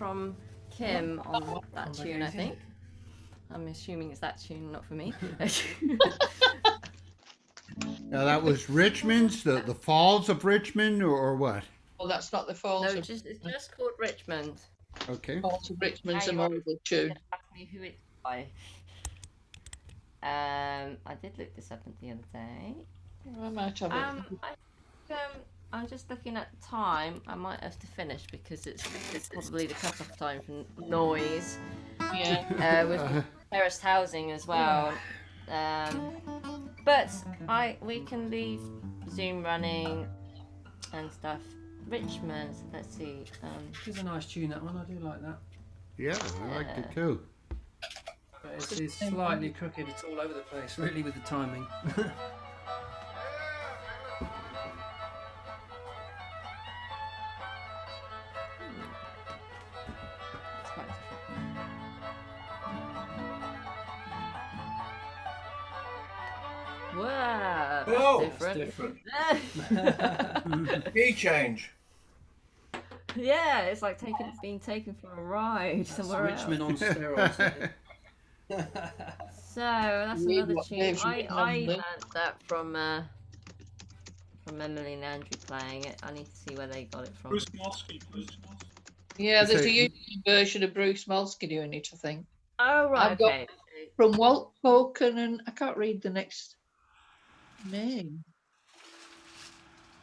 from Kim on that tune, I think. I'm assuming it's that tune, not for me. Now that was Richmond's, the Falls of Richmond, or what? Well, that's not the Falls. No, of... it's just called Richmond. Okay. Falls of Richmond's a horrible tune. Ask me who it's by. I did look this up the other day. I might have it. I'm just looking at time. I might have to finish because it's probably the cut-off time for noise. Yeah. With terraced housing as well. But we can leave Zoom running and stuff. Richmond, let's see. It's a nice tune, that one. I do like that. Yeah, I liked it too. But it's slightly crooked. It's all over the place, really, with the timing. Wow, that's Oh, different. Key change. Yeah, it's like being taken for a ride somewhere Richmond else. on steroids. So that's another tune. I learned that from Emily and Andrew playing it. I need to see where they got it from. Bruce Molsky, please. Yeah, there's a YouTube version of Bruce Molsky doing it, I think. Oh, right, I've got okay. from Walt Hoken, and I can't read the next name.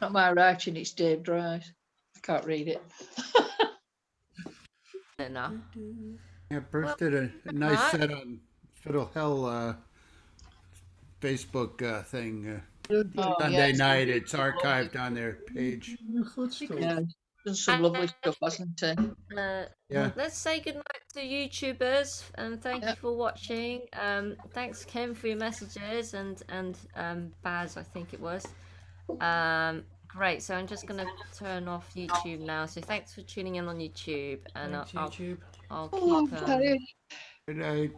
Not my writing, it's Dave Dry's. I can't read it. Enough. Yeah, Bruce did a nice set on Fiddle Hell Facebook thing. Sunday night, it's archived on their page. Yeah, done some lovely stuff, hasn't it? Yeah. Let's say goodnight to YouTubers and thank you for watching. Thanks Kim for your messages and Baz, I think it was. Great, so I'm just gonna turn off YouTube now. So thanks for tuning in on YouTube, and Thanks, YouTube. I'll keep. Good night.